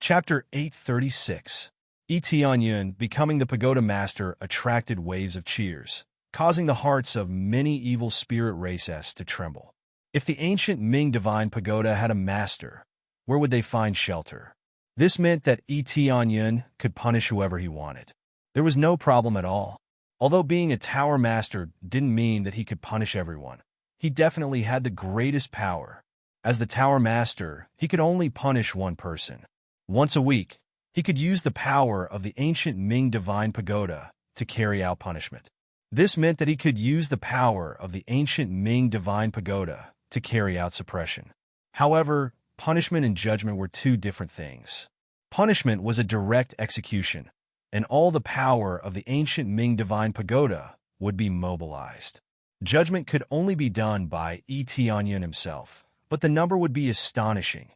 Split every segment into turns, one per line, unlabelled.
Chapter 836. Yun becoming the pagoda master attracted waves of cheers, causing the hearts of many evil spirit races to tremble. If the ancient Ming divine pagoda had a master, where would they find shelter? This meant that Yun could punish whoever he wanted. There was no problem at all. Although being a tower master didn't mean that he could punish everyone, he definitely had the greatest power. As the tower master, he could only punish one person. Once a week, he could use the power of the ancient Ming divine pagoda to carry out punishment. This meant that he could use the power of the ancient Ming divine pagoda to carry out suppression. However, punishment and judgment were two different things. Punishment was a direct execution, and all the power of the ancient Ming divine pagoda would be mobilized. Judgment could only be done by Yun himself, but the number would be astonishing.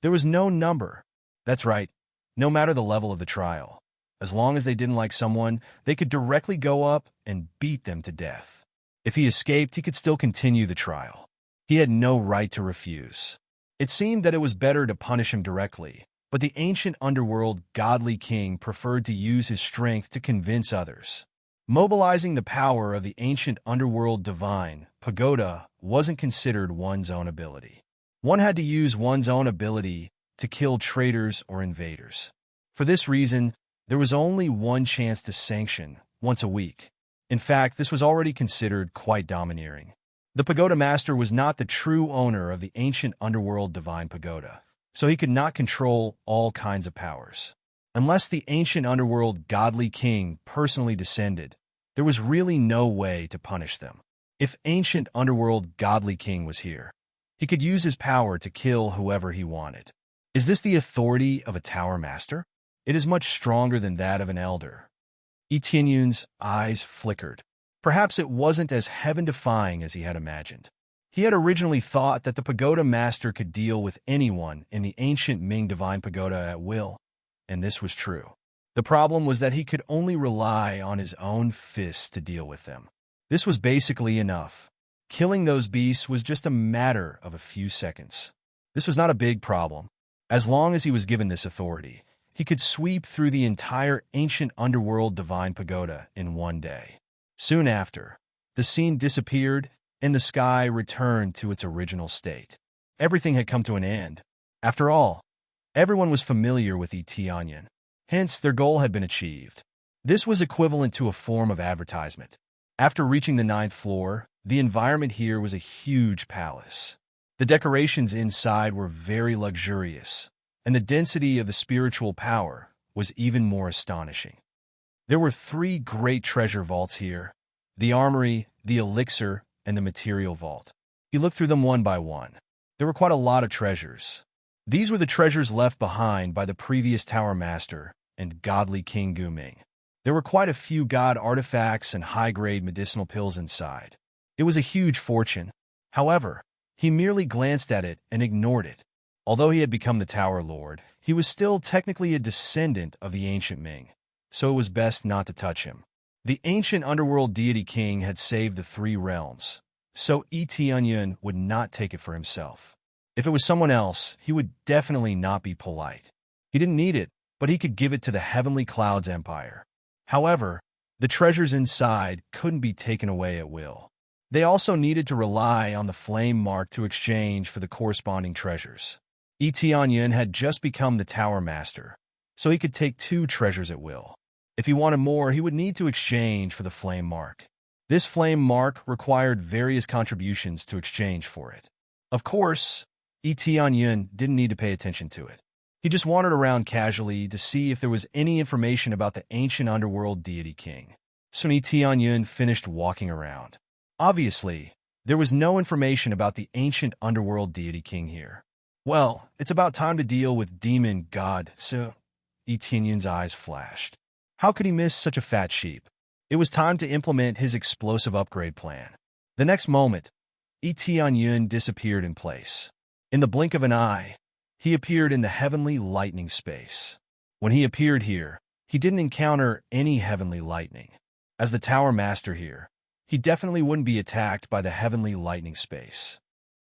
There was no number. That's right, no matter the level of the trial. As long as they didn't like someone, they could directly go up and beat them to death. If he escaped, he could still continue the trial. He had no right to refuse. It seemed that it was better to punish him directly, but the ancient underworld godly king preferred to use his strength to convince others. Mobilizing the power of the ancient underworld divine pagoda wasn't considered one's own ability. One had to use one's own ability to kill traitors or invaders. For this reason, there was only one chance to sanction, once a week. In fact, this was already considered quite domineering. The pagoda master was not the true owner of the ancient underworld divine pagoda, so he could not control all kinds of powers. Unless the ancient underworld godly king personally descended, there was really no way to punish them. If ancient underworld godly king was here, he could use his power to kill whoever he wanted. Is this the authority of a tower master? It is much stronger than that of an elder. Yun's eyes flickered. Perhaps it wasn't as heaven-defying as he had imagined. He had originally thought that the pagoda master could deal with anyone in the ancient Ming divine pagoda at will, and this was true. The problem was that he could only rely on his own fists to deal with them. This was basically enough. Killing those beasts was just a matter of a few seconds. This was not a big problem. As long as he was given this authority, he could sweep through the entire ancient underworld divine pagoda in one day. Soon after, the scene disappeared and the sky returned to its original state. Everything had come to an end. After all, everyone was familiar with Yun. Hence, their goal had been achieved. This was equivalent to a form of advertisement. After reaching the 9th floor, the environment here was a huge palace. The decorations inside were very luxurious, and the density of the spiritual power was even more astonishing. There were 3 great treasure vaults here: the armory, the elixir, and the material vault. He looked through them one by one. There were quite a lot of treasures. These were the treasures left behind by the previous tower master and godly King Guming. There were quite a few god artifacts and high-grade medicinal pills inside. It was a huge fortune. However, he merely glanced at it and ignored it. Although he had become the Tower Lord, he was still technically a descendant of the ancient Ming, so it was best not to touch him. The ancient underworld deity king had saved the 3 realms, so Yun would not take it for himself. If it was someone else, he would definitely not be polite. He didn't need it, but he could give it to the Heavenly Clouds Empire. However, the treasures inside couldn't be taken away at will. They also needed to rely on the flame mark to exchange for the corresponding treasures. Yun had just become the Tower Master, so he could take 2 treasures at will. If he wanted more, he would need to exchange for the flame mark. This flame mark required various contributions to exchange for it. Of course, Yun didn't need to pay attention to it. He just wandered around casually to see if there was any information about the ancient underworld deity king. Soon Yun finished walking around. Obviously, there was no information about the ancient underworld deity king here. Well, it's about time to deal with demon god, so Yun's eyes flashed. How could he miss such a fat sheep? It was time to implement his explosive upgrade plan. The next moment, Yun disappeared in place. In the blink of an eye, he appeared in the heavenly lightning space. When he appeared here, he didn't encounter any heavenly lightning. As the Tower Master here, he definitely wouldn't be attacked by the heavenly lightning space.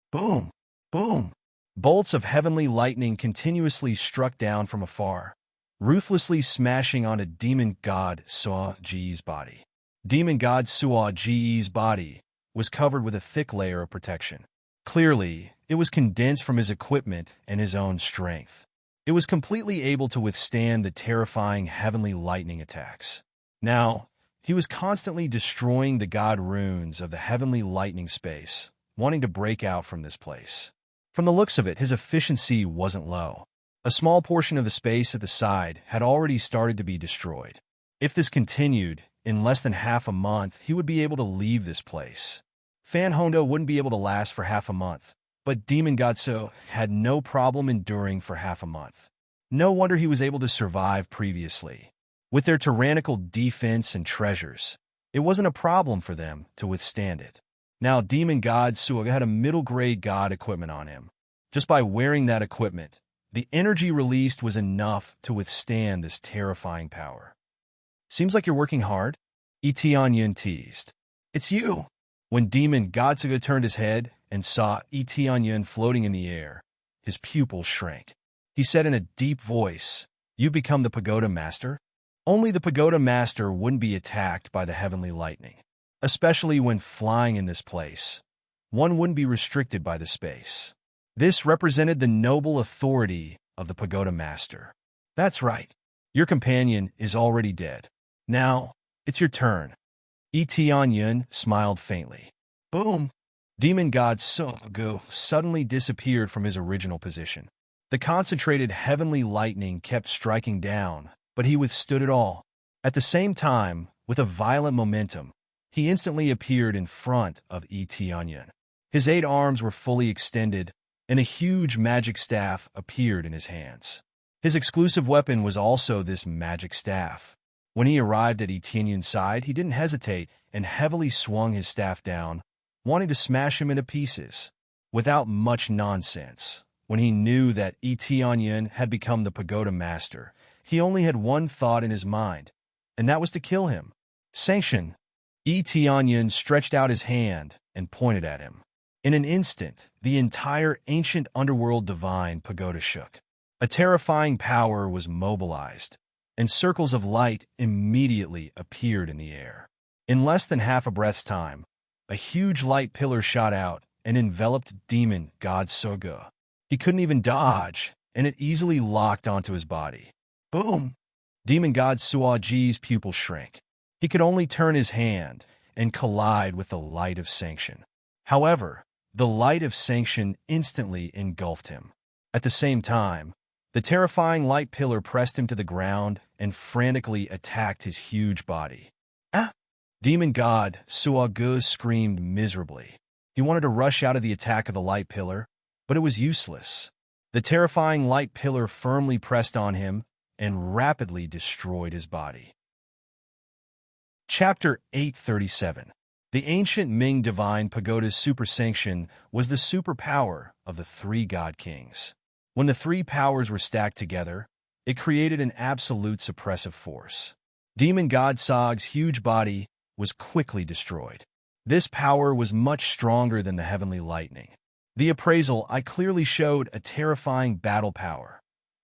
Boom! Boom! Bolts of heavenly lightning continuously struck down from afar, ruthlessly smashing onto demon god Suo-Ji's body. Demon god Suo-Ji's body was covered with a thick layer of protection. Clearly, it was condensed from his equipment and his own strength. It was completely able to withstand the terrifying heavenly lightning attacks. Now, he was constantly destroying the god runes of the heavenly lightning space, wanting to break out from this place. From the looks of it, his efficiency wasn't low. A small portion of the space at the side had already started to be destroyed. If this continued, in less than half a month, he would be able to leave this place. Fan Hondo wouldn't be able to last for half a month, but Demon God Suo had no problem enduring for half a month. No wonder he was able to survive previously. With their tyrannical defense and treasures, it wasn't a problem for them to withstand it. Now, Demon God Suo had a middle-grade god equipment on him. Just by wearing that equipment, the energy released was enough to withstand this terrifying power. "Seems like you're working hard," Etianyun teased. "It's you." When Demon God Suo turned his head and saw Etianyun floating in the air, his pupils shrank. He said in a deep voice, "You've become the Pagoda Master?" Only the Pagoda Master wouldn't be attacked by the heavenly lightning. Especially when flying in this place, one wouldn't be restricted by the space. This represented the noble authority of the Pagoda Master. "That's right. Your companion is already dead. Now, it's your turn." Etianyun smiled faintly. Boom! Demon God Suo suddenly disappeared from his original position. The concentrated heavenly lightning kept striking down, but he withstood it all. At the same time, with a violent momentum, he instantly appeared in front of Etianyun. His 8 arms were fully extended, and a huge magic staff appeared in his hands. His exclusive weapon was also this magic staff. When he arrived at Etianyun's side, he didn't hesitate and heavily swung his staff down, wanting to smash him into pieces. Without much nonsense, when he knew that Etianyun had become the Pagoda Master, he only had one thought in his mind, and that was to kill him. "Sanction!" Etianyun stretched out his hand and pointed at him. In an instant, the entire ancient underworld divine pagoda shook. A terrifying power was mobilized, and circles of light immediately appeared in the air. In less than half a breath's time, a huge light pillar shot out and enveloped Demon God Suo. He couldn't even dodge, and it easily locked onto his body. Boom! Demon God Suo-Ji's pupil shrank. He could only turn his hand and collide with the light of sanction. However, the light of sanction instantly engulfed him. At the same time, the terrifying light pillar pressed him to the ground and frantically attacked his huge body. "Ah!" Demon God Suo screamed miserably. He wanted to rush out of the attack of the light pillar, but it was useless. The terrifying light pillar firmly pressed on him and rapidly destroyed his body. Chapter 837. The ancient Ming Divine Pagoda's super sanction was the superpower of the 3 God Kings. When the 3 powers were stacked together, it created an absolute suppressive force. Demon God Sog's huge body was quickly destroyed. This power was much stronger than the heavenly lightning. The appraisal I clearly showed a terrifying battle power.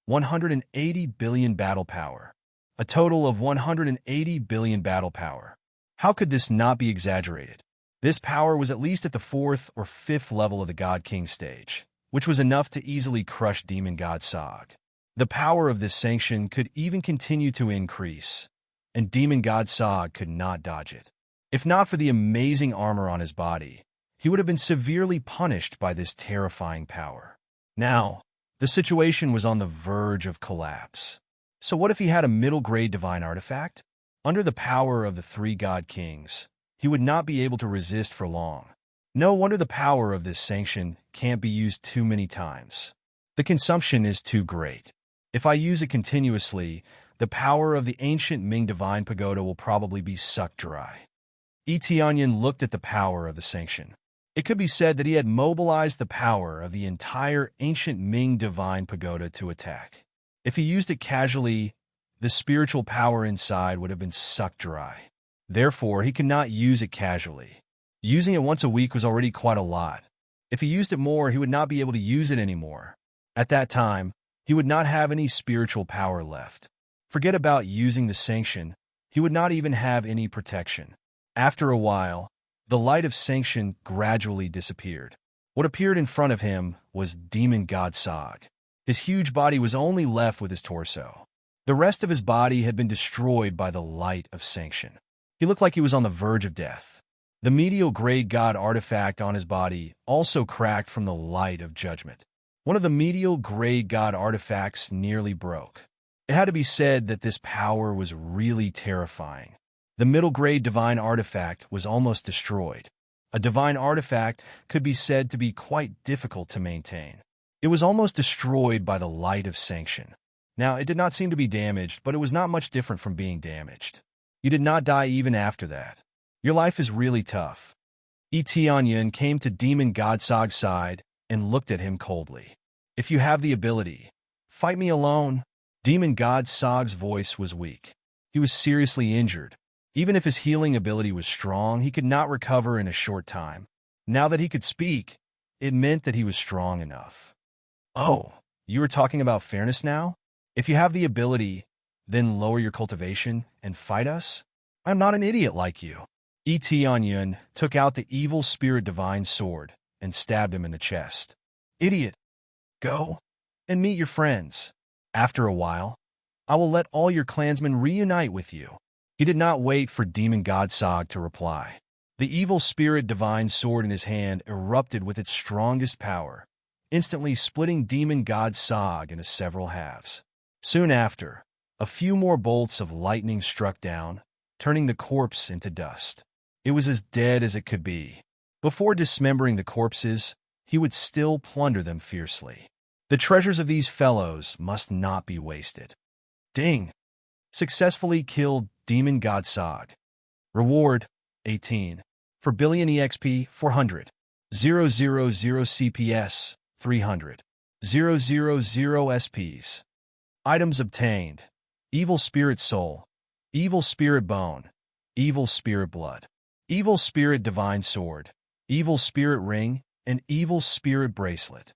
180 billion battle power. A total of 180 billion battle power. How could this not be exaggerated? This power was at least at the 4th or 5th level of the God King stage, which was enough to easily crush Demon God Sog. The power of this sanction could even continue to increase, and Demon God Sog could not dodge it. If not for the amazing armor on his body, he would have been severely punished by this terrifying power. Now, the situation was on the verge of collapse. So what if he had a middle-grade divine artifact? Under the power of the 3 God Kings, he would not be able to resist for long. No wonder the power of this sanction can't be used too many times. The consumption is too great. If I use it continuously, the power of the ancient Ming Divine Pagoda will probably be sucked dry. Etianyun looked at the power of the sanction. It could be said that he had mobilized the power of the entire ancient Ming Divine Pagoda to attack. If he used it casually, the spiritual power inside would have been sucked dry. Therefore, he could not use it casually. Using it once a week was already quite a lot. If he used it more, he would not be able to use it anymore. At that time, he would not have any spiritual power left. Forget about using the sanction, he would not even have any protection. After a while, the light of sanction gradually disappeared. What appeared in front of him was Demon God Sog. His huge body was only left with his torso. The rest of his body had been destroyed by the light of sanction. He looked like he was on the verge of death. The medial grade god artifact on his body also cracked from the light of judgment. One of the medial grade god artifacts nearly broke. It had to be said that this power was really terrifying. The middle grade divine artifact was almost destroyed. A divine artifact could be said to be quite difficult to maintain. It was almost destroyed by the light of sanction. Now, it did not seem to be damaged, but it was not much different from being damaged. You did not die even after that. Your life is really tough. Tianyun came to Demon God Sog's side and looked at him coldly. If you have the ability, fight me alone. Demon God Sog's voice was weak. He was seriously injured. Even if his healing ability was strong, he could not recover in a short time. Now that he could speak, it meant that he was strong enough. Oh, you are talking about fairness now? If you have the ability, then lower your cultivation and fight us? I'm not an idiot like you. Tianyun took out the evil spirit divine sword and stabbed him in the chest. Idiot! Go and meet your friends. After a while, I will let all your clansmen reunite with you. He did not wait for Demon God Sog to reply. The evil spirit divine sword in his hand erupted with its strongest power, instantly splitting Demon God Sog into several halves. Soon after, a few more bolts of lightning struck down, turning the corpse into dust. It was as dead as it could be. Before dismembering the corpses, he would still plunder them fiercely. The treasures of these fellows must not be wasted. Ding! Successfully killed Demon God Sog. Reward, 18. For billion EXP, 400. 000 CPS, 300. 000 SPs. Items obtained. Evil Spirit Soul. Evil Spirit Bone. Evil Spirit Blood. Evil Spirit Divine Sword. Evil Spirit Ring, and Evil Spirit Bracelet.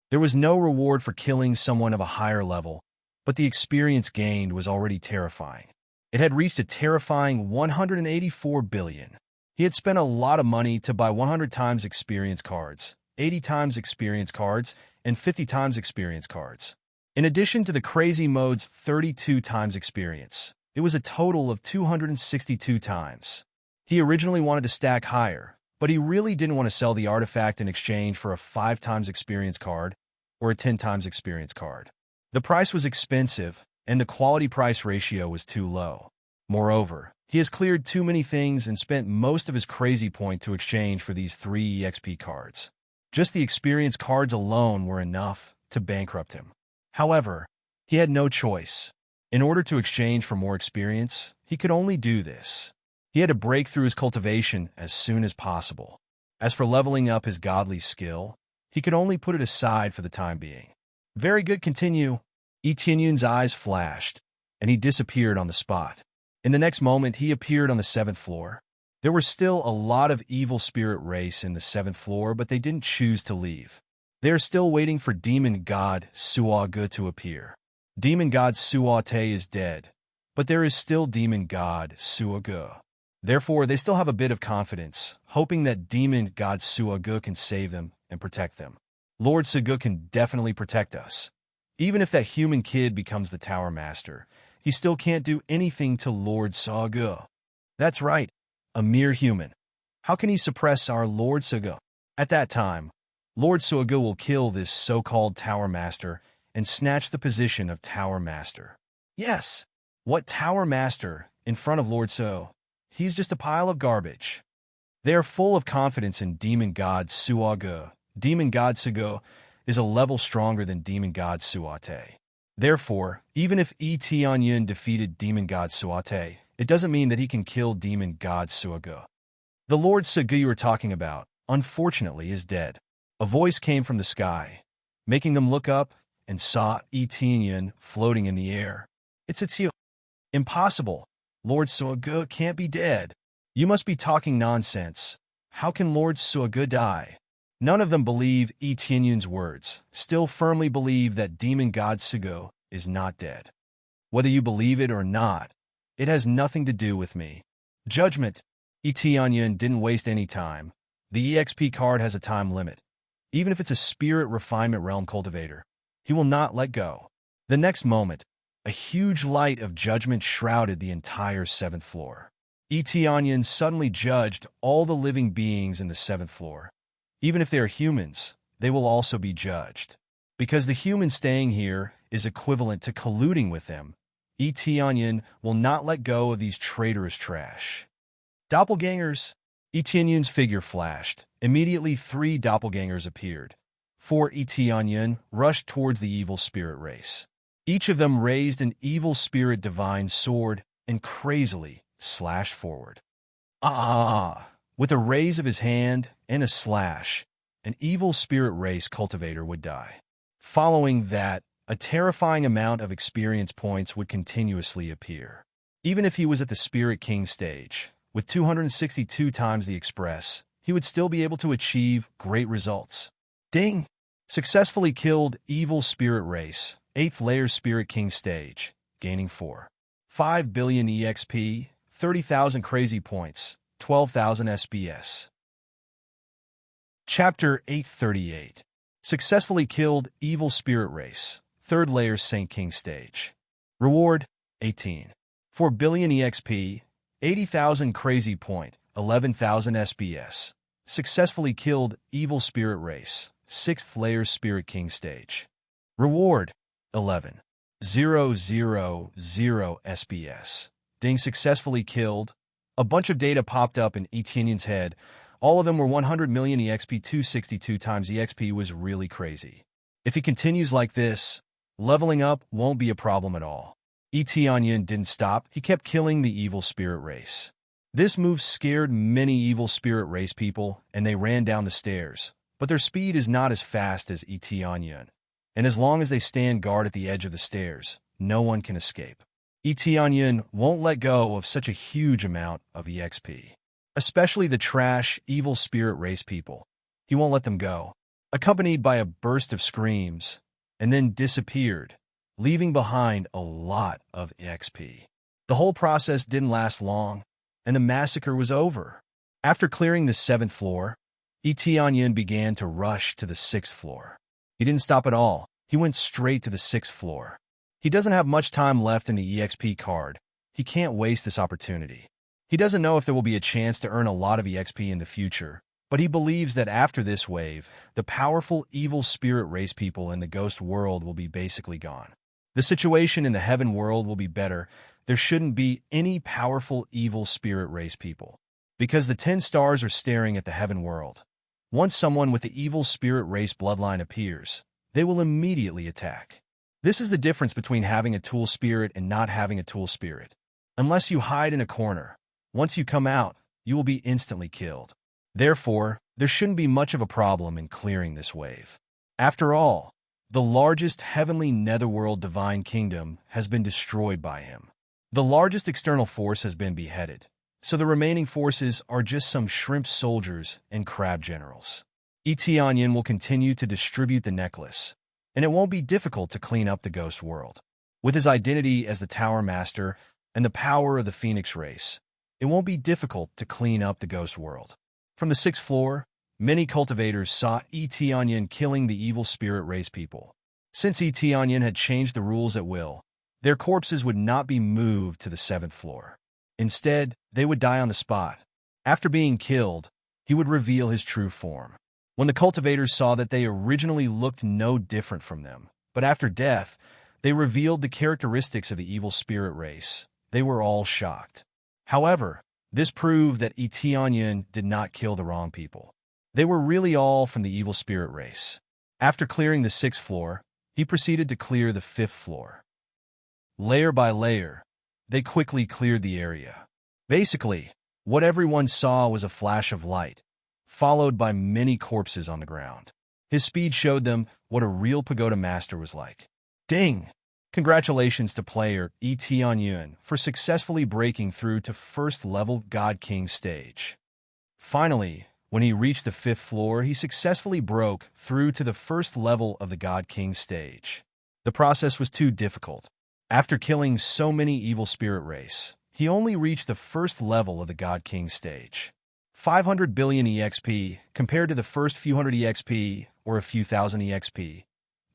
There was no reward for killing someone of a higher level, but the experience gained was already terrifying. It had reached a terrifying 184 billion. He had spent a lot of money to buy 100 times experience cards, 80 times experience cards, and 50 times experience cards. In addition to the crazy mode's 32 times experience, it was a total of 262 times. He originally wanted to stack higher, but he really didn't want to sell the artifact in exchange for a 5 times experience card or a 10 times experience card. The price was expensive, and the quality-price ratio was too low. Moreover, he has cleared too many things and spent most of his crazy point to exchange for these 3 EXP cards. Just the experience cards alone were enough to bankrupt him. However, he had no choice. In order to exchange for more experience, he could only do this. He had to break through his cultivation as soon as possible. As for leveling up his godly skill, he could only put it aside for the time being. Very good, continue. Tianyun's eyes flashed, and he disappeared on the spot. In the next moment, he appeared on the 7th floor. There were still a lot of evil spirit race in the 7th floor, but they didn't choose to leave. They are still waiting for Demon God Suage to appear. Demon God Suate is dead, but there is still Demon God Suage. Therefore, they still have a bit of confidence, hoping that Demon God Suage can save them and protect them. Lord Suage can definitely protect us. Even if that human kid becomes the Tower Master, he still can't do anything to Lord Suage. That's right, a mere human. How can he suppress our Lord Suage? At that time, Lord Suage will kill this so-called Tower Master and snatch the position of Tower Master. Yes, what Tower Master in front of Lord Suage? He's just a pile of garbage. They are full of confidence in Demon God Suage. Demon God Suage is a level stronger than Demon God Suate. Therefore, even if Tianyun defeated Demon God Suate, it doesn't mean that he can kill Demon God Suage. The Lord Suage you were talking about, unfortunately, is dead. A voice came from the sky, making them look up and saw Tianyun floating in the air. It's you. Impossible. Lord Suage can't be dead. You must be talking nonsense. How can Lord Suage die? None of them believe Yi Tianyun's words, still firmly believe that demon god Sugo is not dead. Whether you believe it or not, it has nothing to do with me. Judgment. Yi Tianyun didn't waste any time. The EXP card has a time limit. Even if it's a spirit refinement realm cultivator, he will not let go. The next moment, a huge light of judgment shrouded the entire 7th floor. Yi Tianyun suddenly judged all the living beings in the 7th floor. Even if they are humans, they will also be judged. Because the human staying here is equivalent to colluding with them, Yi Tianyun will not let go of these traitorous trash. Doppelgangers. Yi Tianyun's figure flashed. Immediately 3 doppelgangers appeared. 4 Yi Tianyun rushed towards the evil spirit race. Each of them raised an evil spirit divine sword and crazily slashed forward. With a raise of his hand and a slash, an evil spirit race cultivator would die. Following that, a terrifying amount of experience points would continuously appear. Even if he was at the Spirit King stage, with 262 times the express, he would still be able to achieve great results. Ding! Successfully killed evil spirit race, 8th layer Spirit King stage, gaining 4.5 billion EXP, 30,000 crazy points, 12,000 SBS. Chapter 838. Successfully killed evil spirit race, 3rd layer Saint King stage. Reward, 18.4 billion EXP, 80,000 crazy point, 11,000 SBS. Successfully killed evil spirit race, 6th layer Spirit King stage. Reward, 11,000 SBS. Ding, successfully killed. A bunch of data popped up in Yi Tianyun's head. All of them were 100 million EXP. 262 times EXP was really crazy. If he continues like this, leveling up won't be a problem at all. Yi Tianyun didn't stop. He kept killing the evil spirit race. This move scared many evil spirit race people, and they ran down the stairs. But their speed is not as fast as Yi Tianyun. And as long as they stand guard at the edge of the stairs, no one can escape. Yi Tianyun won't let go of such a huge amount of EXP. Especially the trash, evil spirit race people. He won't let them go. Accompanied by a burst of screams, and then disappeared, leaving behind a lot of EXP. The whole process didn't last long, and the massacre was over. After clearing the 7th floor, Yi Tianyun began to rush to the 6th floor. He didn't stop at all. He went straight to the 6th floor. He doesn't have much time left in the EXP card. He can't waste this opportunity. He doesn't know if there will be a chance to earn a lot of EXP in the future, but he believes that after this wave, the powerful evil spirit race people in the ghost world will be basically gone. The situation in the heaven world will be better. There shouldn't be any powerful evil spirit race people, because the 10 stars are staring at the heaven world. Once someone with the evil spirit race bloodline appears, they will immediately attack. This is the difference between having a tool spirit and not having a tool spirit. Unless you hide in a corner, once you come out, you will be instantly killed. Therefore, there shouldn't be much of a problem in clearing this wave. After all, the largest heavenly netherworld divine kingdom has been destroyed by him. The largest external force has been beheaded, so the remaining forces are just some shrimp soldiers and crab generals. Yi Tianyun will continue to distribute the necklace, and it won't be difficult to clean up the ghost world. With his identity as the Tower Master and the power of the Phoenix race, it won't be difficult to clean up the ghost world. From the 6th floor, many cultivators saw Yi Tianyun killing the evil spirit race people. Since Yi Tianyun had changed the rules at will, their corpses would not be moved to the 7th floor. Instead, they would die on the spot. After being killed, he would reveal his true form. When the cultivators saw that they originally looked no different from them, but after death, they revealed the characteristics of the evil spirit race, they were all shocked. However, this proved that Yi Tianyun did not kill the wrong people. They were really all from the evil spirit race. After clearing the 6th floor, he proceeded to clear the 5th floor. Layer by layer, they quickly cleared the area. Basically, what everyone saw was a flash of light, followed by many corpses on the ground. His speed showed them what a real pagoda master was like. Ding! Congratulations to player Yi Tianyun for successfully breaking through to 1st level God King stage. Finally, When he reached the 5th floor, he successfully broke through to the first level of the God King stage. The process was too difficult. After killing so many evil spirit race, he only reached the first level of the God King stage. 500 billion EXP compared to the first few hundred EXP or a few thousand EXP.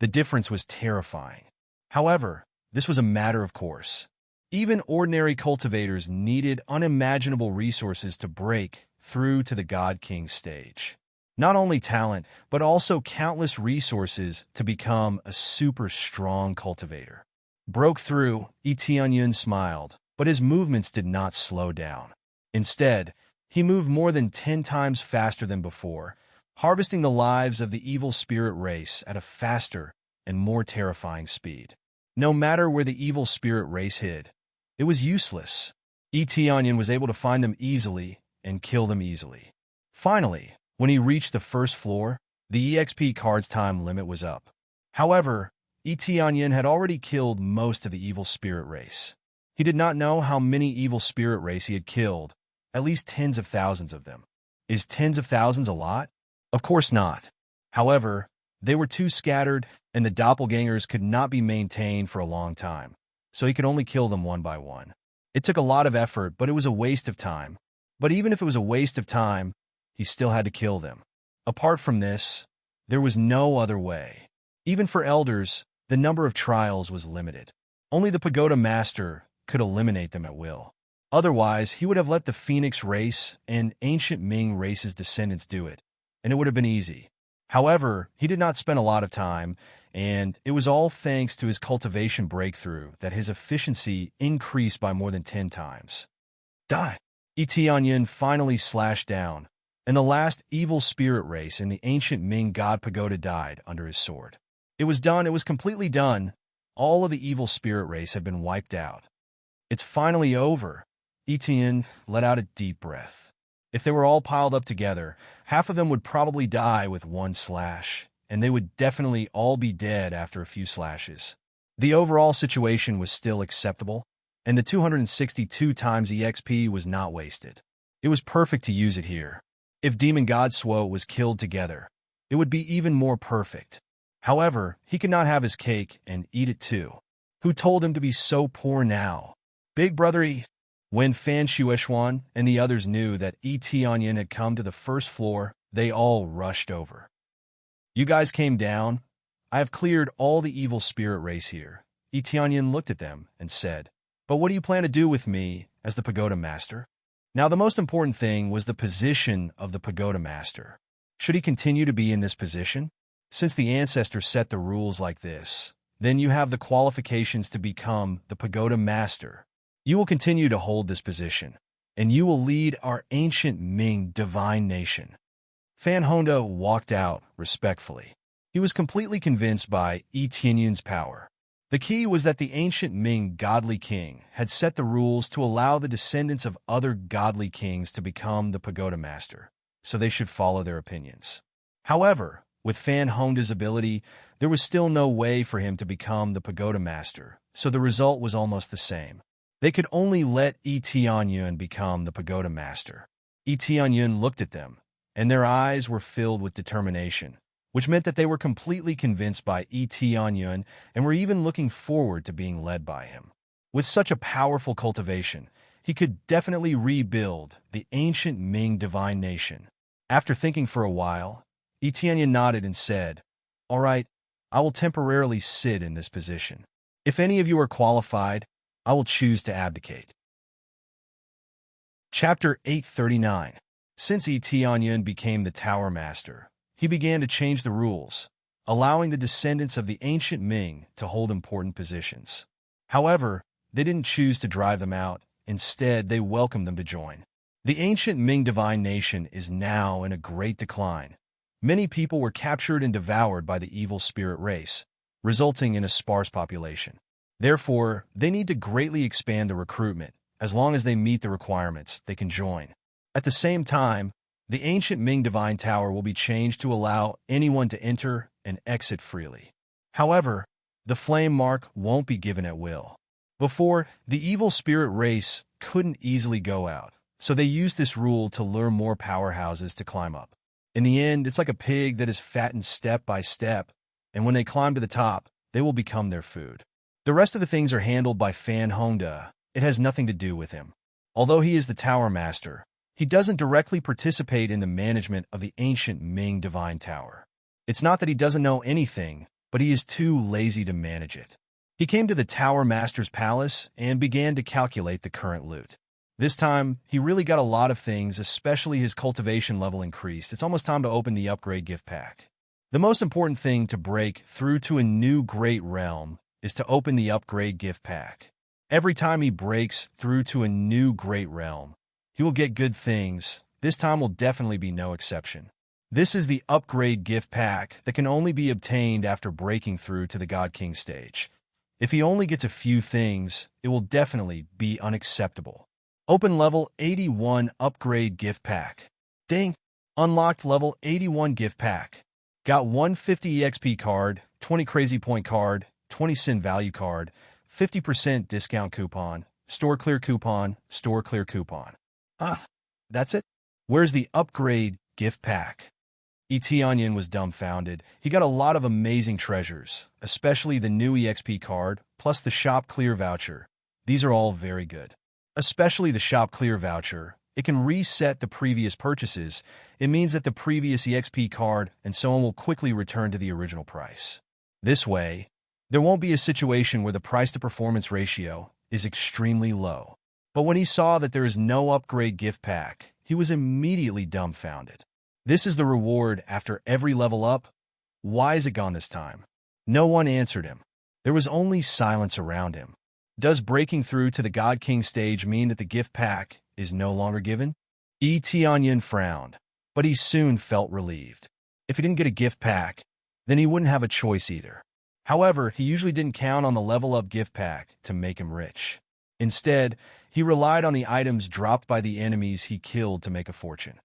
The difference was terrifying. However, this was a matter of course. Even ordinary cultivators needed unimaginable resources to break through to the God King stage. Not only talent, but also countless resources to become a super strong cultivator. Broke through, Etienne smiled, but his movements did not slow down. Instead, he moved more than 10 times faster than before, harvesting the lives of the evil spirit race at a faster and more terrifying speed. No matter where the evil spirit race hid, it was useless. Etienne was able to find them easily and kill them easily. Finally, when he reached the first floor, the EXP card's time limit was up. However, Etienne had already killed most of the evil spirit race. He did not know how many evil spirit race he had killed, at least tens of thousands of them. Is tens of thousands a lot? Of course not. However, they were too scattered, and the doppelgangers could not be maintained for a long time, so he could only kill them one by one. It took a lot of effort, but it was a waste of time. But even if it was a waste of time, he still had to kill them. Apart from this, there was no other way. Even for elders, the number of trials was limited. Only the Pagoda Master could eliminate them at will. Otherwise, he would have let the Phoenix race and ancient Ming race's descendants do it, and it would have been easy. However, he did not spend a lot of time, and it was all thanks to his cultivation breakthrough that his efficiency increased by more than 10 times. Die! Etienne finally slashed down, and the last evil spirit race in the ancient Ming god pagoda died under his sword. It was done, it was completely done. All of the evil spirit race had been wiped out. It's finally over. Etienne let out a deep breath. If they were all piled up together, half of them would probably die with one slash, and they would definitely all be dead after a few slashes. The overall situation was still acceptable, and the 262 times EXP was not wasted. It was perfect to use it here. If Demon God Swo was killed together, it would be even more perfect. However, he could not have his cake and eat it too. Who told him to be so poor now? Big Brother E. When Fan Shueishuan and the others knew that Etienne had come to the first floor, they all rushed over. You guys came down. I have cleared all the evil spirit race here. Etienne looked at them and said, but what do you plan to do with me as the Pagoda Master? Now, the most important thing was the position of the Pagoda Master. Should he continue to be in this position? Since the ancestors set the rules like this, then you have the qualifications to become the Pagoda Master. You will continue to hold this position, and you will lead our ancient Ming divine nation. Fan Honda walked out respectfully. He was completely convinced by Etienne's power. The key was that the ancient Ming godly king had set the rules to allow the descendants of other godly kings to become the Pagoda Master, so they should follow their opinions. However, with Fan Honda's ability, there was still no way for him to become the Pagoda Master, so the result was almost the same. They could only let Etienne become the Pagoda Master. Etienne looked at them, and their eyes were filled with determination, which meant that they were completely convinced by Etienne and were even looking forward to being led by him. With such a powerful cultivation, he could definitely rebuild the ancient Ming divine nation. After thinking for a while, Etienne nodded and said, all right, I will temporarily sit in this position. If any of you are qualified, I will choose to abdicate. Chapter 839. Since Etienne became the Tower Master, he began to change the rules, allowing the descendants of the ancient Ming to hold important positions. However, they didn't choose to drive them out. Instead, they welcomed them to join. The ancient Ming divine nation is now in a great decline. Many people were captured and devoured by the evil spirit race, resulting in a sparse population. Therefore, they need to greatly expand the recruitment. As long as they meet the requirements, they can join. At the same time, the ancient Ming Divine Tower will be changed to allow anyone to enter and exit freely. However, the flame mark won't be given at will. Before, the evil spirit race couldn't easily go out, So they use this rule to lure more powerhouses to climb up. In the end, it's like a pig that is fattened step by step, and when they climb to the top, they will become their food. The rest of the things are handled by Fan Hongda. It has nothing to do with him. Although he is the Tower Master, he doesn't directly participate in the management of the ancient Ming Divine Tower. It's not that he doesn't know anything, but he is too lazy to manage it. He came to the Tower Master's palace and began to calculate the current loot. This time, he really got a lot of things, especially his cultivation level increased. It's almost time to open the upgrade gift pack. The most important thing to break through to a new great realm is to open the upgrade gift pack. Every time he breaks through to a new great realm, he will get good things. This time will definitely be no exception. This is the upgrade gift pack that can only be obtained after breaking through to the God King stage. If he only gets a few things, it will definitely be unacceptable. Open level 81 upgrade gift pack. Ding! Unlocked level 81 gift pack. Got 150 EXP card, 20 crazy point card, 20 sin value card, 50% discount coupon, store clear coupon, store clear coupon. That's it? Where's the upgrade gift pack? Onion was dumbfounded. He got a lot of amazing treasures, especially the new EXP card, plus the shop clear voucher. These are all very good. Especially the shop clear voucher. It can reset the previous purchases. It means that the previous EXP card and so on will quickly return to the original price. This way, there won't be a situation where the price-to-performance ratio is extremely low. But when he saw that there is no upgrade gift pack, he was immediately dumbfounded. This is the reward after every level up? Why is it gone this time? No one answered him. There was only silence around him. Does breaking through to the God King stage mean that the gift pack is no longer given? Onion frowned, but he soon felt relieved. If he didn't get a gift pack, then he wouldn't have a choice either. However, he usually didn't count on the level-up gift pack to make him rich. Instead, he relied on the items dropped by the enemies he killed to make a fortune.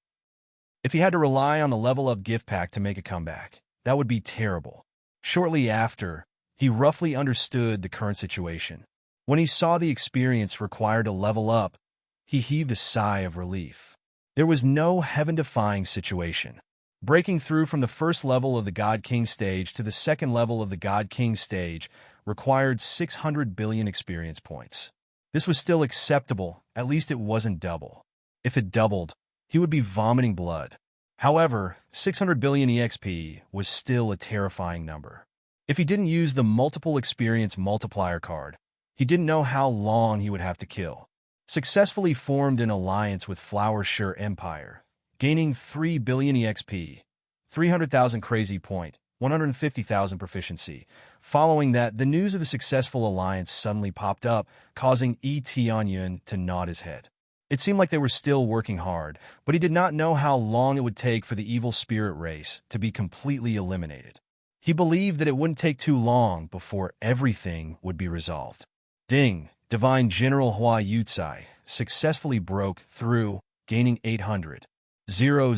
If he had to rely on the level-up gift pack to make a comeback, that would be terrible. Shortly after, he roughly understood the current situation. When he saw the experience required to level up, he heaved a sigh of relief. There was no heaven-defying situation. Breaking through from the first level of the God King stage to the second level of the God King stage required 600 billion experience points. This was still acceptable, at least it wasn't double. If it doubled, he would be vomiting blood. However, 600 billion EXP was still a terrifying number. If he didn't use the multiple experience multiplier card, he didn't know how long he would have to kill. Successfully formed an alliance with Flower Sure Empire, gaining 3 billion EXP, 300,000 crazy point, 150,000 proficiency. Following that, the news of the successful alliance suddenly popped up, causing Onion to nod his head. It seemed like they were still working hard, but he did not know how long it would take for the evil spirit race to be completely eliminated. He believed that it wouldn't take too long before everything would be resolved. Ding! Divine General Hua Yutsai successfully broke through, gaining 800. 000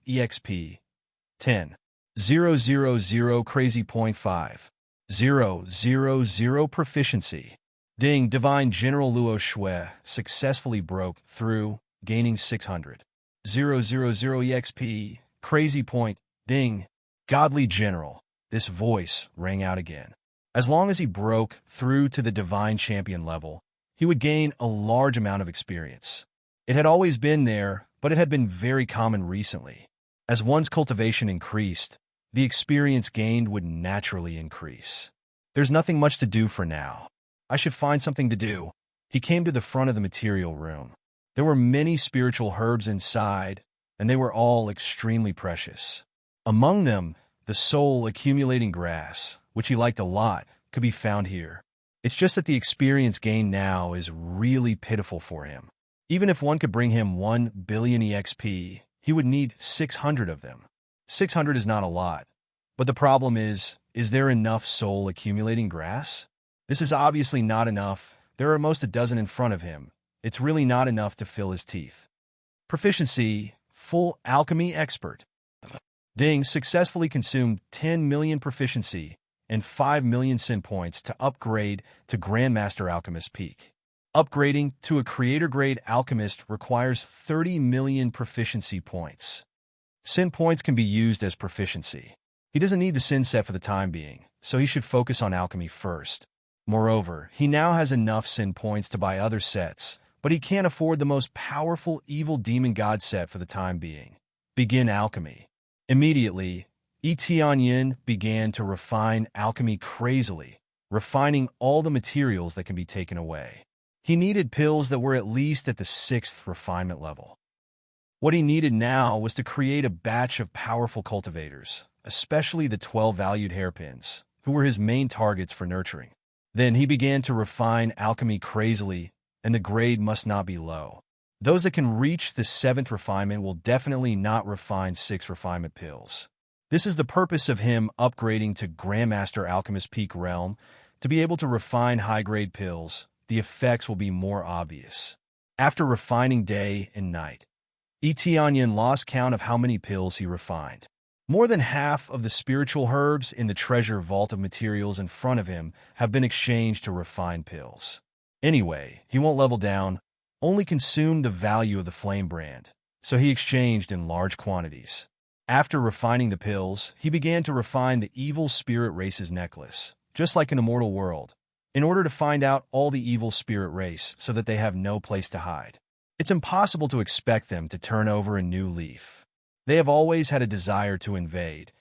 EXP. 10. 000 crazy point 5. 000 proficiency. Ding! Divine General Luo Shui successfully broke through, gaining 600. 000 EXP. Crazy point. Ding! Godly General. This voice rang out again. As long as he broke through to the Divine Champion level, he would gain a large amount of experience. It had always been there, but it had been very common recently. As one's cultivation increased, the experience gained would naturally increase. There's nothing much to do for now. I should find something to do. He came to the front of the material room. There were many spiritual herbs inside, and they were all extremely precious. Among them, the soul-accumulating grass, which he liked a lot, could be found here. It's just that the experience gained now is really pitiful for him. Even if one could bring him 1 billion EXP, he would need 600 of them. 600 is not a lot. But the problem is there enough soul-accumulating grass? This is obviously not enough. There are almost a dozen in front of him. It's really not enough to fill his teeth. Proficiency, full alchemy expert. Ding successfully consumed 10 million proficiency and 5 million sin points to upgrade to Grandmaster Alchemist Peak. Upgrading to a creator-grade alchemist requires 30 million proficiency points. Sin points can be used as proficiency. He doesn't need the sin set for the time being, so he should focus on alchemy first. Moreover, he now has enough sin points to buy other sets, but he can't afford the most powerful evil demon god set for the time being. Begin alchemy. Immediately, Etienne began to refine alchemy crazily, refining all the materials that can be taken away. He needed pills that were at least at the 6th refinement level. What he needed now was to create a batch of powerful cultivators, especially the 12 valued hairpins, who were his main targets for nurturing. Then he began to refine alchemy crazily, and the grade must not be low. Those that can reach the 7th refinement will definitely not refine 6 refinement pills. This is the purpose of him upgrading to Grandmaster Alchemist Peak Realm. To be able to refine high-grade pills, the effects will be more obvious. After refining day and night, Etienne lost count of how many pills he refined. More than half of the spiritual herbs in the treasure vault of materials in front of him have been exchanged to refined pills. Anyway, he won't level down, only consume the value of the flame brand, so he exchanged in large quantities. After refining the pills, he began to refine the evil spirit race's necklace, just like an immortal world, in order to find out all the evil spirit race so that they have no place to hide. It's impossible to expect them to turn over a new leaf. They have always had a desire to invade,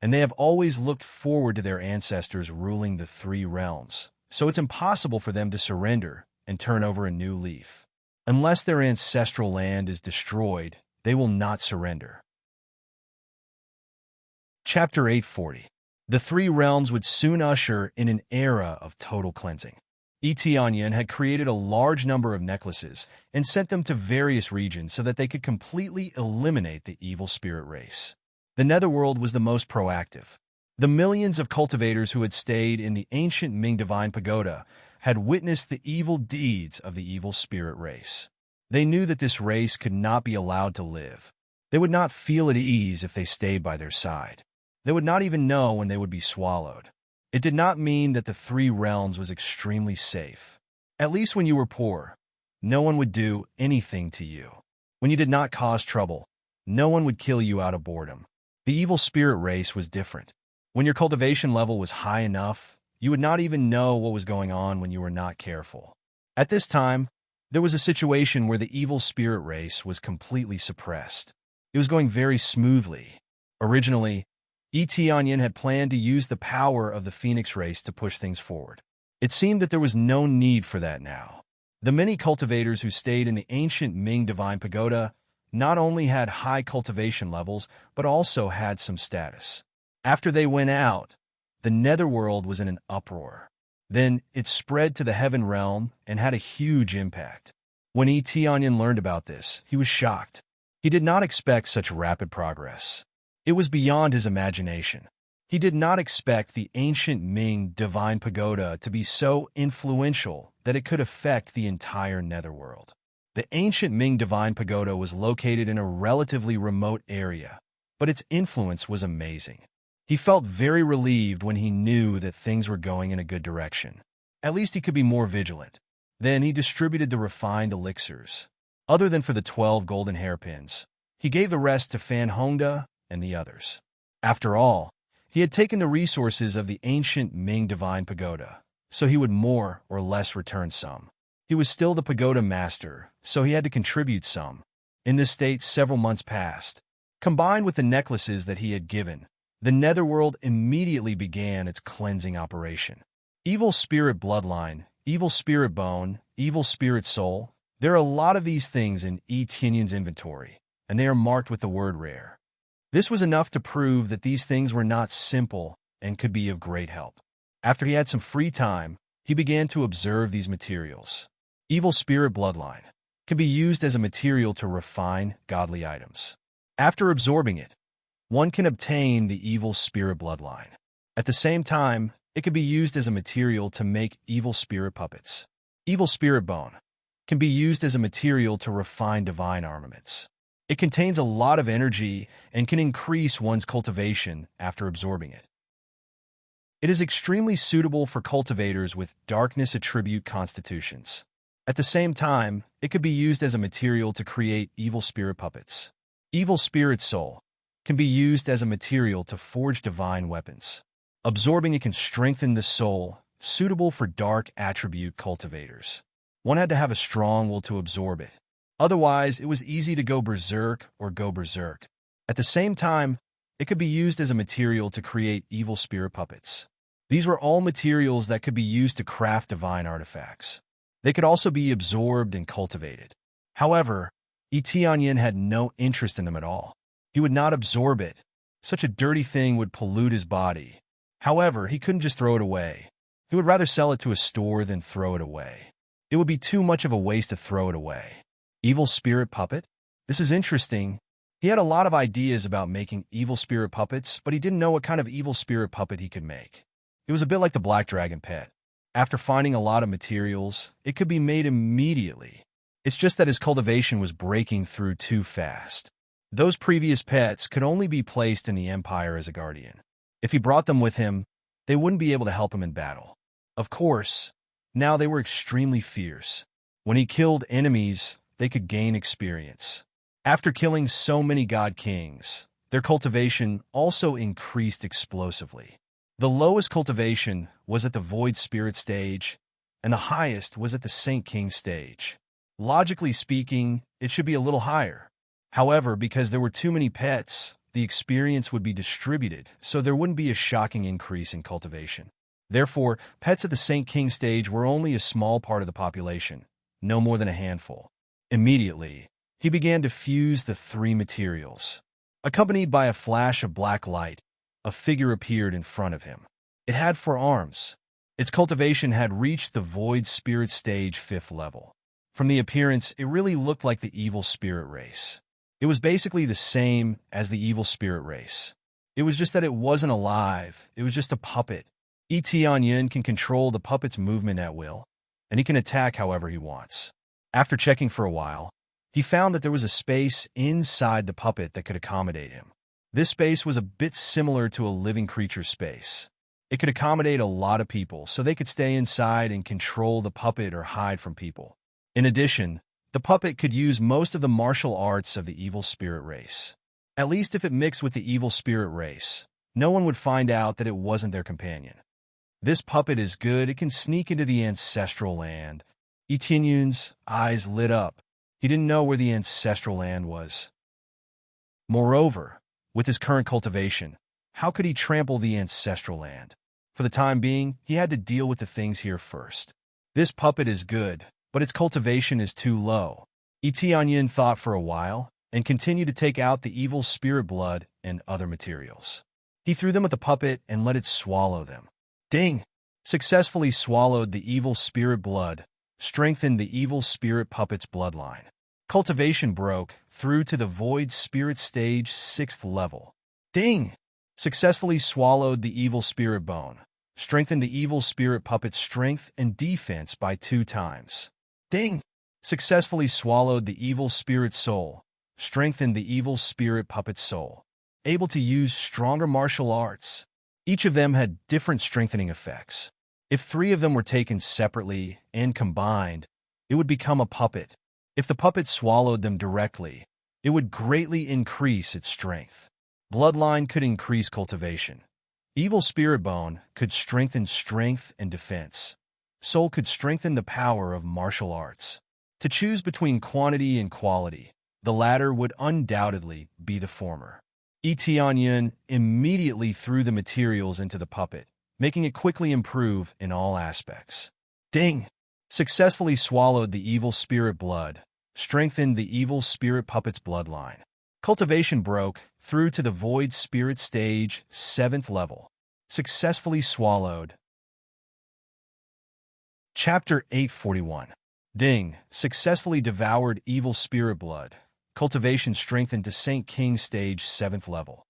and they have always looked forward to their ancestors ruling the 3 realms, so it's impossible for them to surrender and turn over a new leaf. Unless their ancestral land is destroyed, they will not surrender. Chapter 840. The 3 realms would soon usher in an era of total cleansing. Etienne had created a large number of necklaces and sent them to various regions so that they could completely eliminate the evil spirit race. The Netherworld was the most proactive. The millions of cultivators who had stayed in the ancient Ming Divine Pagoda had witnessed the evil deeds of the evil spirit race. They knew that this race could not be allowed to live. They would not feel at ease if they stayed by their side. They would not even know when they would be swallowed. It did not mean that the 3 realms was extremely safe. At least when you were poor, no one would do anything to you. When you did not cause trouble, no one would kill you out of boredom. The evil spirit race was different. When your cultivation level was high enough, you would not even know what was going on when you were not careful. At this time, there was a situation where the evil spirit race was completely suppressed. It was going very smoothly. Originally, Etienne had planned to use the power of the Phoenix race to push things forward. It seemed that there was no need for that now. The many cultivators who stayed in the ancient Ming Divine Pagoda not only had high cultivation levels, but also had some status. After they went out, the Netherworld was in an uproar. Then it spread to the Heaven Realm and had a huge impact. When Etienne learned about this, he was shocked. He did not expect such rapid progress. It was beyond his imagination. He did not expect the ancient Ming Divine Pagoda to be so influential that it could affect the entire Netherworld. The ancient Ming Divine Pagoda was located in a relatively remote area, but its influence was amazing. He felt very relieved when he knew that things were going in a good direction. At least he could be more vigilant. Then he distributed the refined elixirs. Other than for the 12 golden hairpins, he gave the rest to Fan Hongda and the others. After all, he had taken the resources of the ancient Ming Divine Pagoda, so he would more or less return some. He was still the pagoda master, so he had to contribute some. In this state, several months passed. Combined with the necklaces that he had given, the Netherworld immediately began its cleansing operation. Evil spirit bloodline, evil spirit bone, evil spirit soul. There are a lot of these things in Etienne's inventory, and they are marked with the word rare. This was enough to prove that these things were not simple and could be of great help. After he had some free time, he began to observe these materials. Evil spirit bloodline can be used as a material to refine godly items. After absorbing it, one can obtain the evil spirit bloodline. At the same time, it can be used as a material to make evil spirit puppets. Evil spirit bone can be used as a material to refine divine armaments. It contains a lot of energy and can increase one's cultivation after absorbing it. It is extremely suitable for cultivators with darkness attribute constitutions. At the same time, it could be used as a material to create evil spirit puppets. Evil spirit soul can be used as a material to forge divine weapons. Absorbing it can strengthen the soul, suitable for dark attribute cultivators. One had to have a strong will to absorb it. Otherwise, it was easy to go berserk or go berserk. At the same time, it could be used as a material to create evil spirit puppets. These were all materials that could be used to craft divine artifacts. They could also be absorbed and cultivated. However, Etienne had no interest in them at all. He would not absorb it. Such a dirty thing would pollute his body. However, he couldn't just throw it away. He would rather sell it to a store than throw it away. It would be too much of a waste to throw it away. Evil spirit puppet? This is interesting. He had a lot of ideas about making evil spirit puppets, but he didn't know what kind of evil spirit puppet he could make. It was a bit like the black dragon pet. After finding a lot of materials, it could be made immediately. It's just that his cultivation was breaking through too fast. Those previous pets could only be placed in the Empire as a guardian. If he brought them with him, they wouldn't be able to help him in battle. Of course, now they were extremely fierce. When he killed enemies, they could gain experience. After killing so many god kings, their cultivation also increased explosively. The lowest cultivation was at the Void Spirit stage, and the highest was at the Saint King stage. Logically speaking, it should be a little higher. However, because there were too many pets, the experience would be distributed, so there wouldn't be a shocking increase in cultivation. Therefore, pets at the Saint King stage were only a small part of the population, no more than a handful. Immediately, he began to fuse the three materials. Accompanied by a flash of black light, a figure appeared in front of him. It had 4 arms. Its cultivation had reached the Void Spirit stage 5th level. From the appearance, it really looked like the evil spirit race. It was basically the same as the evil spirit race. It was just that it wasn't alive, it was just a puppet. Etienne can control the puppet's movement at will, and he can attack however he wants. After checking for a while, he found that there was a space inside the puppet that could accommodate him. This space was a bit similar to a living creature space. It could accommodate a lot of people, so they could stay inside and control the puppet or hide from people. In addition, the puppet could use most of the martial arts of the evil spirit race. At least if it mixed with the evil spirit race, no one would find out that it wasn't their companion. This puppet is good. It can sneak into the ancestral land. Etienne's eyes lit up. He didn't know where the ancestral land was. Moreover, with his current cultivation, how could he trample the ancestral land? For the time being, he had to deal with the things here first. This puppet is good, but its cultivation is too low. Etienne thought for a while and continued to take out the evil spirit blood and other materials. He threw them at the puppet and let it swallow them. Ding! Successfully swallowed the evil spirit blood, strengthened the evil spirit puppet's bloodline. Cultivation broke through to the Void Spirit stage 6th level. Ding! Successfully swallowed the evil spirit bone, strengthened the evil spirit puppet's strength and defense by 2 times. Ding! Successfully swallowed the evil spirit soul, strengthened the evil spirit puppet's soul. Able to use stronger martial arts. Each of them had different strengthening effects. If 3 of them were taken separately and combined, it would become a puppet. If the puppet swallowed them directly, it would greatly increase its strength. Bloodline could increase cultivation. Evil spirit bone could strengthen strength and defense. Soul could strengthen the power of martial arts. To choose between quantity and quality, the latter would undoubtedly be the former. Etienne immediately threw the materials into the puppet, making it quickly improve in all aspects. Ding! Successfully swallowed the evil spirit blood, strengthened the evil spirit puppet's bloodline. Cultivation broke through to the Void Spirit stage 7th level. Successfully swallowed. Chapter 841. Ding! Successfully devoured evil spirit blood. Cultivation strengthened to Saint King stage 7th level.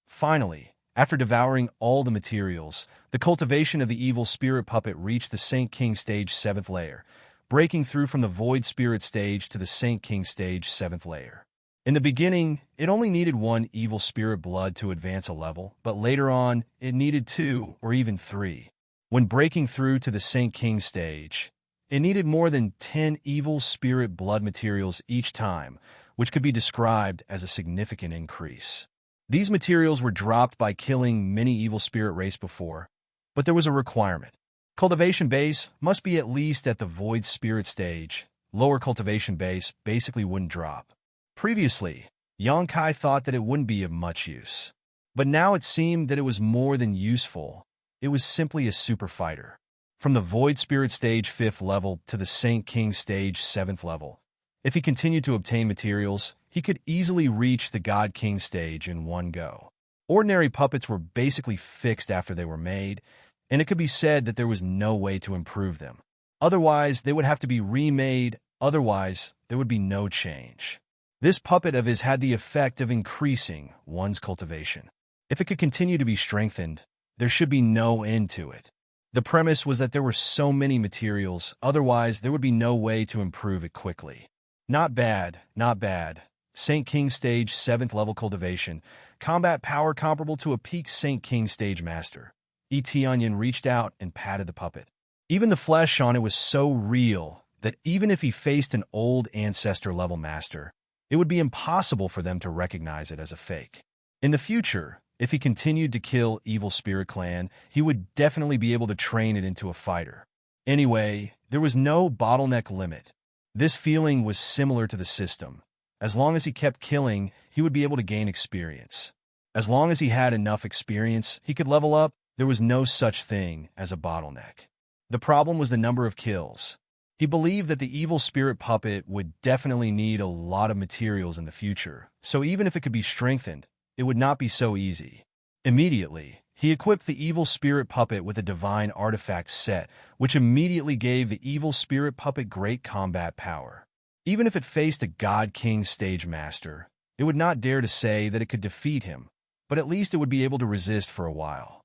Finally, after devouring all the materials, the cultivation of the evil spirit puppet reached the Saint King stage 7th layer, breaking through from the Void Spirit stage to the Saint King stage 7th layer. In the beginning, it only needed 1 evil spirit blood to advance a level, but later on, it needed 2 or even 3. When breaking through to the Saint King stage, It needed more than 10 evil spirit blood materials each time, which could be described as a significant increase. These materials were dropped by killing many evil spirit race before, but there was a requirement. Cultivation base must be at least at the void spirit stage. Lower cultivation base basically wouldn't drop. Previously, Yonkai thought that it wouldn't be of much use. But now it seemed that it was more than useful. It was simply a super fighter. From the void spirit stage 5th level to the Saint King stage 7th level, if he continued to obtain materials, he could easily reach the God King stage in one go. Ordinary puppets were basically fixed after they were made, and it could be said that there was no way to improve them. Otherwise, they would have to be remade, otherwise, there would be no change. This puppet of his had the effect of increasing one's cultivation. If it could continue to be strengthened, there should be no end to it. The premise was that there were so many materials, otherwise there would be no way to improve it quickly. Not bad, not bad. Saint King stage 7th level cultivation, combat power comparable to a peak Saint King stage master. E.T. Onion reached out and patted the puppet. Even the flesh on it was so real that even if he faced an old ancestor level master, it would be impossible for them to recognize it as a fake. In the future, if he continued to kill Evil Spirit Clan, he would definitely be able to train it into a fighter. Anyway, there was no bottleneck limit. This feeling was similar to the system. As long as he kept killing, he would be able to gain experience. As long as he had enough experience, he could level up. There was no such thing as a bottleneck. The problem was the number of kills. He believed that the evil spirit puppet would definitely need a lot of materials in the future, so even if it could be strengthened, it would not be so easy. Immediately, he equipped the evil spirit puppet with a divine artifact set, which immediately gave the evil spirit puppet great combat power. Even if it faced a God King stage master, it would not dare to say that it could defeat him, but at least it would be able to resist for a while.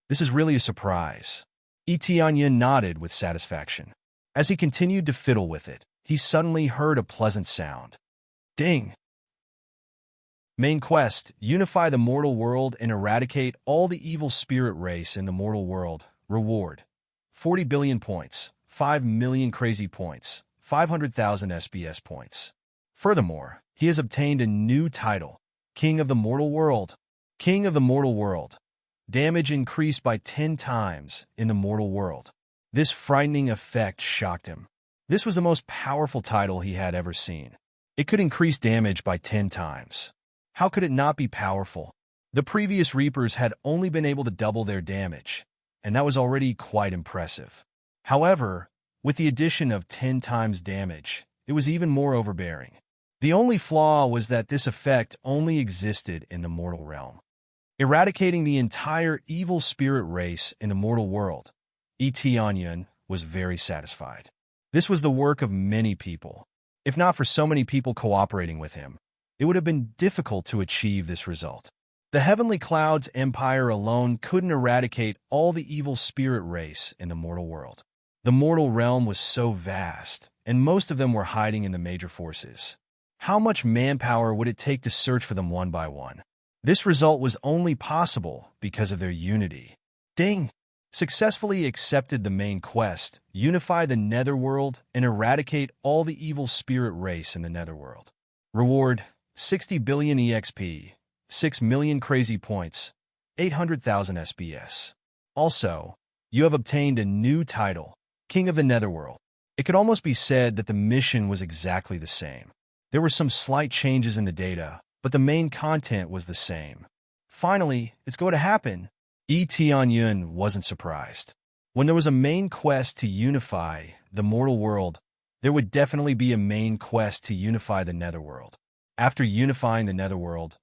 This is really a surprise. E.T. Onion nodded with satisfaction. As he continued to fiddle with it, he suddenly heard a pleasant sound. Ding! Main quest, unify the mortal world and eradicate all the evil spirit race in the mortal world. Reward, 40 billion points, 5 million crazy points, 500,000 SBS points. Furthermore, he has obtained a new title, King of the Mortal World. King of the Mortal World. Damage increased by 10 times in the mortal world. This frightening effect shocked him. This was the most powerful title he had ever seen. It could increase damage by 10 times. How could it not be powerful? The previous Reapers had only been able to double their damage, and that was already quite impressive. However, with the addition of 10 times damage, it was even more overbearing. The only flaw was that this effect only existed in the mortal realm. Eradicating the entire evil spirit race in the mortal world, E.T. Onion was very satisfied. This was the work of many people. If not for so many people cooperating with him, it would have been difficult to achieve this result. The Heavenly Clouds Empire alone couldn't eradicate all the evil spirit race in the mortal world. The mortal realm was so vast, and most of them were hiding in the major forces. How much manpower would it take to search for them one by one? This result was only possible because of their unity. Ding! Successfully accepted the main quest, unify the netherworld and eradicate all the evil spirit race in the netherworld. Reward, 60 billion EXP, 6 million crazy points, 800,000 SBS. Also, you have obtained a new title, King of the Netherworld. It could almost be said that the mission was exactly the same. There were some slight changes in the data, but the main content was the same. Finally, it's going to happen. E.T. Onion wasn't surprised. When there was a main quest to unify the mortal world, there would definitely be a main quest to unify the netherworld. After unifying the netherworld,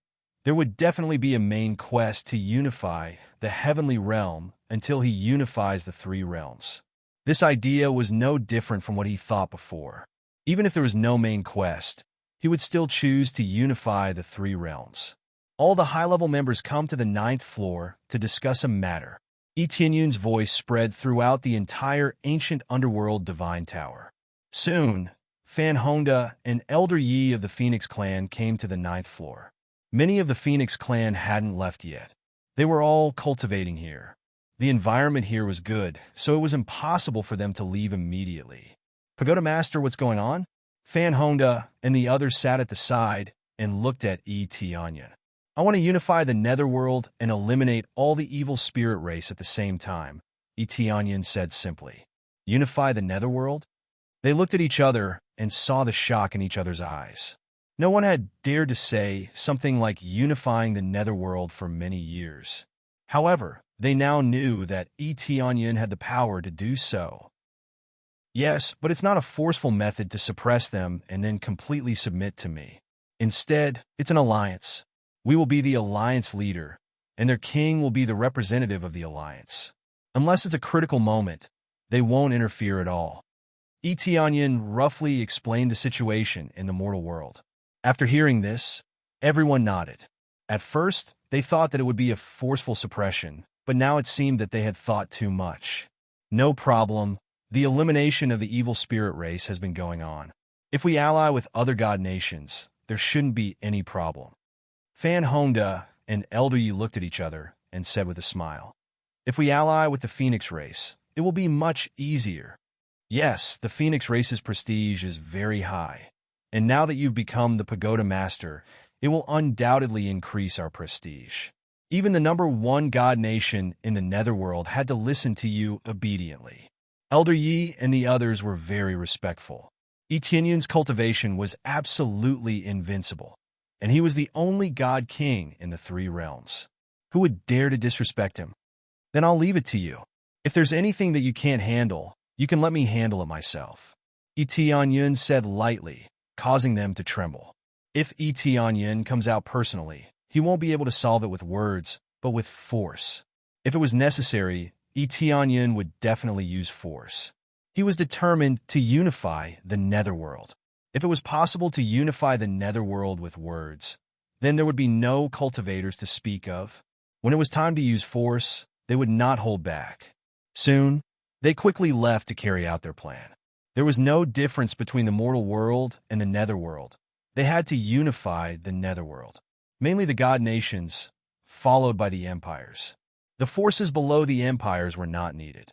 there would definitely be a main quest to unify the heavenly realm until he unifies the 3 realms. This idea was no different from what he thought before. Even if there was no main quest, he would still choose to unify the 3 realms. All the high-level members come to the 9th floor to discuss a matter. Etienne's voice spread throughout the entire ancient underworld divine tower. Soon, Fan Honda and Elder Yi of the Phoenix clan came to the 9th floor. Many of the Phoenix clan hadn't left yet. They were all cultivating here. The environment here was good, so it was impossible for them to leave immediately. Pagoda Master, what's going on? Fan Honda and the others sat at the side and looked at Etianyan. I want to unify the netherworld and eliminate all the evil spirit race at the same time, Etianyan said simply. Unify the netherworld? They looked at each other and saw the shock in each other's eyes. No one had dared to say something like unifying the netherworld for many years. However, they now knew that Etianyan had the power to do so. Yes, but it's not a forceful method to suppress them and then completely submit to me. Instead, it's an alliance. We will be the alliance leader, and their king will be the representative of the alliance. Unless it's a critical moment, they won't interfere at all. Etianyan roughly explained the situation in the mortal world. After hearing this, everyone nodded. At first, they thought that it would be a forceful suppression, but now it seemed that they had thought too much. No problem. The elimination of the evil spirit race has been going on. If we ally with other god nations, there shouldn't be any problem. Fan Honda and Elder Yi looked at each other and said with a smile, if we ally with the Phoenix race, it will be much easier. Yes, the Phoenix race's prestige is very high, and now that you've become the Pagoda Master, it will undoubtedly increase our prestige. Even the #1 god nation in the netherworld had to listen to you obediently. Elder Yi and the others were very respectful. Etianyan's cultivation was absolutely invincible, and he was the only god king in the 3 realms. Who would dare to disrespect him? Then I'll leave it to you. If there's anything that you can't handle, you can let me handle it myself. Etianyan said lightly, causing them to tremble. If Etianyan comes out personally, he won't be able to solve it with words, but with force. If it was necessary, Etianyan would definitely use force. He was determined to unify the netherworld. If it was possible to unify the netherworld with words, then there would be no cultivators to speak of. When it was time to use force, they would not hold back. Soon, they quickly left to carry out their plan. There was no difference between the mortal world and the netherworld. They had to unify the netherworld, mainly the god nations, followed by the empires. The forces below the empires were not needed.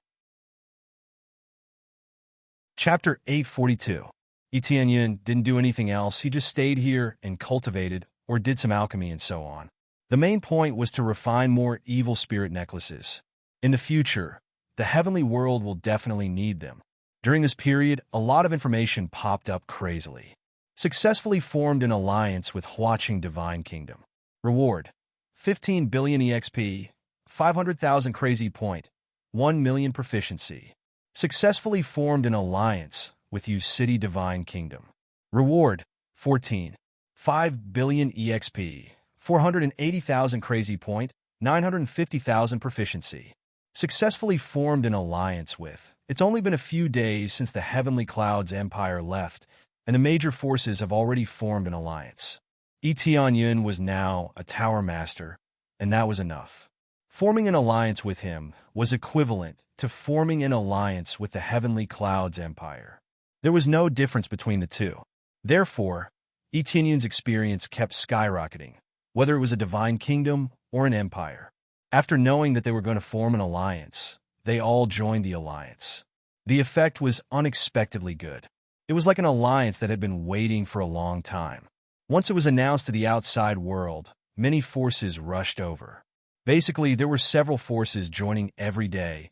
Chapter 842. Etianyan didn't do anything else. He just stayed here and cultivated or did some alchemy and so on. The main point was to refine more evil spirit necklaces. In the future, the heavenly world will definitely need them. During this period, a lot of information popped up crazily. Successfully formed an alliance with Huaching Divine Kingdom. Reward: 15 billion EXP, 500,000 crazy point, 1 million proficiency. Successfully formed an alliance with U City Divine Kingdom. Reward: 5 billion EXP, 480,000 crazy point, 950,000 proficiency. Successfully formed an alliance with. It's only been a few days since the Heavenly Clouds Empire left, and the major forces have already formed an alliance. Etianyan was now a Tower Master, and that was enough. Forming an alliance with him was equivalent to forming an alliance with the Heavenly Clouds Empire. There was no difference between the two. Therefore, Etianyan's experience kept skyrocketing, whether it was a divine kingdom or an empire. After knowing that they were going to form an alliance, they all joined the alliance. The effect was unexpectedly good. It was like an alliance that had been waiting for a long time. Once it was announced to the outside world, many forces rushed over. Basically, there were several forces joining every day,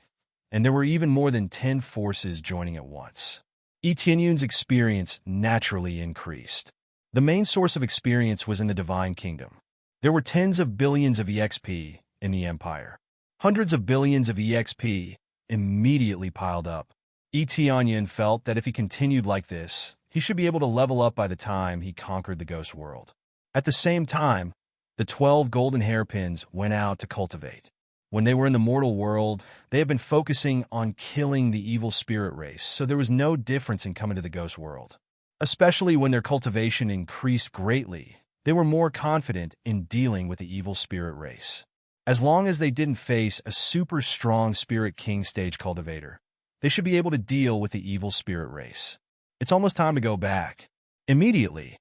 and there were even more than 10 forces joining at once. Etianyan's experience naturally increased. The main source of experience was in the Divine Kingdom. There were tens of billions of EXP in the Empire. Hundreds of billions of EXP immediately piled up. Etianyan felt that if he continued like this, he should be able to level up by the time he conquered the Ghost World. At the same time, the 12 golden hairpins went out to cultivate. When they were in the mortal world, they had been focusing on killing the evil spirit race, so there was no difference in coming to the Ghost World. Especially when their cultivation increased greatly, they were more confident in dealing with the evil spirit race. As long as they didn't face a super strong Spirit King stage cultivator, they should be able to deal with the evil spirit race. It's almost time to go back. Immediately,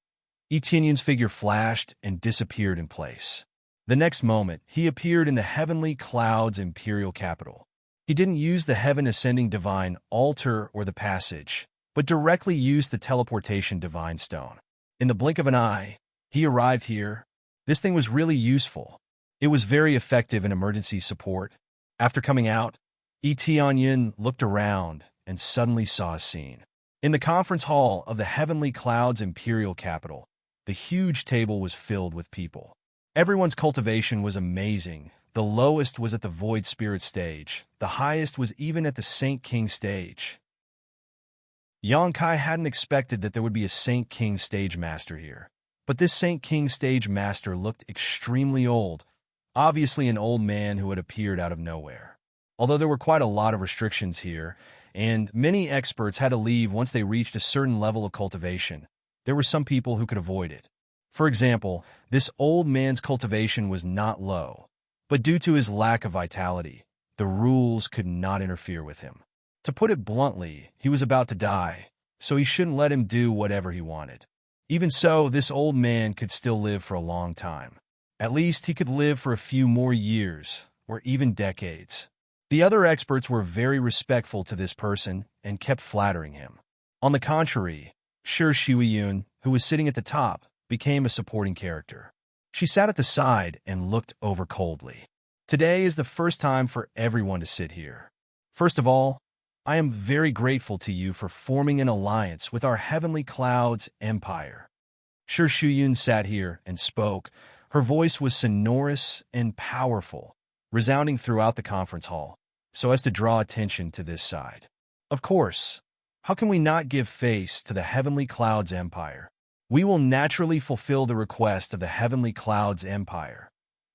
Etianyan's figure flashed and disappeared in place. The next moment, he appeared in the Heavenly Clouds Imperial Capital. He didn't use the Heaven Ascending Divine Altar or the Passage, but directly used the teleportation divine stone. In the blink of an eye, he arrived here. This thing was really useful. It was very effective in emergency support. After coming out, Etienne looked around and suddenly saw a scene. In the conference hall of the Heavenly Cloud's imperial capital, the huge table was filled with people. Everyone's cultivation was amazing. The lowest was at the Void Spirit stage. The highest was even at the Saint King stage. Yang Kai hadn't expected that there would be a Saint King stage master here. But this Saint King stage master looked extremely old, obviously an old man who had appeared out of nowhere. Although there were quite a lot of restrictions here, and many experts had to leave once they reached a certain level of cultivation, there were some people who could avoid it. For example, this old man's cultivation was not low, but due to his lack of vitality, the rules could not interfere with him. To put it bluntly, he was about to die, so he shouldn't let him do whatever he wanted. Even so, this old man could still live for a long time. At least he could live for a few more years, or even decades. The other experts were very respectful to this person and kept flattering him. On the contrary, Shi Shuiyun, who was sitting at the top, became a supporting character. She sat at the side and looked over coldly. Today is the first time for everyone to sit here. First of all, I am very grateful to you for forming an alliance with our Heavenly Cloud's empire. Shi Shuiyun sat here and spoke. Her voice was sonorous and powerful, resounding throughout the conference hall, so as to draw attention to this side. Of course, how can we not give face to the Heavenly Cloud's empire? We will naturally fulfill the request of the Heavenly Cloud's empire.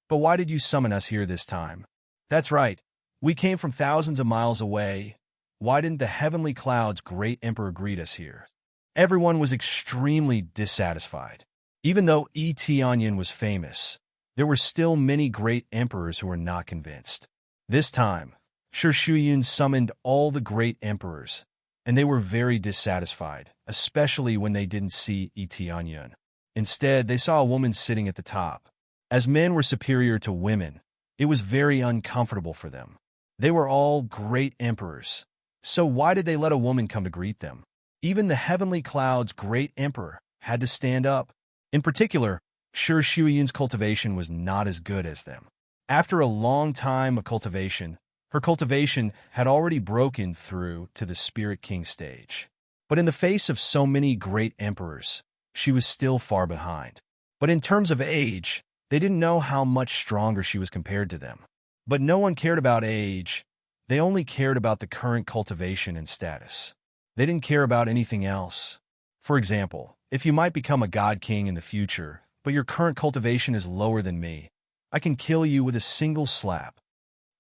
But why did you summon us here this time? That's right, we came from thousands of miles away. Why didn't the Heavenly Cloud's great emperor greet us here? Everyone was extremely dissatisfied. Even though Etienne was famous, there were still many great emperors who were not convinced. This time, Shi Shuiyun summoned all the great emperors, and they were very dissatisfied, especially when they didn't see Etienne. Instead, they saw a woman sitting at the top. As men were superior to women, it was very uncomfortable for them. They were all great emperors. So why did they let a woman come to greet them? Even the Heavenly Cloud's great emperor had to stand up. In particular, Shi Shuiyun's cultivation was not as good as them. After a long time of cultivation, her cultivation had already broken through to the Spirit King stage. But in the face of so many great emperors, she was still far behind. But in terms of age, they didn't know how much stronger she was compared to them. But no one cared about age. They only cared about the current cultivation and status. They didn't care about anything else. For example, if you might become a god king in the future, but your current cultivation is lower than me, I can kill you with a single slap.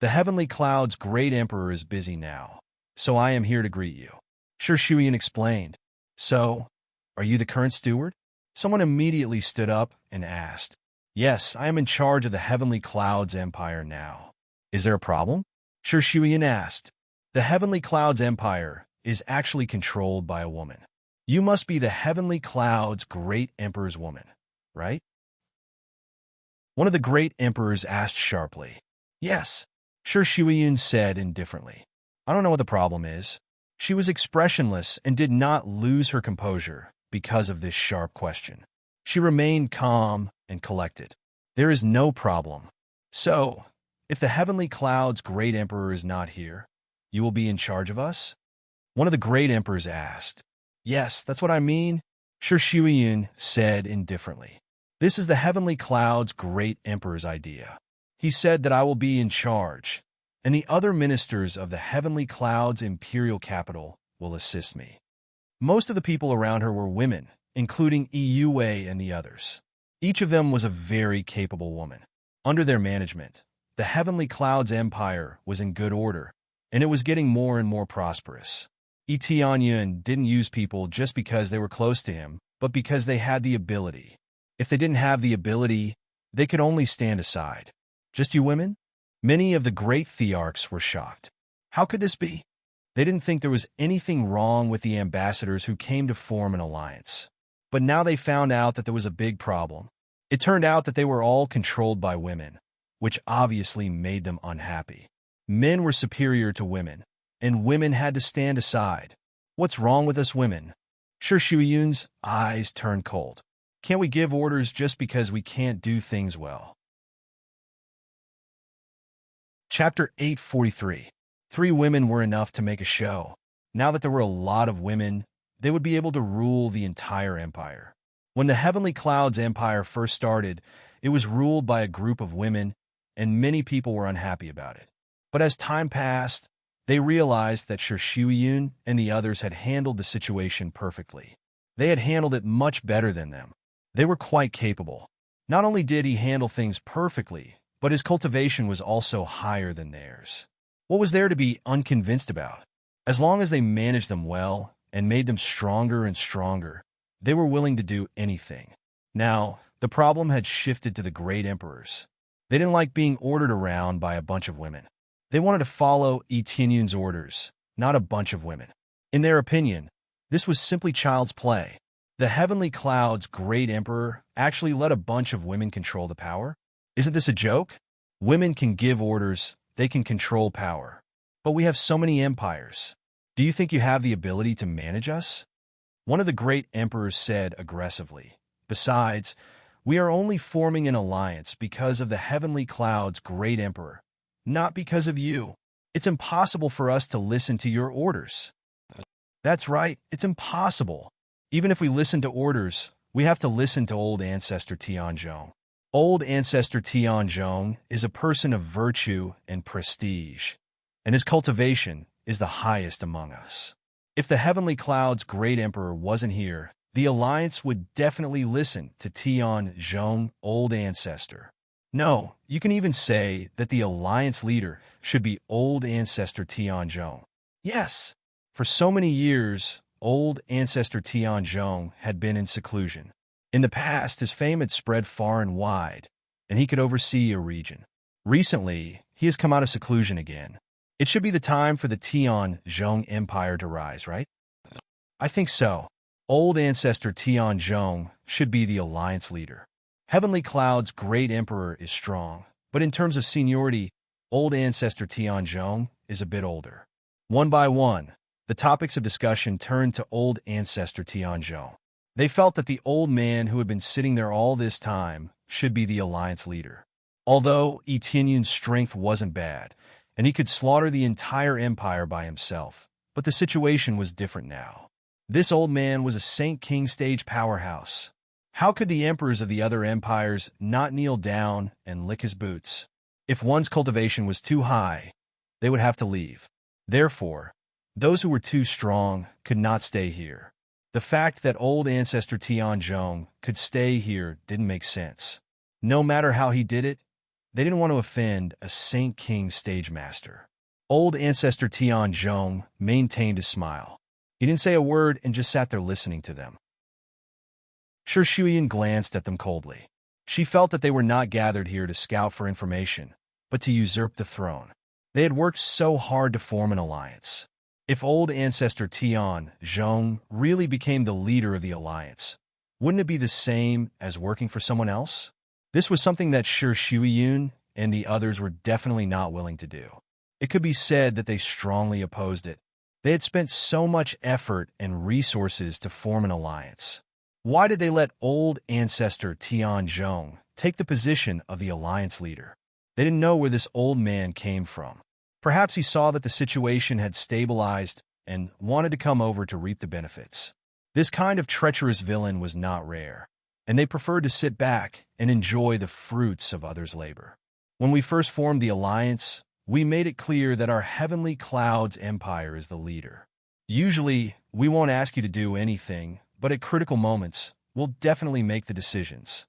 The Heavenly Cloud's great emperor is busy now, so I am here to greet you. Shi Shuiyun explained. So, are you the current steward? Someone immediately stood up and asked. Yes, I am in charge of the Heavenly Cloud's empire now. Is there a problem? Shi Shuiyun asked. The Heavenly Cloud's empire is actually controlled by a woman. You must be the Heavenly Cloud's great emperor's woman, right? One of the great emperors asked sharply. Yes, Shi Shuiyun said indifferently. I don't know what the problem is. She was expressionless and did not lose her composure because of this sharp question. She remained calm and collected. There is no problem. So, if the Heavenly Cloud's great emperor is not here, you will be in charge of us? One of the great emperors asked. Yes, that's what I mean, Shi Shuiyun said indifferently. This is the Heavenly Cloud's great emperor's idea. He said that I will be in charge, and the other ministers of the Heavenly Cloud's imperial capital will assist me. Most of the people around her were women, including Yue and the others. Each of them was a very capable woman. Under their management, the Heavenly Cloud's empire was in good order, and it was getting more and more prosperous. Etienne didn't use people just because they were close to him, but because they had the ability. If they didn't have the ability, they could only stand aside. Just you women? Many of the great thearchs were shocked. How could this be? They didn't think there was anything wrong with the ambassadors who came to form an alliance. But now they found out that there was a big problem. It turned out that they were all controlled by women, which obviously made them unhappy. Men were superior to women, and women had to stand aside. What's wrong with us women? Sure Shuyun's eyes turn cold. Can't we give orders just because we can't do things well? Chapter 843. 3 women were enough to make a show. Now that there were a lot of women, they would be able to rule the entire empire. When the Heavenly Clouds Empire first started, it was ruled by a group of women, and many people were unhappy about it. But as time passed, they realized that Sir Shuyun and the others had handled the situation perfectly. They had handled it much better than them. They were quite capable. Not only did he handle things perfectly, but his cultivation was also higher than theirs. What was there to be unconvinced about? As long as they managed them well and made them stronger and stronger, they were willing to do anything. Now, the problem had shifted to the great emperors. They didn't like being ordered around by a bunch of women. They wanted to follow Tianyun's orders, not a bunch of women. In their opinion, this was simply child's play. The Heavenly Cloud's great emperor actually let a bunch of women control the power? Isn't this a joke? Women can give orders, they can control power. But we have so many empires. Do you think you have the ability to manage us? One of the great emperors said aggressively. Besides, we are only forming an alliance because of the Heavenly Cloud's great emperor, not because of you. It's impossible for us to listen to your orders. That's right, it's impossible. Even if we listen to orders, we have to listen to old ancestor Tianzhong. Old ancestor Tianzhong is a person of virtue and prestige, and his cultivation is the highest among us. If the Heavenly Cloud's great emperor wasn't here, the alliance would definitely listen to Tianzhong, old ancestor. No, you can even say that the alliance leader should be old ancestor Tianzhong. Yes, for so many years, old ancestor Tianzhong had been in seclusion. In the past, his fame had spread far and wide, and he could oversee a region. Recently, he has come out of seclusion again. It should be the time for the Tianzhong Empire to rise, right? I think so. Old ancestor Tianzhong should be the alliance leader. Heavenly Cloud's great emperor is strong, but in terms of seniority, old ancestor Tianzhong is a bit older. One by one, the topics of discussion turned to old ancestor Tianzhong. They felt that the old man who had been sitting there all this time should be the alliance leader. Although Tianyun's strength wasn't bad, and he could slaughter the entire empire by himself, but the situation was different now. This old man was a Saint King stage powerhouse. How could the emperors of the other empires not kneel down and lick his boots? If one's cultivation was too high, they would have to leave. Therefore, those who were too strong could not stay here. The fact that old ancestor Tianzhong could stay here didn't make sense. No matter how he did it, they didn't want to offend a Saint King stage master. Old ancestor Tianzhong maintained his smile. He didn't say a word and just sat there listening to them. Sir Shuyun glanced at them coldly. She felt that they were not gathered here to scout for information, but to usurp the throne. They had worked so hard to form an alliance. If old ancestor Tianzhong really became the leader of the alliance, wouldn't it be the same as working for someone else? This was something that Sir Shuyun and the others were definitely not willing to do. It could be said that they strongly opposed it. They had spent so much effort and resources to form an alliance. Why did they let old ancestor Tianzhong take the position of the alliance leader? They didn't know where this old man came from. Perhaps he saw that the situation had stabilized and wanted to come over to reap the benefits. This kind of treacherous villain was not rare, and they preferred to sit back and enjoy the fruits of others' labor. When we first formed the alliance, we made it clear that our Heavenly Clouds Empire is the leader. Usually, we won't ask you to do anything, but at critical moments, we'll definitely make the decisions.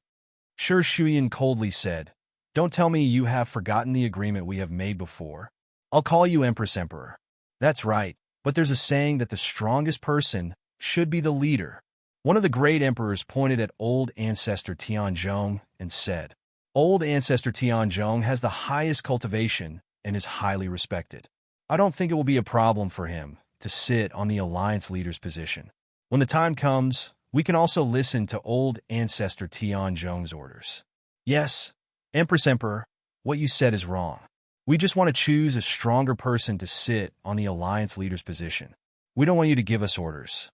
Sir Shuyun coldly said, "Don't tell me you have forgotten the agreement we have made before. I'll call you Empress Emperor." That's right, but there's a saying that the strongest person should be the leader. One of the great emperors pointed at old ancestor Tianzhong and said, "Old ancestor Tianzhong has the highest cultivation and is highly respected. I don't think it will be a problem for him to sit on the alliance leader's position. When the time comes, we can also listen to old ancestor Tianzhong's orders." Yes, Empress Emperor, what you said is wrong. We just want to choose a stronger person to sit on the alliance leader's position. We don't want you to give us orders.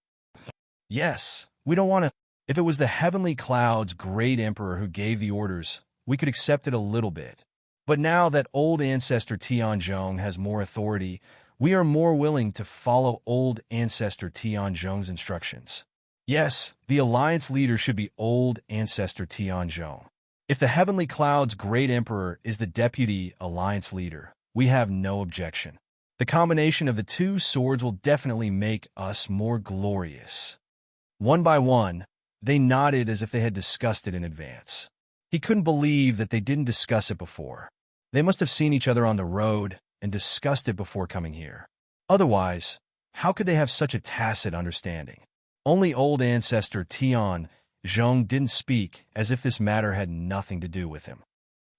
Yes, we don't want to. If it was the heavenly cloud's great emperor who gave the orders, we could accept it a little bit. But now that old ancestor Tianzhong has more authority, we are more willing to follow old ancestor Tianzhong's instructions. Yes, the alliance leader should be old ancestor Tianzhong. If the heavenly cloud's great emperor is the deputy alliance leader, we have no objection. The combination of the two swords will definitely make us more glorious. One by one, they nodded as if they had discussed it in advance. He couldn't believe that they didn't discuss it before. They must have seen each other on the road and discussed it before coming here. Otherwise, how could they have such a tacit understanding? Only old ancestor Tian Zhong didn't speak, as if this matter had nothing to do with him.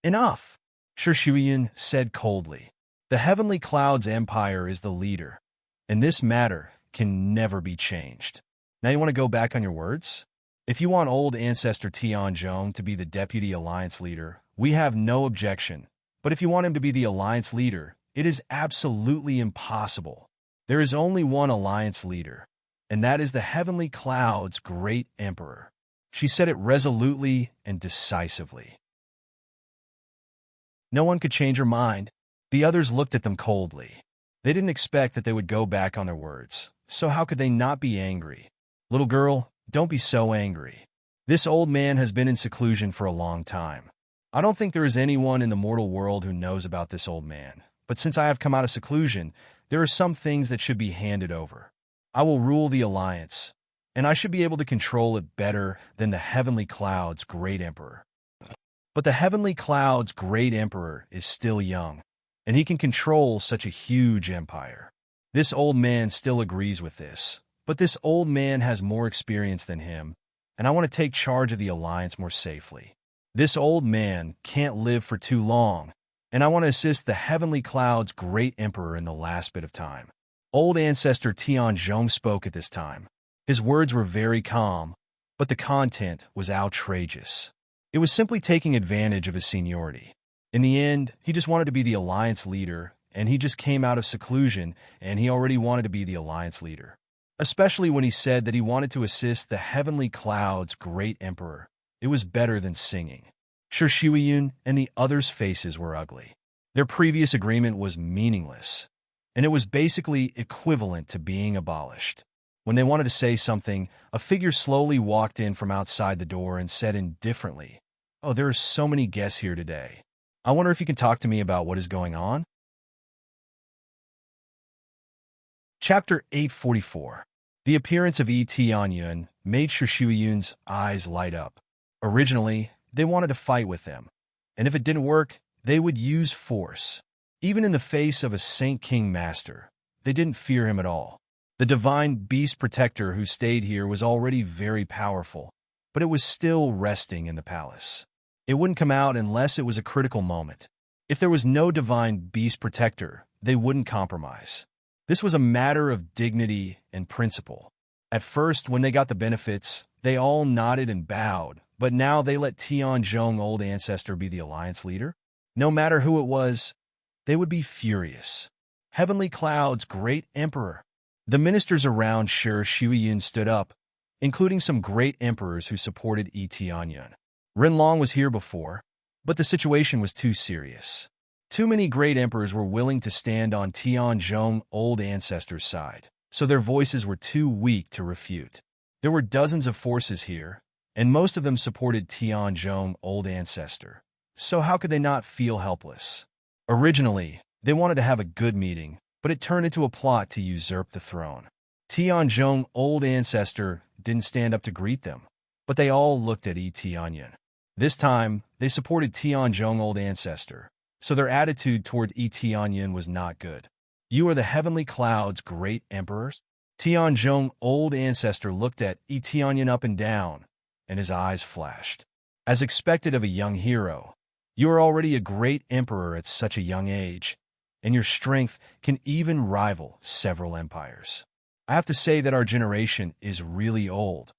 Enough, Shi Shuyan said coldly. The heavenly cloud's empire is the leader, and this matter can never be changed. Now you want to go back on your words? If you want old ancestor Tianzhong to be the deputy alliance leader, we have no objection. But if you want him to be the alliance leader, it is absolutely impossible. There is only one alliance leader, and that is the heavenly cloud's great emperor. She said it resolutely and decisively. No one could change her mind. The others looked at them coldly. They didn't expect that they would go back on their words, so how could they not be angry? Little girl, don't be so angry. This old man has been in seclusion for a long time. I don't think there is anyone in the mortal world who knows about this old man, but since I have come out of seclusion, there are some things that should be handed over. I will rule the alliance, and I should be able to control it better than the heavenly cloud's great emperor. But the heavenly cloud's great emperor is still young, and he can control such a huge empire. This old man still agrees with this, but this old man has more experience than him, and I want to take charge of the alliance more safely. This old man can't live for too long, and I want to assist the heavenly cloud's great emperor in the last bit of time. Old ancestor Tianzhong spoke at this time. His words were very calm, but the content was outrageous. It was simply taking advantage of his seniority. In the end, he just wanted to be the alliance leader, and he just came out of seclusion, and he already wanted to be the alliance leader. Especially when he said that he wanted to assist the heavenly cloud's great emperor. It was better than singing. Shi Shuyan and the others' faces were ugly. Their previous agreement was meaningless, and it was basically equivalent to being abolished. When they wanted to say something, a figure slowly walked in from outside the door and said indifferently, "Oh, there are so many guests here today. I wonder if you can talk to me about what is going on?" Chapter 844. The appearance of Tianyun made Shi Shuyan's eyes light up. Originally, they wanted to fight with them, and if it didn't work, they would use force. Even in the face of a Saint King Master, they didn't fear him at all. The divine beast protector who stayed here was already very powerful, but it was still resting in the palace. It wouldn't come out unless it was a critical moment. If there was no divine beast protector, they wouldn't compromise. This was a matter of dignity and principle. At first, when they got the benefits, they all nodded and bowed, but now they let Tianzhong old ancestor be the alliance leader. No matter who it was, they would be furious. Heavenly Cloud's great emperor. The ministers around Shi Shuyan stood up, including some great emperors who supported Tianyun. Renlong was here before, but the situation was too serious. Too many great emperors were willing to stand on Tianzhong old ancestor's side, so their voices were too weak to refute. There were dozens of forces here, and most of them supported Tianzhong old ancestor. So how could they not feel helpless? Originally, they wanted to have a good meeting, but it turned into a plot to usurp the throne. Tianzhong old ancestor didn't stand up to greet them, but they all looked at Tianyun. This time, they supported Tianzhong old ancestor, so their attitude toward Tianyun was not good. "You are the heavenly cloud's great emperors?" Tianzhong old ancestor looked at Tianyun up and down, and his eyes flashed. As expected of a young hero, you are already a great emperor at such a young age, and your strength can even rival several empires. I have to say that our generation is really old.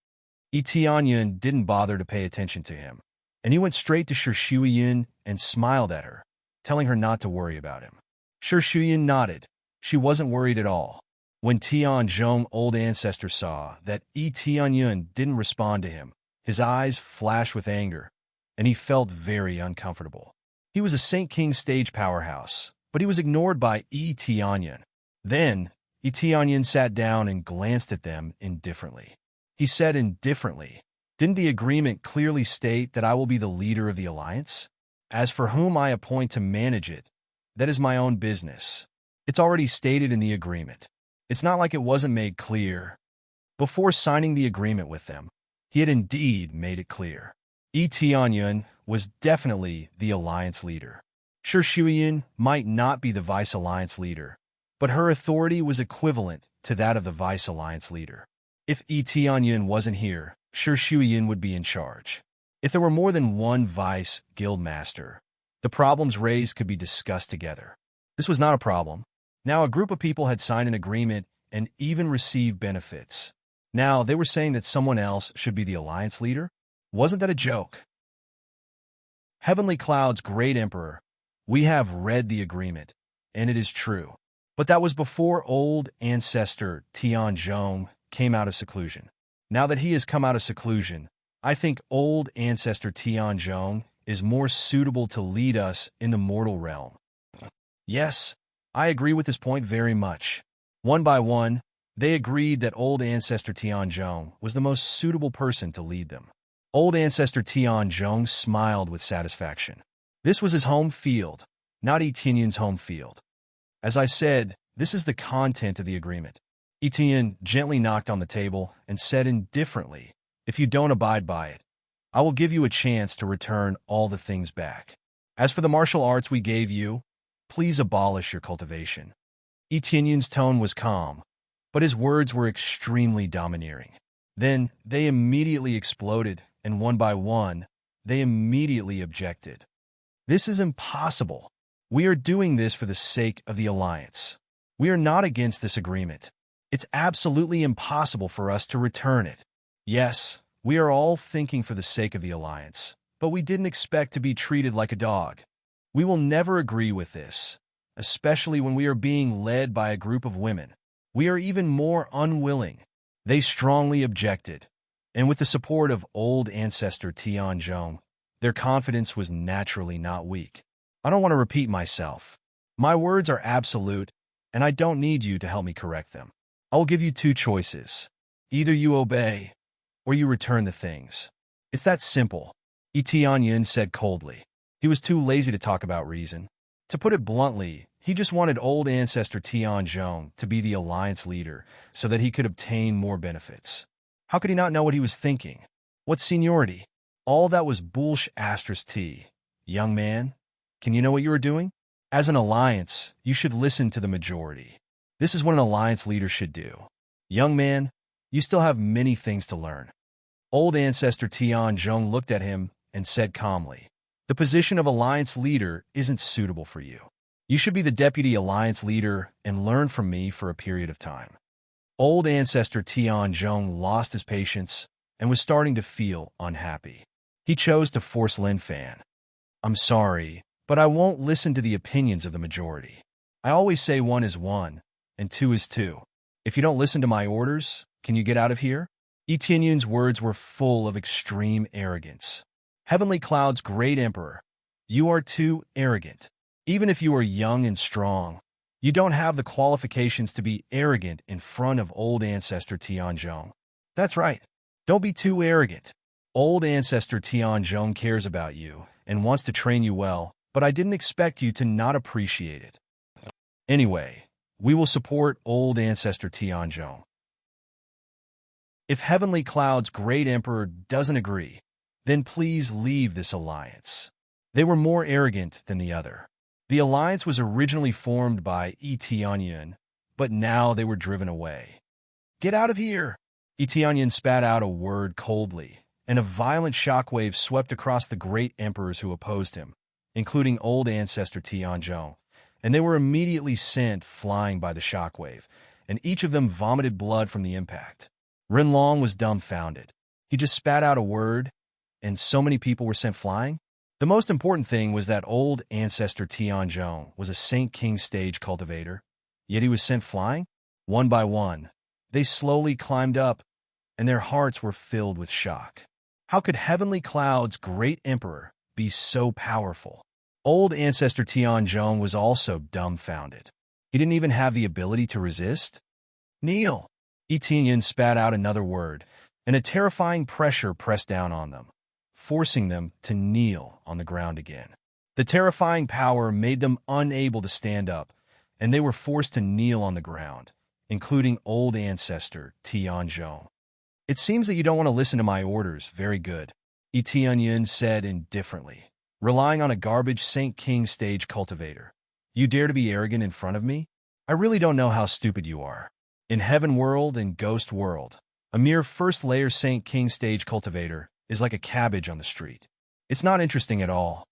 Tianyun didn't bother to pay attention to him, and he went straight to Shi Shuyan and smiled at her, telling her not to worry about him. Shi Shuyan nodded. She wasn't worried at all. When Tianzhong old ancestor saw that Tianyun didn't respond to him, his eyes flashed with anger, and he felt very uncomfortable. He was a Saint King stage powerhouse, but he was ignored by Tianyun. Then, Tianyun sat down and glanced at them indifferently. He said indifferently, "Didn't the agreement clearly state that I will be the leader of the alliance? As for whom I appoint to manage it, that is my own business. It's already stated in the agreement. It's not like it wasn't made clear." Before signing the agreement with them, he had indeed made it clear. Tianyun was definitely the alliance leader. Sure, Shuiyun might not be the vice-alliance leader, but her authority was equivalent to that of the vice-alliance leader. If Tianyun wasn't here, sure Shuiyun would be in charge. If there were more than one vice-guildmaster, the problems raised could be discussed together. This was not a problem. Now a group of people had signed an agreement and even received benefits. Now they were saying that someone else should be the alliance leader? Wasn't that a joke? Heavenly Cloud's great emperor, we have read the agreement, and it is true. But that was before old ancestor Tianzhong came out of seclusion. Now that he has come out of seclusion, I think old ancestor Tianzhong is more suitable to lead us in the mortal realm. Yes, I agree with this point very much. One by one, they agreed that old ancestor Tianzhong was the most suitable person to lead them. Old ancestor Tianzhong smiled with satisfaction. This was his home field, not Etienne's home field. As I said, this is the content of the agreement. Etienne gently knocked on the table and said indifferently, "If you don't abide by it, I will give you a chance to return all the things back. As for the martial arts we gave you, please abolish your cultivation." Etienne's tone was calm, but his words were extremely domineering. Then they immediately exploded, and one by one, they immediately objected. "This is impossible. We are doing this for the sake of the alliance. We are not against this agreement. It's absolutely impossible for us to return it. Yes, we are all thinking for the sake of the alliance, but we didn't expect to be treated like a dog. We will never agree with this, especially when we are being led by a group of women. We are even more unwilling." They strongly objected, and with the support of old ancestor Tianzhong, their confidence was naturally not weak. I don't want to repeat myself. My words are absolute, and I don't need you to help me correct them. I will give you two choices. Either you obey, or you return the things. It's that simple, Tianyun said coldly. He was too lazy to talk about reason. To put it bluntly, he just wanted old ancestor Tianzhong to be the alliance leader so that he could obtain more benefits. How could he not know what he was thinking? What seniority? All that was bullsh*t. Young man, can you know what you are doing? As an alliance, you should listen to the majority. This is what an alliance leader should do. Young man, you still have many things to learn. Old ancestor Tianzhong looked at him and said calmly, "The position of alliance leader isn't suitable for you. You should be the deputy alliance leader and learn from me for a period of time." Old ancestor Tianzhong lost his patience and was starting to feel unhappy. He chose to force Lin Fan. "I'm sorry, but I won't listen to the opinions of the majority. I always say 1 is 1, and 2 is 2. If you don't listen to my orders, can you get out of here?" Etienne's words were full of extreme arrogance. Heavenly Cloud's great emperor, you are too arrogant. Even if you are young and strong, you don't have the qualifications to be arrogant in front of old ancestor Tianzhong. That's right. Don't be too arrogant. Old ancestor Tianzhong cares about you and wants to train you well, but I didn't expect you to not appreciate it. Anyway, we will support old ancestor Tianzhong. If Heavenly Cloud's great emperor doesn't agree, then please leave this alliance. They were more arrogant than the other. The alliance was originally formed by Tianyun, but now they were driven away. "Get out of here!" Tianyun spat out a word coldly, and a violent shockwave swept across the great emperors who opposed him, including old ancestor Tianzhong, and they were immediately sent flying by the shockwave, and each of them vomited blood from the impact. Rinlong was dumbfounded. He just spat out a word, and so many people were sent flying? The most important thing was that old ancestor Tianzhong was a Saint King stage cultivator, yet he was sent flying? One by one, they slowly climbed up, and their hearts were filled with shock. How could Heavenly Cloud's great emperor be so powerful? Old ancestor Tianzhong was also dumbfounded. He didn't even have the ability to resist? Kneel! Etienne spat out another word, and a terrifying pressure pressed down on them, forcing them to kneel on the ground again. The terrifying power made them unable to stand up, and they were forced to kneel on the ground, including old ancestor Tianzhong. It seems that you don't want to listen to my orders. Very good, Etienne said indifferently, relying on a garbage Saint King stage cultivator. You dare to be arrogant in front of me? I really don't know how stupid you are. In Heaven World and Ghost World, a mere first-layer Saint King stage cultivator is like a cabbage on the street. It's not interesting at all.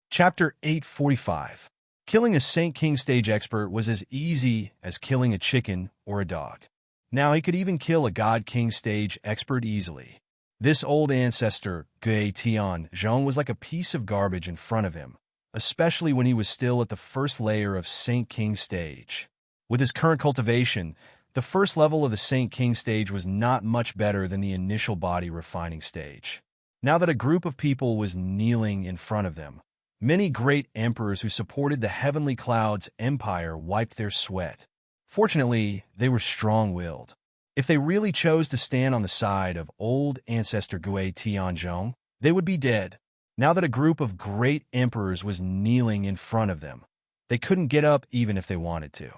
Chapter 845. Killing a Saint King stage expert was as easy as killing a chicken or a dog. Now he could even kill a God King stage expert easily. This old ancestor, Gui Tianzhong, was like a piece of garbage in front of him, especially when he was still at the first layer of Saint King stage. With his current cultivation, the first level of the Saint King stage was not much better than the initial body refining stage. Now that a group of people was kneeling in front of them, many great emperors who supported the Heavenly Cloud's empire wiped their sweat. Fortunately, they were strong-willed. If they really chose to stand on the side of old ancestor Gui Tianzhong, they would be dead. Now that a group of great emperors was kneeling in front of them, they couldn't get up even if they wanted to.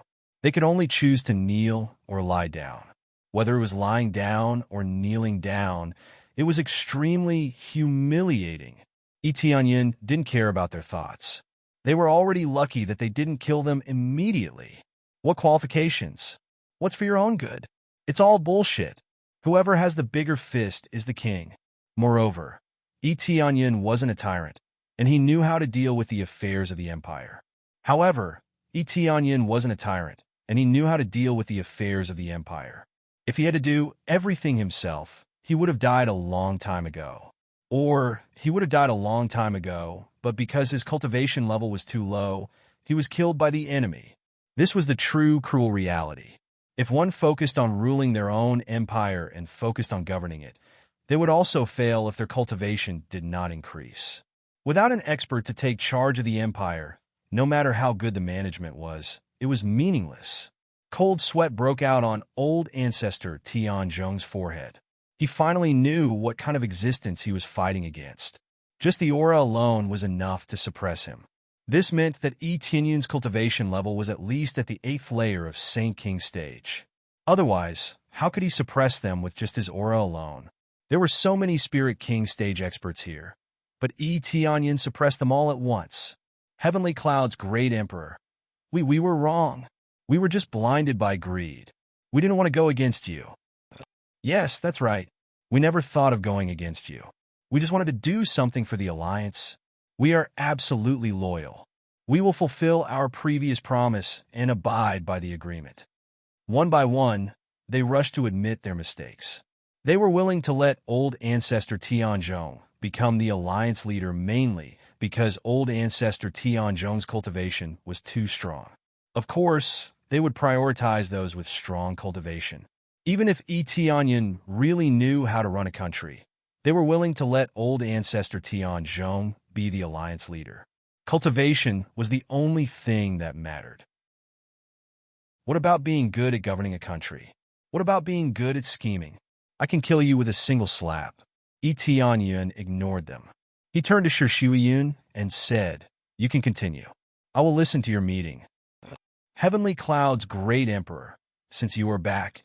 They could only choose to kneel or lie down. Whether it was lying down or kneeling down, it was extremely humiliating. Etienne didn't care about their thoughts. They were already lucky that they didn't kill them immediately. What qualifications? What's for your own good? It's all bullshit. Whoever has the bigger fist is the king. Moreover, Etienne wasn't a tyrant, and he knew how to deal with the affairs of the empire. However, Etienne wasn't a tyrant, and he knew how to deal with the affairs of the empire. If he had to do everything himself, he would have died a long time ago. Or he would have died a long time ago, but because his cultivation level was too low, he was killed by the enemy. This was the true, cruel reality. If one focused on ruling their own empire and focused on governing it, they would also fail if their cultivation did not increase. Without an expert to take charge of the empire, no matter how good the management was, it was meaningless. Cold sweat broke out on old ancestor Tianzhong's forehead. He finally knew what kind of existence he was fighting against. Just the aura alone was enough to suppress him. This meant that Etienne's cultivation level was at least at the 8th layer of Saint King stage. Otherwise, how could he suppress them with just his aura alone? There were so many Spirit King stage experts here, but Etienne suppressed them all at once. Heavenly Cloud's great emperor. We were wrong. We were just blinded by greed. We didn't want to go against you. Yes, that's right. We never thought of going against you. We just wanted to do something for the Alliance. We are absolutely loyal. We will fulfill our previous promise and abide by the agreement. One by one, they rushed to admit their mistakes. They were willing to let old ancestor Tianzhong become the Alliance leader mainly because old ancestor Tianzhong's cultivation was too strong. Of course, they would prioritize those with strong cultivation. Even if Etienne really knew how to run a country, they were willing to let old ancestor Tianzhong be the Alliance leader. Cultivation was the only thing that mattered. What about being good at governing a country? What about being good at scheming? I can kill you with a single slap. Etienne ignored them. He turned to Shishuiyun and said, You can continue. I will listen to your meeting. Heavenly Cloud's great emperor, since you are back,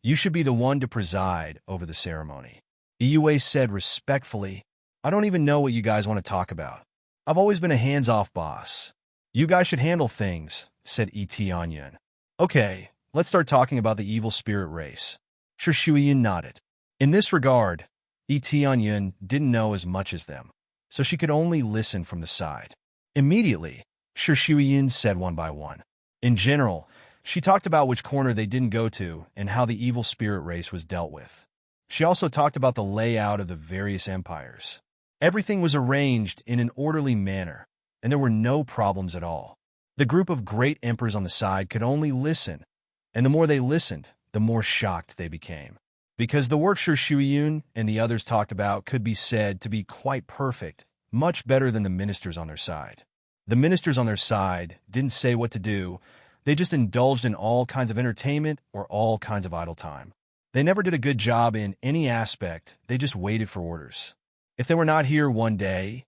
you should be the one to preside over the ceremony. Iyue said respectfully, I don't even know what you guys want to talk about. I've always been a hands-off boss. You guys should handle things, said Etienne. Okay, let's start talking about the evil spirit race. Shishuiyun nodded. In this regard, Etienne didn't know as much as them, so she could only listen from the side. Immediately, Shishuiyun said one by one. In general, she talked about which corner they didn't go to and how the evil spirit race was dealt with. She also talked about the layout of the various empires. Everything was arranged in an orderly manner, and there were no problems at all. The group of great emperors on the side could only listen, and the more they listened, the more shocked they became. Because the work Shuyun and the others talked about could be said to be quite perfect, much better than the ministers on their side. The ministers on their side didn't say what to do, they just indulged in all kinds of entertainment or all kinds of idle time. They never did a good job in any aspect, they just waited for orders. If they were not here one day,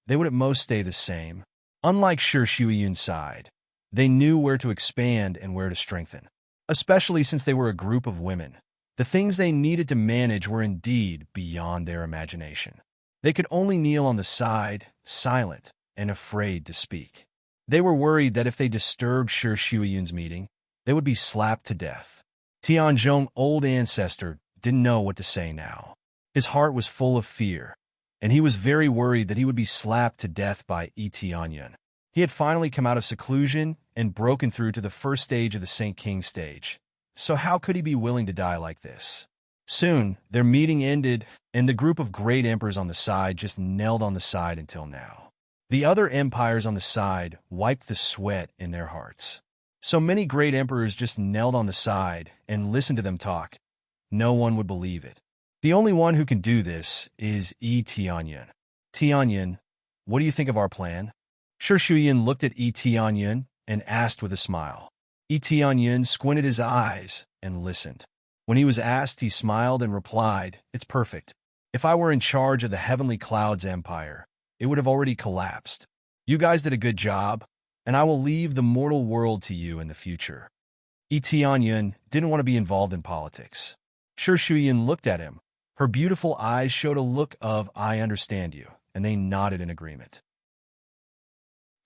they would at most stay the same. Unlike Shuyun's side, they knew where to expand and where to strengthen. Especially since they were a group of women. The things they needed to manage were indeed beyond their imagination. They could only kneel on the side, silent and afraid to speak. They were worried that if they disturbed Shuyun's meeting, they would be slapped to death. Tianzhong's old ancestor didn't know what to say now. His heart was full of fear, and he was very worried that he would be slapped to death by Tianyun. He had finally come out of seclusion and broken through to the first stage of the Saint King stage. So how could he be willing to die like this? Soon, their meeting ended, and the group of great emperors on the side just knelt on the side until now. The other empires on the side wiped the sweat in their hearts. So many great emperors just knelt on the side and listened to them talk. No one would believe it. The only one who can do this is Tianyun. Tianyun, what do you think of our plan? Shuyun looked at Tianyun and asked with a smile. Tianyun squinted his eyes and listened. When he was asked, he smiled and replied, "It's perfect. If I were in charge of the Heavenly Clouds Empire, it would have already collapsed. You guys did a good job, and I will leave the mortal world to you in the future." Tianyun didn't want to be involved in politics. Shuyun looked at him. Her beautiful eyes showed a look of, "I understand you," and they nodded in agreement.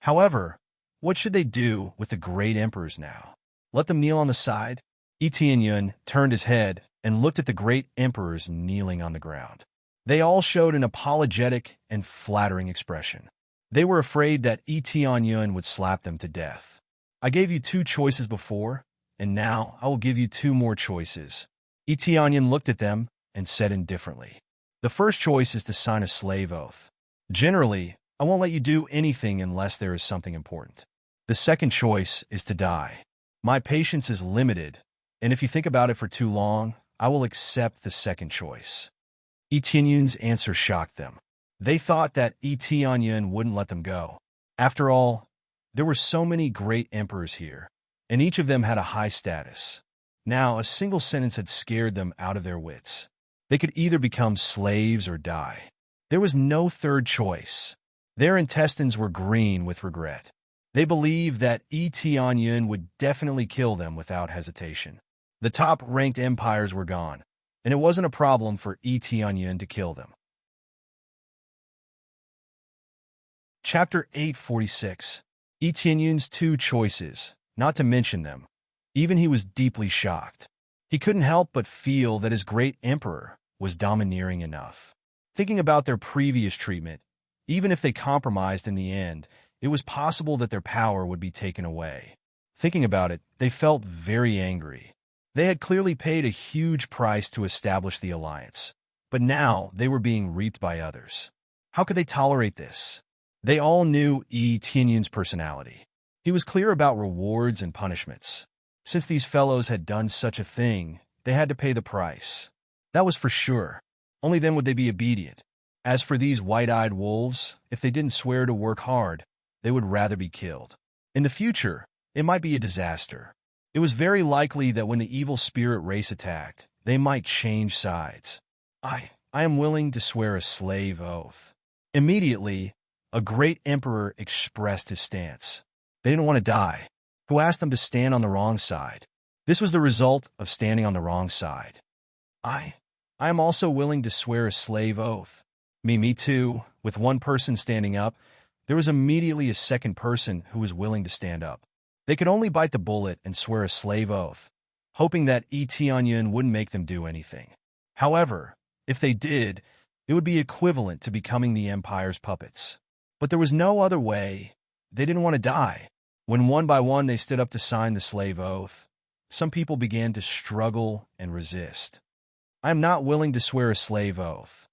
However, what should they do with the great emperors now? Let them kneel on the side? Tianyun turned his head and looked at the great emperors kneeling on the ground. They all showed an apologetic and flattering expression. They were afraid that Tianyun would slap them to death. "I gave you 2 choices before, and now I will give you 2 more choices." Tianyun looked at them and said indifferently, "The first choice is to sign a slave oath. Generally, I won't let you do anything unless there is something important. The second choice is to die. My patience is limited, and if you think about it for too long, I will accept the second choice." Tianyun's answer shocked them. They thought that Tianyun wouldn't let them go. After all, there were so many great emperors here, and each of them had a high status. Now, a single sentence had scared them out of their wits. They could either become slaves or die. There was no third choice. Their intestines were green with regret. They believed that Tianyun would definitely kill them without hesitation. The top-ranked empires were gone, and it wasn't a problem for Tianyun to kill them. Chapter 846. Tianyun's 2 choices, not to mention them. Even he was deeply shocked. He couldn't help but feel that his great emperor was domineering enough. Thinking about their previous treatment, even if they compromised in the end, it was possible that their power would be taken away. Thinking about it, they felt very angry. They had clearly paid a huge price to establish the alliance, but now they were being reaped by others. How could they tolerate this? They all knew Tianyun's personality. He was clear about rewards and punishments. Since these fellows had done such a thing, they had to pay the price. That was for sure. Only then would they be obedient. As for these white-eyed wolves, if they didn't swear to work hard, they would rather be killed. In the future, it might be a disaster. It was very likely that when the evil spirit race attacked, they might change sides. I am willing to swear a slave oath." Immediately, a great emperor expressed his stance. They didn't want to die. Who asked them to stand on the wrong side? This was the result of standing on the wrong side. I am also willing to swear a slave oath." Me too. With one person standing up, there was immediately a second person who was willing to stand up. They could only bite the bullet and swear a slave oath, hoping that Tianyun wouldn't make them do anything. However, if they did, it would be equivalent to becoming the Empire's puppets. But there was no other way. They didn't want to die. When one by one they stood up to sign the slave oath, some people began to struggle and resist. "I am not willing to swear a slave oath.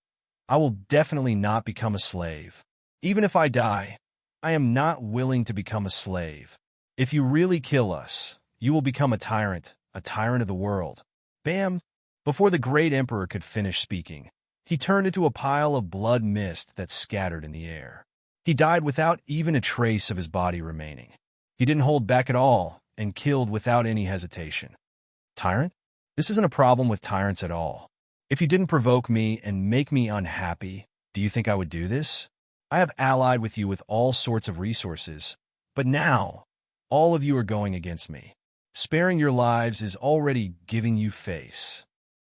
I will definitely not become a slave. Even if I die, I am not willing to become a slave." If you really kill us, you will become a tyrant of the world. Bam! Before the great emperor could finish speaking, he turned into a pile of blood mist that scattered in the air. He died without even a trace of his body remaining. He didn't hold back at all and killed without any hesitation. Tyrant? This isn't a problem with tyrants at all. If you didn't provoke me and make me unhappy, do you think I would do this? I have allied with you with all sorts of resources, but now, all of you are going against me. Sparing your lives is already giving you face.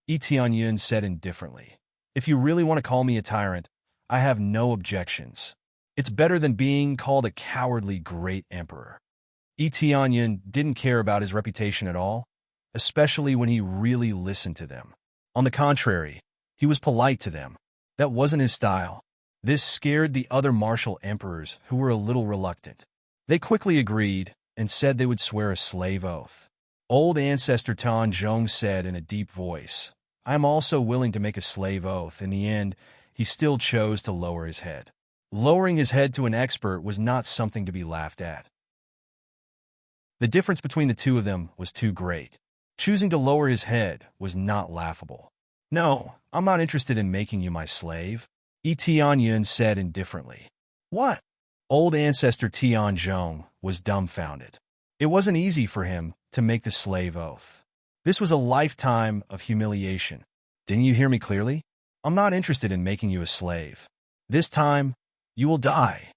Tianyun said indifferently. If you really want to call me a tyrant, I have no objections. It's better than being called a cowardly great emperor. Tianyun didn't care about his reputation at all, especially when he really listened to them. On the contrary, he was polite to them. That wasn't his style. This scared the other martial emperors, who were a little reluctant. They quickly agreed and said they would swear a slave oath. Old ancestor Tan Zhong said in a deep voice, "I am also willing to make a slave oath." In the end, he still chose to lower his head. Lowering his head to an expert was not something to be laughed at. The difference between the two of them was too great. Choosing to lower his head was not laughable. "No, I'm not interested in making you my slave," Tianyun said indifferently. "What?" Old ancestor Tianzhong was dumbfounded. It wasn't easy for him to make the slave oath. This was a lifetime of humiliation. "Didn't you hear me clearly? I'm not interested in making you a slave. This time, you will die,"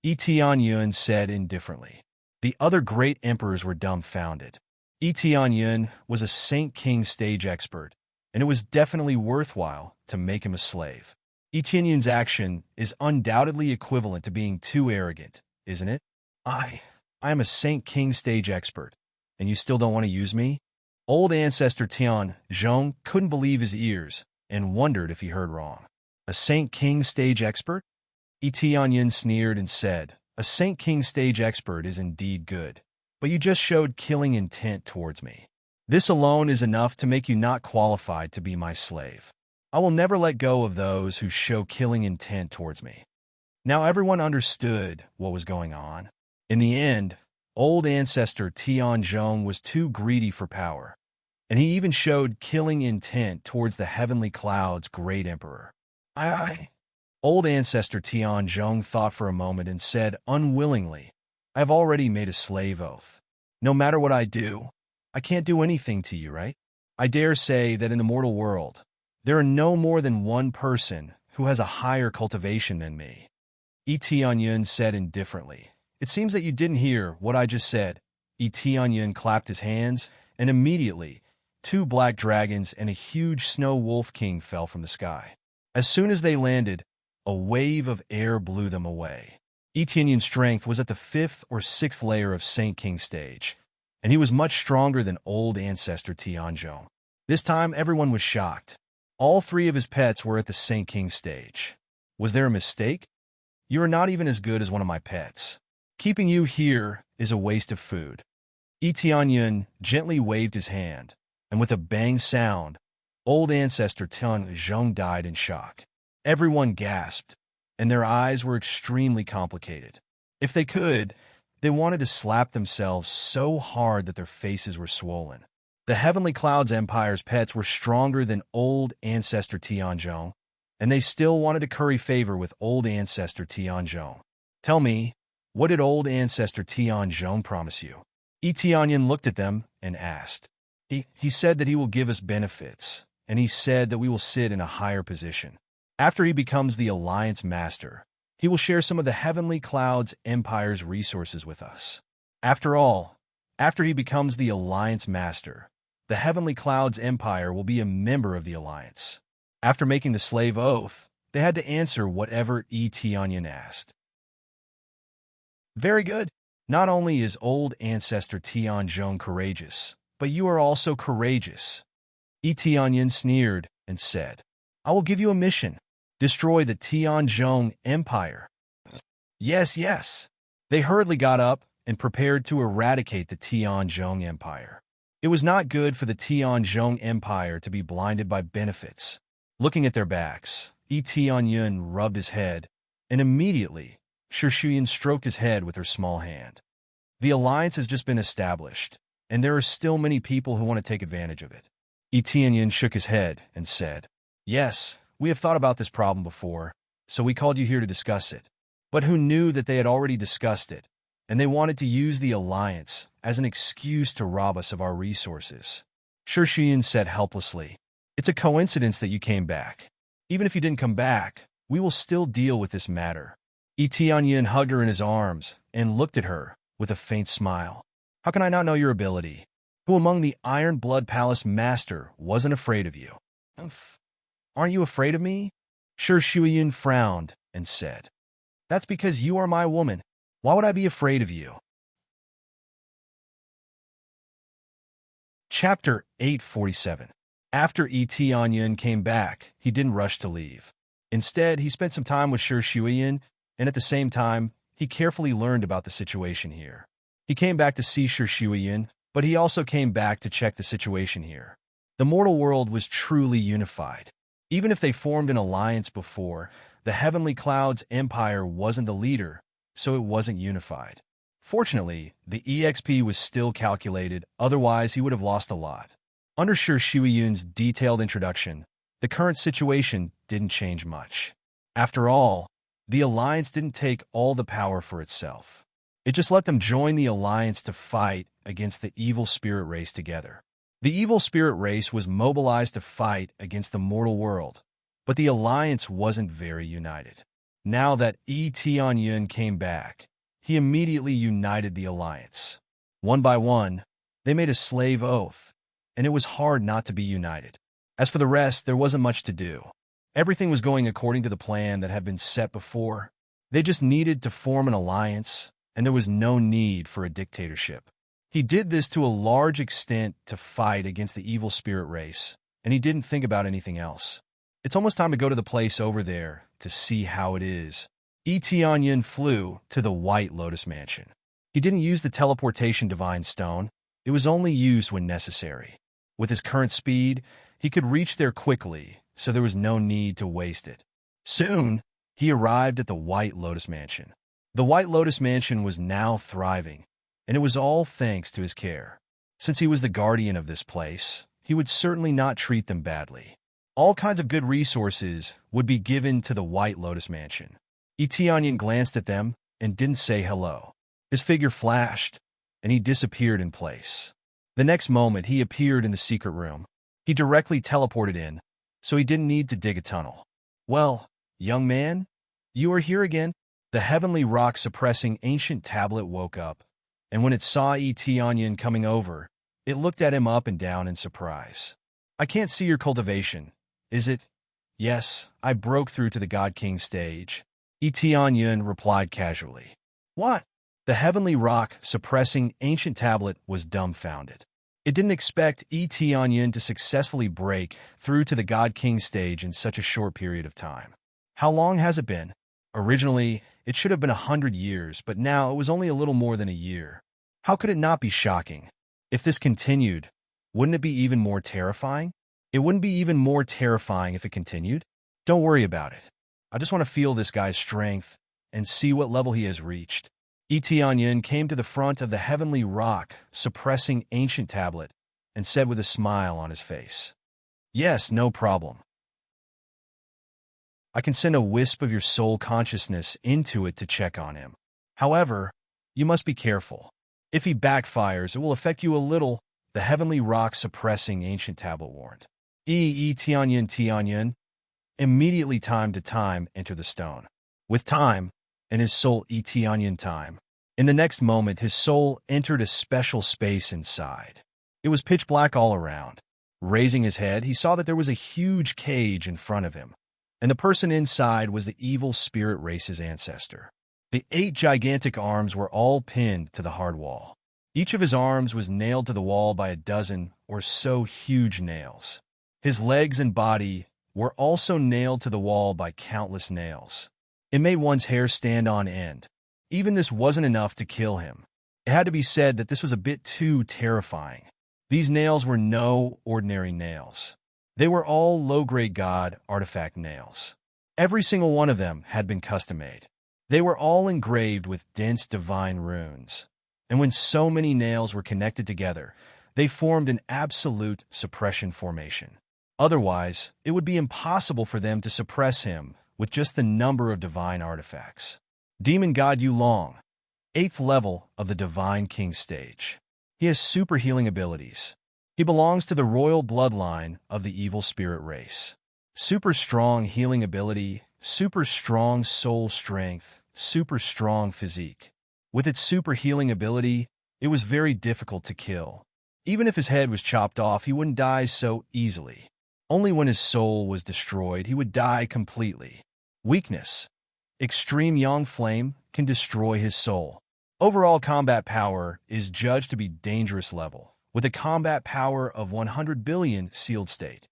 Tianyun said indifferently. The other great emperors were dumbfounded. Tianyun was a Saint King stage expert, and it was definitely worthwhile to make him a slave. Tianyun's action is undoubtedly equivalent to being too arrogant, isn't it? I am a Saint King stage expert, and you still don't want to use me?" Old ancestor Tian Zhong couldn't believe his ears and wondered if he heard wrong. "A Saint King stage expert?" Tianyun sneered and said, "A Saint King stage expert is indeed good, but you just showed killing intent towards me. This alone is enough to make you not qualified to be my slave. I will never let go of those who show killing intent towards me." Now everyone understood what was going on. In the end, old ancestor Tianzhong was too greedy for power, and he even showed killing intent towards the heavenly cloud's great emperor. Old ancestor Tianzhong thought for a moment and said unwillingly, "I have already made a slave oath. No matter what I do, I can't do anything to you, right? I dare say that in the mortal world, there are no more than one person who has a higher cultivation than me." Tianyun said indifferently, "It seems that you didn't hear what I just said." Tianyun clapped his hands, and immediately, 2 black dragons and a huge snow wolf king fell from the sky. As soon as they landed, a wave of air blew them away. Tianyun's strength was at the 5th or 6th layer of Saint King stage, and he was much stronger than old ancestor Tianzhong. This time, everyone was shocked. All 3 of his pets were at the Saint King stage. Was there a mistake? "You are not even as good as one of my pets. Keeping you here is a waste of food." Tianyun gently waved his hand, and with a bang sound, old ancestor Tian Zhong died in shock. Everyone gasped, and their eyes were extremely complicated. If they could, they wanted to slap themselves so hard that their faces were swollen. The Heavenly Clouds Empire's pets were stronger than old ancestor Tianzhong, and they still wanted to curry favor with old ancestor Tianzhong. "Tell me, what did old ancestor Tianzhong promise you?" Tianyun looked at them and asked. He said that he will give us benefits, and he said that we will sit in a higher position. After he becomes the Alliance Master, he will share some of the Heavenly Clouds Empire's resources with us. After all, after he becomes the Alliance Master, the Heavenly Clouds Empire will be a member of the Alliance. After making the slave oath, they had to answer whatever Tianyun asked. "Very good. Not only is old ancestor Tianzhong courageous, but you are also courageous." Tianyun sneered and said, "I will give you a mission. Destroy the Tianzhong Empire." Yes, yes. They hurriedly got up and prepared to eradicate the Tianzhong Empire. It was not good for the Tianzhong Empire to be blinded by benefits. Looking at their backs, Tianyun rubbed his head, and immediately, Shuyan stroked his head with her small hand. The alliance has just been established, and there are still many people who want to take advantage of it. Etienne shook his head and said, "Yes, we have thought about this problem before, so we called you here to discuss it. But who knew that they had already discussed it, and they wanted to use the alliance as an excuse to rob us of our resources?" Shirshiyan said helplessly, "It's a coincidence that you came back. Even if you didn't come back, we will still deal with this matter." Etienne hugged her in his arms and looked at her with a faint smile. "How can I not know your ability? Who among the Iron Blood Palace Master wasn't afraid of you?" "Aren't you afraid of me?" Shirshiyan frowned and said, "That's because you are my woman. Why would I be afraid of you?" Chapter 847. After Etienne came back, he didn't rush to leave. Instead, he spent some time with Shirshiyan, and at the same time, he carefully learned about the situation here. He came back to see Shirshiyan, but he also came back to check the situation here. The mortal world was truly unified. Even if they formed an alliance before, the Heavenly Cloud's empire wasn't the leader, so it wasn't unified. Fortunately, the EXP was still calculated, otherwise he would have lost a lot. Under Shirshiyan's detailed introduction, the current situation didn't change much. After all, the alliance didn't take all the power for itself. It just let them join the alliance to fight against the evil spirit race together. The evil spirit race was mobilized to fight against the mortal world, but the alliance wasn't very united. Now that Etienne came back, he immediately united the alliance. One by one, they made a slave oath, and it was hard not to be united. As for the rest, there wasn't much to do. Everything was going according to the plan that had been set before. They just needed to form an alliance, and there was no need for a dictatorship. He did this to a large extent to fight against the evil spirit race, and he didn't think about anything else. It's almost time to go to the place over there to see how it is. Etienne flew to the White Lotus Mansion. He didn't use the teleportation divine stone. It was only used when necessary. With his current speed, he could reach there quickly, so there was no need to waste it. Soon, he arrived at the White Lotus Mansion. The White Lotus Mansion was now thriving, and it was all thanks to his care. Since he was the guardian of this place, he would certainly not treat them badly. All kinds of good resources would be given to the White Lotus Mansion. Etienne glanced at them and didn't say hello. His figure flashed, and he disappeared in place. The next moment, he appeared in the secret room. He directly teleported in, so he didn't need to dig a tunnel. "Well, young man, you are here again." The heavenly rock-suppressing ancient tablet woke up, and when it saw Etienne coming over, it looked at him up and down in surprise. "I can't see your cultivation. Is it?" "Yes, I broke through to the God King stage," Etienne replied casually. "What?" The heavenly rock-suppressing ancient tablet was dumbfounded. It didn't expect Etienne to successfully break through to the God King stage in such a short period of time. "How long has it been?" Originally, it should have been 100 years, but now it was only a little more than a year. How could it not be shocking? If this continued, wouldn't it be even more terrifying? It wouldn't be even more terrifying if it continued. Don't worry about it. I just want to feel this guy's strength and see what level he has reached. Etienne came to the front of the heavenly rock, suppressing ancient tablet, and said with a smile on his face, "Yes, no problem. I can send a wisp of your soul consciousness into it to check on him. However, you must be careful. If he backfires, it will affect you a little," the heavenly rock suppressing ancient tablet warned. Etienne immediately time to time enter the stone. With time, and his soul Etienne time. In the next moment, his soul entered a special space inside. It was pitch black all around. Raising his head, he saw that there was a huge cage in front of him, and the person inside was the evil spirit race's ancestor. The 8 gigantic arms were all pinned to the hard wall. Each of his arms was nailed to the wall by a dozen or so huge nails. His legs and body were also nailed to the wall by countless nails. It made one's hair stand on end. Even this wasn't enough to kill him. It had to be said that this was a bit too terrifying. These nails were no ordinary nails. They were all low-grade god artifact nails. Every single one of them had been custom-made. They were all engraved with dense divine runes. And when so many nails were connected together, they formed an absolute suppression formation. Otherwise, it would be impossible for them to suppress him with just the number of divine artifacts. Demon God Yulong, 8th level of the Divine King stage. He has super healing abilities. He belongs to the royal bloodline of the evil spirit race. Super strong healing ability, super strong soul strength, super strong physique. With its super healing ability, it was very difficult to kill. Even if his head was chopped off, he wouldn't die so easily. Only when his soul was destroyed, he would die completely. Weakness. Extreme Yang Flame can destroy his soul. Overall combat power is judged to be dangerous level, with a combat power of 100 billion sealed state.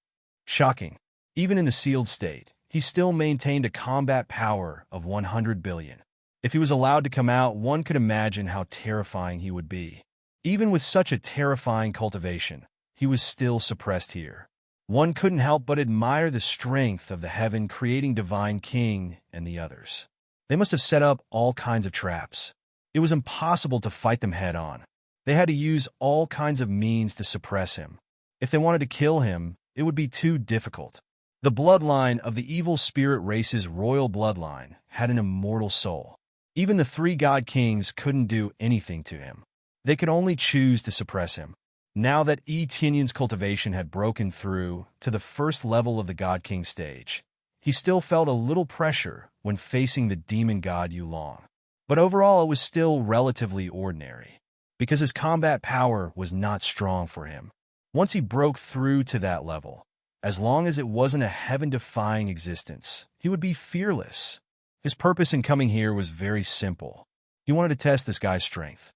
Shocking. Even in the sealed state, he still maintained a combat power of 100 billion. If he was allowed to come out, one could imagine how terrifying he would be. Even with such a terrifying cultivation, he was still suppressed here. One couldn't help but admire the strength of the heaven creating Divine King and the others. They must have set up all kinds of traps. It was impossible to fight them head-on. They had to use all kinds of means to suppress him. If they wanted to kill him, it would be too difficult. The bloodline of the evil spirit race's royal bloodline had an immortal soul. Even the 3 god kings couldn't do anything to him. They could only choose to suppress him. Now that Yi Tianyun's cultivation had broken through to the 1st level of the God King stage, he still felt a little pressure when facing the demon god Yulong. But overall, it was still relatively ordinary, because his combat power was not strong for him. Once he broke through to that level, as long as it wasn't a heaven-defying existence, he would be fearless. His purpose in coming here was very simple. He wanted to test this guy's strength.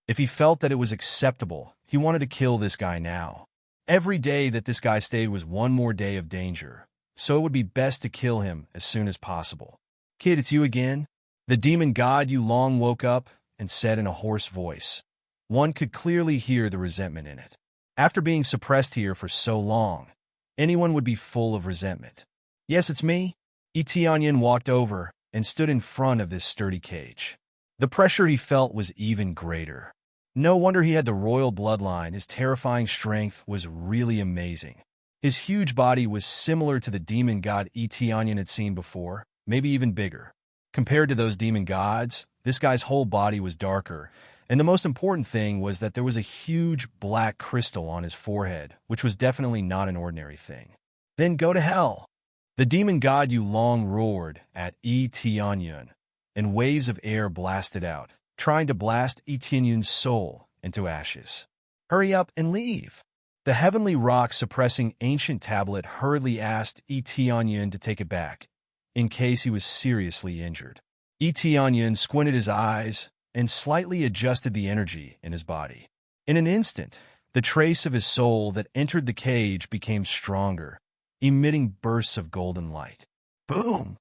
If he felt that it was acceptable, he wanted to kill this guy now. Every day that this guy stayed was one more day of danger, so it would be best to kill him as soon as possible. Kid, it's you again? The demon god Yulong woke up and said in a hoarse voice. One could clearly hear the resentment in it. After being suppressed here for so long, anyone would be full of resentment. Yes, it's me. Yi Tianyan walked over and stood in front of this sturdy cage. The pressure he felt was even greater. No wonder he had the royal bloodline. His terrifying strength was really amazing. His huge body was similar to the demon god Yi Tianyan had seen before, maybe even bigger. Compared to those demon gods, this guy's whole body was darker, and the most important thing was that there was a huge black crystal on his forehead, which was definitely not an ordinary thing. Then go to hell! The demon god Yulong roared at Yi Tianyan, and waves of air blasted out, trying to blast Yi Tianyan's soul into ashes. Hurry up and leave! The heavenly rock-suppressing ancient tablet hurriedly asked Yi Tianyan to take it back, in case he was seriously injured. Yi Tianyan squinted his eyes and slightly adjusted the energy in his body. In an instant, the trace of his soul that entered the cage became stronger, emitting bursts of golden light. Boom!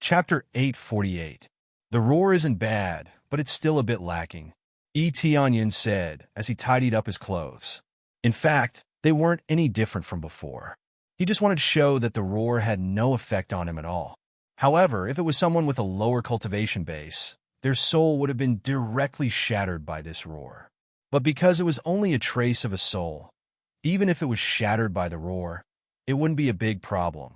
Chapter 848. The roar isn't bad, but it's still a bit lacking, Yi Tianyan said as he tidied up his clothes. In fact, they weren't any different from before. He just wanted to show that the roar had no effect on him at all. However, if it was someone with a lower cultivation base, their soul would have been directly shattered by this roar. But because it was only a trace of a soul, even if it was shattered by the roar, it wouldn't be a big problem,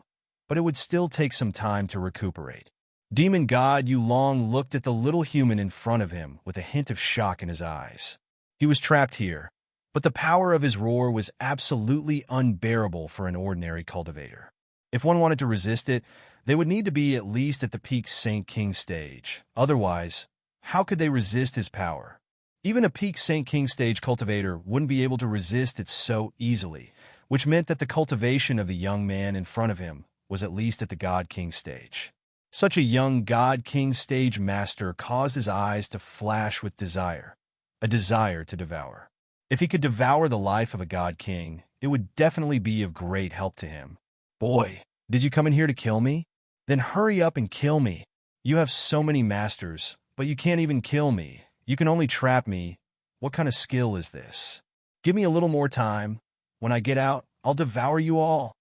but it would still take some time to recuperate. Demon God Yulong looked at the little human in front of him with a hint of shock in his eyes. He was trapped here, but the power of his roar was absolutely unbearable for an ordinary cultivator. If one wanted to resist it, they would need to be at least at the peak Saint King stage. Otherwise, how could they resist his power? Even a peak Saint King stage cultivator wouldn't be able to resist it so easily, which meant that the cultivation of the young man in front of him was at least at the God King stage. Such a young God King stage master caused his eyes to flash with desire, a desire to devour. If he could devour the life of a God King, it would definitely be of great help to him. Boy, did you come in here to kill me? Then hurry up and kill me. You have so many masters, but you can't even kill me. You can only trap me. What kind of skill is this? Give me a little more time. When I get out, I'll devour you all.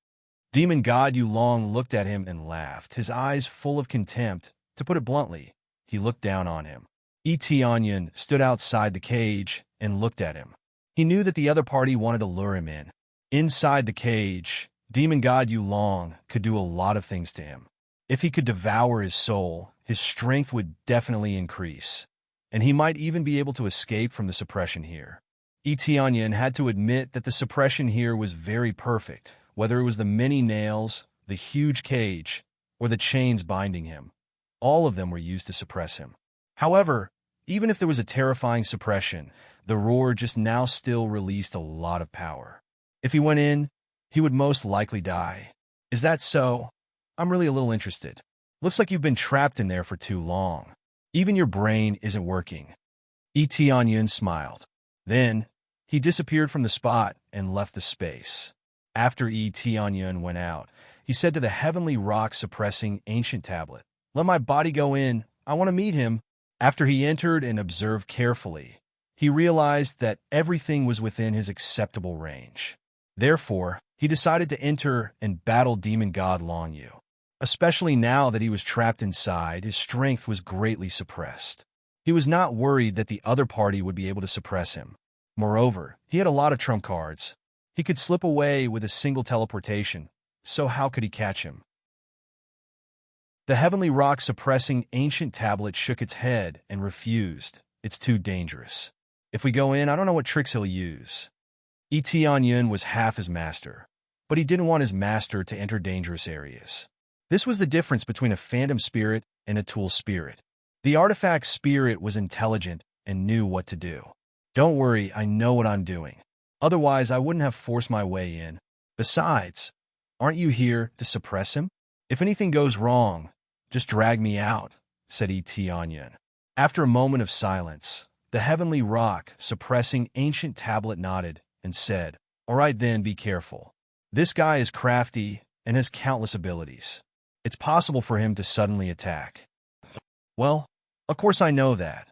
Demon God Yulong looked at him and laughed, his eyes full of contempt To put it bluntly, he looked down on him. Onion stood outside the cage and looked at him. He knew that the other party wanted to lure him in. Inside the cage, Demon God Yulong could do a lot of things to him. If he could devour his soul, his strength would definitely increase, and he might even be able to escape from the suppression here. Onion had to admit that the suppression here was very perfect, whether it was the many nails, the huge cage, or the chains binding him. All of them were used to suppress him. However, even if there was a terrifying suppression, the roar just now still released a lot of power. If he went in, he would most likely die. Is that so? I'm really a little interested. Looks like you've been trapped in there for too long. Even your brain isn't working. Onion smiled. Then, he disappeared from the spot and left the space. After Onion went out, he said to the heavenly rock-suppressing ancient tablet, "Let my body go in. I want to meet him." After he entered and observed carefully, he realized that everything was within his acceptable range. Therefore, he decided to enter and battle Demon God Long Yu. Especially now that he was trapped inside, his strength was greatly suppressed. He was not worried that the other party would be able to suppress him. Moreover, he had a lot of trump cards. He could slip away with a single teleportation, so how could he catch him? The heavenly rock-suppressing ancient tablet shook its head and refused. It's too dangerous. If we go in, I don't know what tricks he'll use. Onion was half his master, but he didn't want his master to enter dangerous areas. This was the difference between a phantom spirit and a tool spirit. The artifact spirit was intelligent and knew what to do. Don't worry, I know what I'm doing. Otherwise, I wouldn't have forced my way in. Besides, aren't you here to suppress him? If anything goes wrong, just drag me out, said Onion. After a moment of silence, the heavenly rock, suppressing ancient tablet nodded and said, "All right then, be careful. This guy is crafty and has countless abilities. It's possible for him to suddenly attack." Well, of course I know that.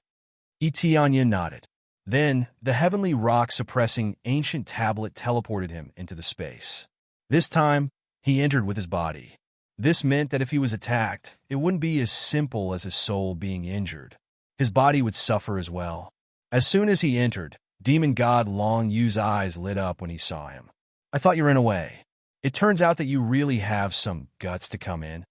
Onion nodded. Then, the heavenly rock-suppressing ancient tablet teleported him into the space. This time, he entered with his body. This meant that if he was attacked, it wouldn't be as simple as his soul being injured. His body would suffer as well. As soon as he entered, Demon God Long Yu's eyes lit up when he saw him. "I thought you ran away. It turns out that you really have some guts to come in."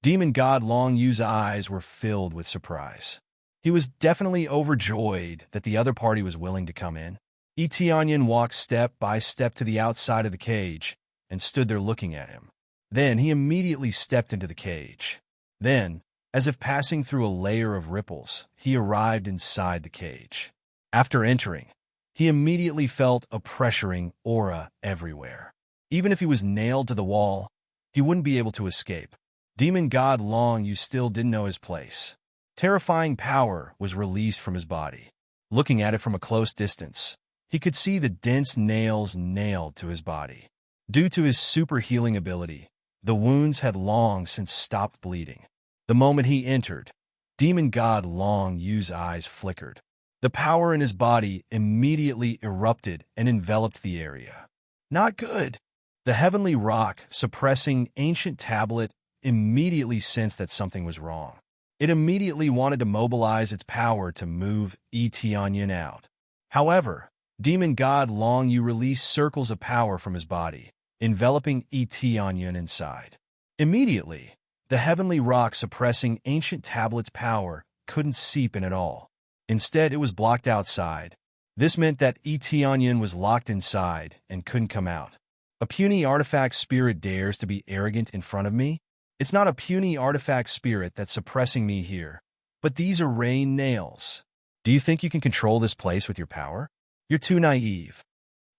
Demon God Long Yu's eyes were filled with surprise. He was definitely overjoyed that the other party was willing to come in. Onion walked step by step to the outside of the cage and stood there looking at him. Then he immediately stepped into the cage. Then, as if passing through a layer of ripples, he arrived inside the cage. After entering, he immediately felt a pressuring aura everywhere. Even if he was nailed to the wall, he wouldn't be able to escape. Demon God Long Yu still didn't know his place. Terrifying power was released from his body. Looking at it from a close distance, he could see the dense nails nailed to his body. Due to his super healing ability, the wounds had long since stopped bleeding. The moment he entered, Demon God Long Yu's eyes flickered. The power in his body immediately erupted and enveloped the area. Not good. The heavenly rock, suppressing ancient tablet, immediately sensed that something was wrong. It immediately wanted to mobilize its power to move Onion out. However, Demon God Long Yu released circles of power from his body, enveloping Onion inside. Immediately, the heavenly rock suppressing ancient tablet's power couldn't seep in at all. Instead, it was blocked outside. This meant that Onion was locked inside and couldn't come out. A puny artifact spirit dares to be arrogant in front of me? It's not a puny artifact spirit that's suppressing me here, but these are rain nails. Do you think you can control this place with your power? You're too naive.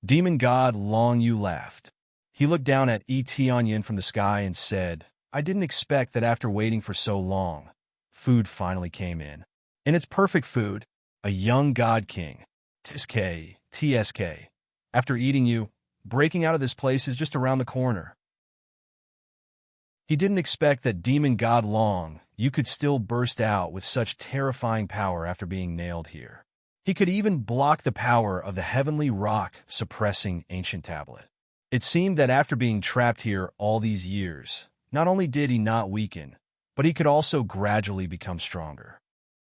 Demon God Long Yu laughed. He looked down at Onion from the sky and said, "I didn't expect that after waiting for so long, food finally came in. And it's perfect food, a young god king. TSK. After eating you, breaking out of this place is just around the corner." He didn't expect that Demon God Long Yu could still burst out with such terrifying power after being nailed here. He could even block the power of the heavenly rock suppressing ancient tablet. It seemed that after being trapped here all these years, not only did he not weaken, but he could also gradually become stronger.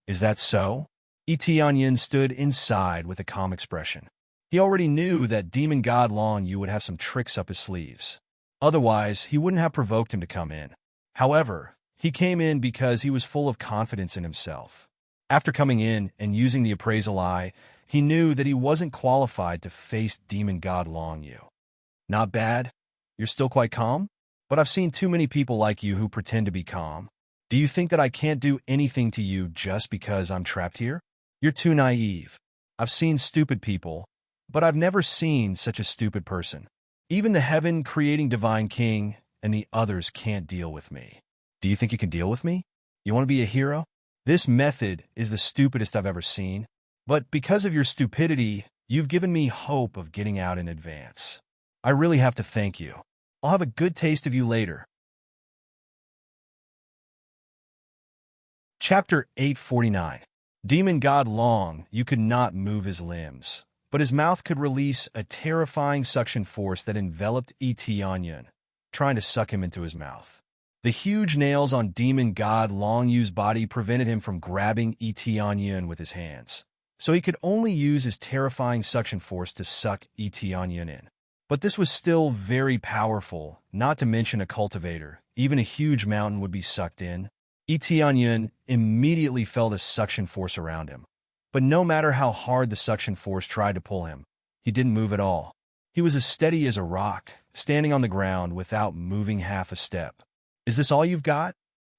Is that so? Etianyin stood inside with a calm expression. He already knew that demon god Long Yu would have some tricks up his sleeves. Otherwise, he wouldn't have provoked him to come in. However, he came in because he was full of confidence in himself. After coming in and using the appraisal eye, he knew that he wasn't qualified to face demon god Long Yu. Not bad. You're still quite calm? But I've seen too many people like you who pretend to be calm. Do you think that I can't do anything to you just because I'm trapped here? You're too naive. I've seen stupid people, but I've never seen such a stupid person. Even the heaven-creating divine king and the others can't deal with me. Do you think you can deal with me? You want to be a hero? This method is the stupidest I've ever seen. But because of your stupidity, you've given me hope of getting out in advance. I really have to thank you. I'll have a good taste of you later. Chapter 849. Demon God Long Yu could not move his limbs, but his mouth could release a terrifying suction force that enveloped Etianyin, trying to suck him into his mouth. The huge nails on Demon God Long Yu's body prevented him from grabbing Etianyin with his hands, so he could only use his terrifying suction force to suck Etianyin in. But this was still very powerful, not to mention a cultivator. Even a huge mountain would be sucked in. Etianyin immediately felt a suction force around him. But no matter how hard the suction force tried to pull him, he didn't move at all. He was as steady as a rock, standing on the ground without moving half a step. Is this all you've got?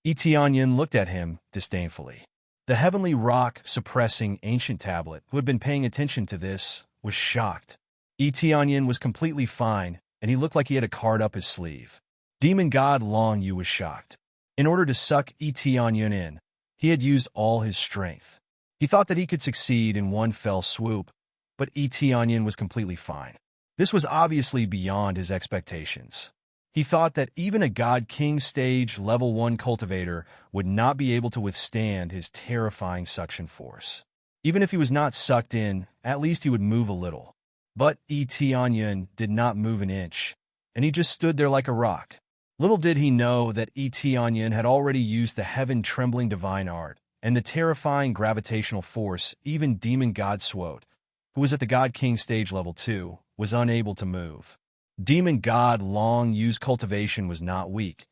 Etianyin looked at him disdainfully. The heavenly rock-suppressing ancient tablet, who had been paying attention to this, was shocked. Etianyin was completely fine, and he looked like he had a card up his sleeve. Demon God Long Yu was shocked. In order to suck Etianyin in, he had used all his strength. He thought that he could succeed in one fell swoop, but Etianyin was completely fine. This was obviously beyond his expectations. He thought that even a God King stage level 1 cultivator would not be able to withstand his terrifying suction force. Even if he was not sucked in, at least he would move a little. But Etianyin did not move an inch, and he just stood there like a rock. Little did he know that Etianyin had already used the heaven-trembling divine art and the terrifying gravitational force. Even Demon God Sword, who was at the God King stage level 2, was unable to move. Demon God Long Yu's cultivation was not weak,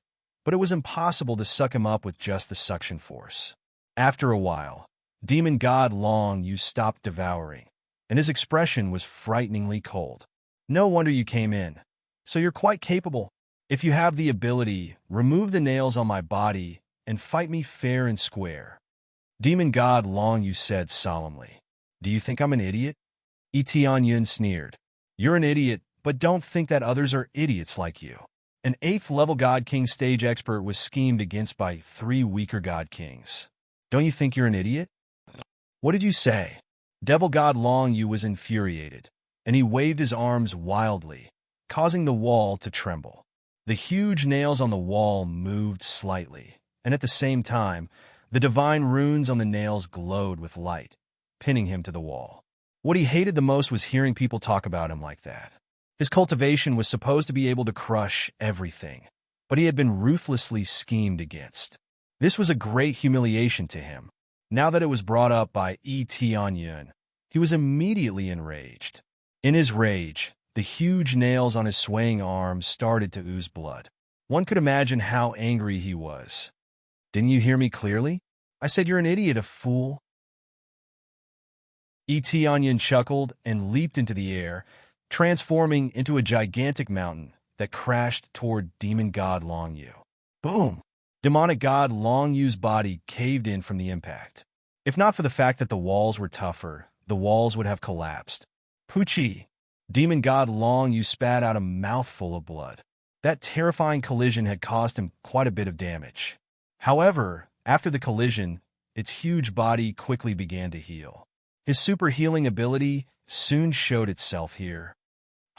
but it was impossible to suck him up with just the suction force. After a while, Demon God Long Yu stopped devouring, and his expression was frighteningly cold. No wonder you came in. So you're quite capable. If you have the ability, remove the nails on my body and fight me fair and square. Demon God Long Yu said solemnly. Do you think I'm an idiot? Etianyin sneered. You're an idiot, but don't think that others are idiots like you. An 8th level God King stage expert was schemed against by 3 weaker God Kings. Don't you think you're an idiot? What did you say? Devil God Long Yu was infuriated, and he waved his arms wildly, causing the wall to tremble. The huge nails on the wall moved slightly, and at the same time, the divine runes on the nails glowed with light, pinning him to the wall. What he hated the most was hearing people talk about him like that. His cultivation was supposed to be able to crush everything, but he had been ruthlessly schemed against. This was a great humiliation to him. Now that it was brought up by Etianyin, he was immediately enraged. In his rage, the huge nails on his swaying arms started to ooze blood. One could imagine how angry he was. Didn't you hear me clearly? I said you're an idiot, a fool. Etianyin chuckled and leaped into the air, transforming into a gigantic mountain that crashed toward Demon God Long Yu. Boom! Demonic God Long Yu's body caved in from the impact. If not for the fact that the walls were tougher, the walls would have collapsed. Poochie! Demon God Long Yu spat out a mouthful of blood. That terrifying collision had caused him quite a bit of damage. However, after the collision, its huge body quickly began to heal. His super healing ability soon showed itself here.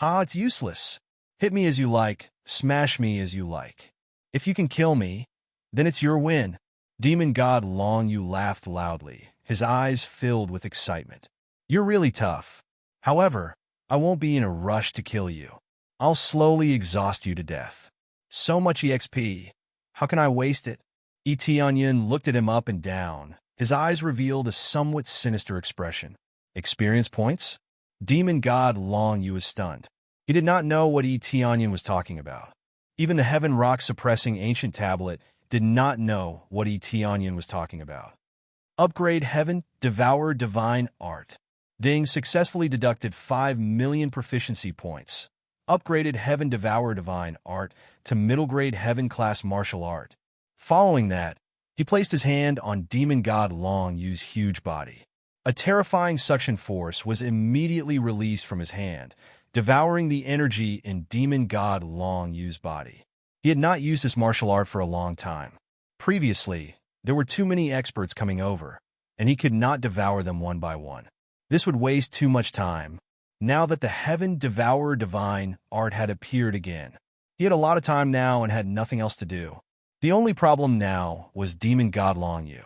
It's useless. Hit me as you like, smash me as you like. If you can kill me, then it's your win. Demon God Long Yu laughed loudly, his eyes filled with excitement. You're really tough. However, I won't be in a rush to kill you. I'll slowly exhaust you to death. So much EXP. How can I waste it? Etienne looked at him up and down. His eyes revealed a somewhat sinister expression. Experience points? Demon God Long Yu was stunned. He did not know what Etienne was talking about. Even the Heaven Rock suppressing ancient tablet did not know what Etienne was talking about. Upgrade Heaven Devour Divine Art. Ding successfully deducted 5 million proficiency points. Upgraded Heaven Devour Divine Art to middle grade Heaven class martial art. Following that, he placed his hand on Demon God Long Yu's huge body. A terrifying suction force was immediately released from his hand, devouring the energy in Demon God Long Yu's body. He had not used this martial art for a long time. Previously, there were too many experts coming over, and he could not devour them one by one. This would waste too much time. Now that the Heaven Devourer Divine Art had appeared again, he had a lot of time now and had nothing else to do. The only problem now was Demon God Long Yu.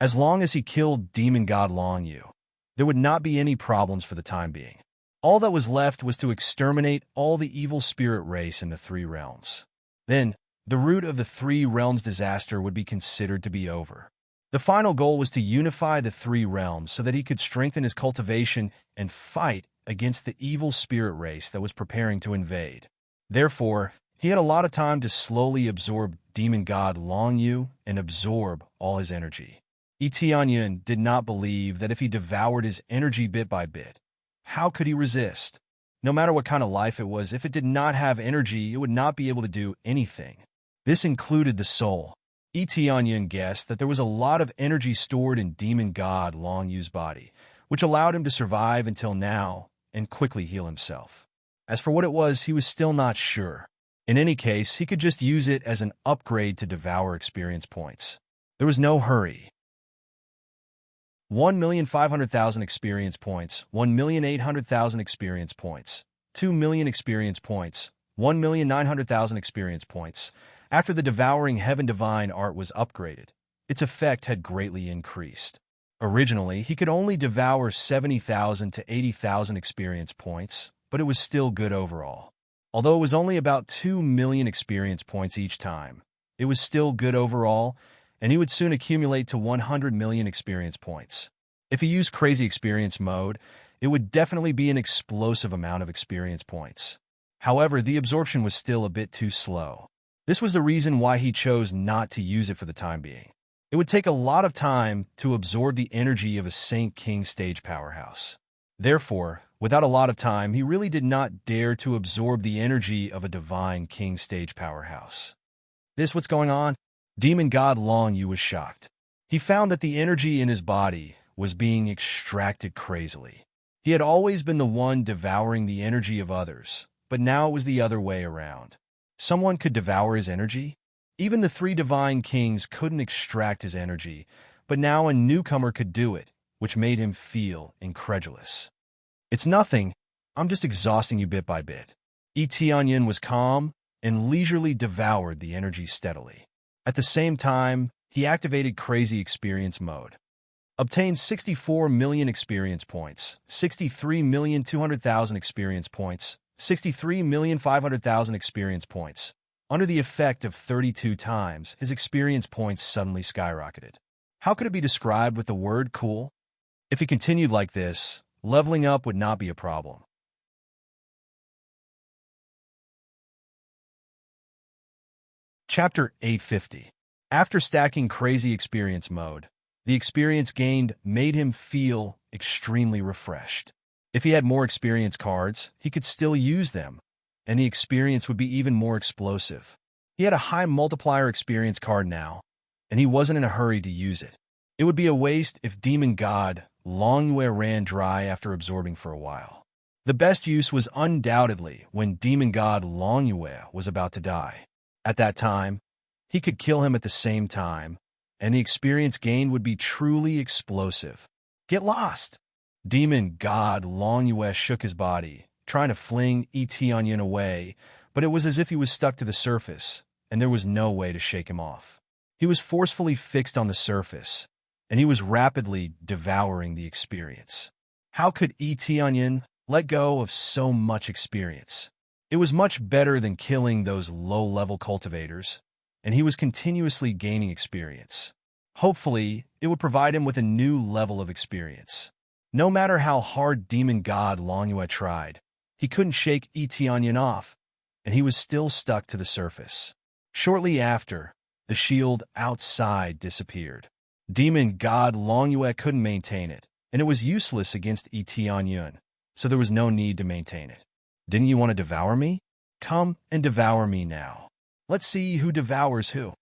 As long as he killed Demon God Long Yu, there would not be any problems for the time being. All that was left was to exterminate all the evil spirit race in the 3 realms. Then, the root of the 3 realms disaster would be considered to be over. The final goal was to unify the 3 realms so that he could strengthen his cultivation and fight against the evil spirit race that was preparing to invade. Therefore, he had a lot of time to slowly absorb Demon God Long Yu and absorb all his energy. Etienne did not believe that if he devoured his energy bit by bit, how could he resist? No matter what kind of life it was, if it did not have energy, it would not be able to do anything. This included the soul. Etienne guessed that there was a lot of energy stored in Demon God Long Yu's body, which allowed him to survive until now and quickly heal himself. As for what it was, he was still not sure. In any case, he could just use it as an upgrade to devour experience points. There was no hurry. 1,500,000 experience points, 1,800,000 experience points, 2 million experience points, 1,900,000 experience points. After the Devouring Heaven Divine Art was upgraded, its effect had greatly increased. Originally, he could only devour 70,000 to 80,000 experience points, but it was still good overall. Although it was only about 2 million experience points each time, it was still good overall, and he would soon accumulate to 100 million experience points. If he used Crazy Experience Mode, it would definitely be an explosive amount of experience points. However, the absorption was still a bit too slow. This was the reason why he chose not to use it for the time being. It would take a lot of time to absorb the energy of a Saint King stage powerhouse. Therefore, without a lot of time, he really did not dare to absorb the energy of a Divine King stage powerhouse. What's going on? Demon God Long Yu was shocked. He found that the energy in his body was being extracted crazily. He had always been the one devouring the energy of others, but now it was the other way around. Someone could devour his energy? Even the 3 divine kings couldn't extract his energy, but now a newcomer could do it, which made him feel incredulous. It's nothing. I'm just exhausting you bit by bit. Etienne was calm and leisurely devoured the energy steadily. At the same time, he activated Crazy Experience Mode. Obtained 64 million experience points, 63,200,000 experience points, 63,500,000 experience points. Under the effect of 32 times, his experience points suddenly skyrocketed. How could it be described with the word cool? If he continued like this, leveling up would not be a problem. Chapter 850. After stacking Crazy Experience Mode, the experience gained made him feel extremely refreshed. If he had more experience cards, he could still use them, and the experience would be even more explosive. He had a high multiplier experience card now, and he wasn't in a hurry to use it. It would be a waste if Demon God Long Yu ran dry after absorbing for a while. The best use was undoubtedly when Demon God Long Yu was about to die. At that time, he could kill him at the same time, and the experience gained would be truly explosive. Get lost! Demon God Long Yu shook his body, trying to fling Etienne away, but it was as if he was stuck to the surface, and there was no way to shake him off. He was forcefully fixed on the surface, and he was rapidly devouring the experience. How could Etienne let go of so much experience? It was much better than killing those low-level cultivators. and he was continuously gaining experience. Hopefully, it would provide him with a new level of experience. No matter how hard demon god Longyue tried, he couldn't shake Etionyan off, and he was still stuck to the surface. Shortly after, the shield outside disappeared. Demon god Longyue couldn't maintain it, and it was useless against Etionyan, so there was no need to maintain it. Didn't you want to devour me? Come and devour me now. Let's see who devours who.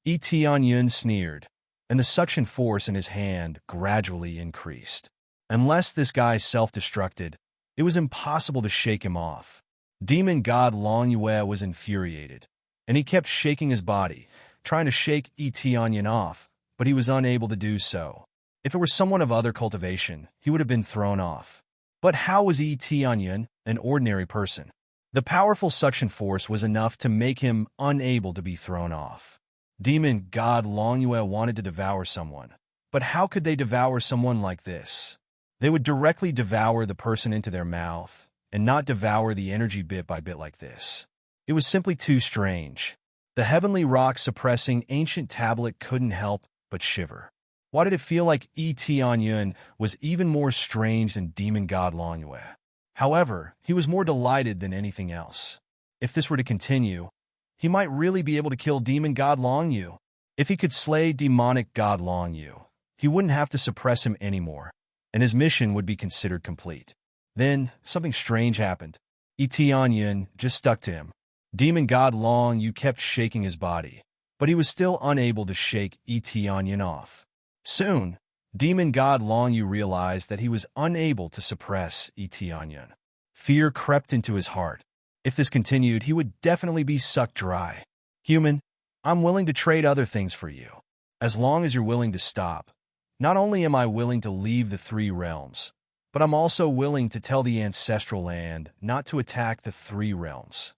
Etionyan sneered, and the suction force in his hand gradually increased. Unless this guy self-destructed, it was impossible to shake him off. Demon god Longyue was infuriated, and he kept shaking his body, trying to shake Etionyan off, but he was unable to do so. If it were someone of other cultivation, he would have been thrown off. But how was Etionyan, an ordinary person? The powerful suction force was enough to make him unable to be thrown off. Demon god Longyue wanted to devour someone, but how could they devour someone like this? They would directly devour the person into their mouth, and not devour the energy bit by bit like this. It was simply too strange. The heavenly rock-suppressing ancient tablet couldn't help but shiver. Why did it feel like Etionyan was even more strange than demon god Longyue? However, he was more delighted than anything else. If this were to continue, he might really be able to kill demon god Longyue. If he could slay demonic god Longyue, he wouldn't have to suppress him anymore, and his mission would be considered complete. Then, something strange happened. Etionyan just stuck to him. Demon god Longyue kept shaking his body, but he was still unable to shake Etionyan off. Soon, demon god Longyue realized that he was unable to suppress Etionyan. Fear crept into his heart. If this continued, he would definitely be sucked dry. Human, I'm willing to trade other things for you. As long as you're willing to stop. Not only am I willing to leave the three realms, but I'm also willing to tell the ancestral land not to attack the three realms.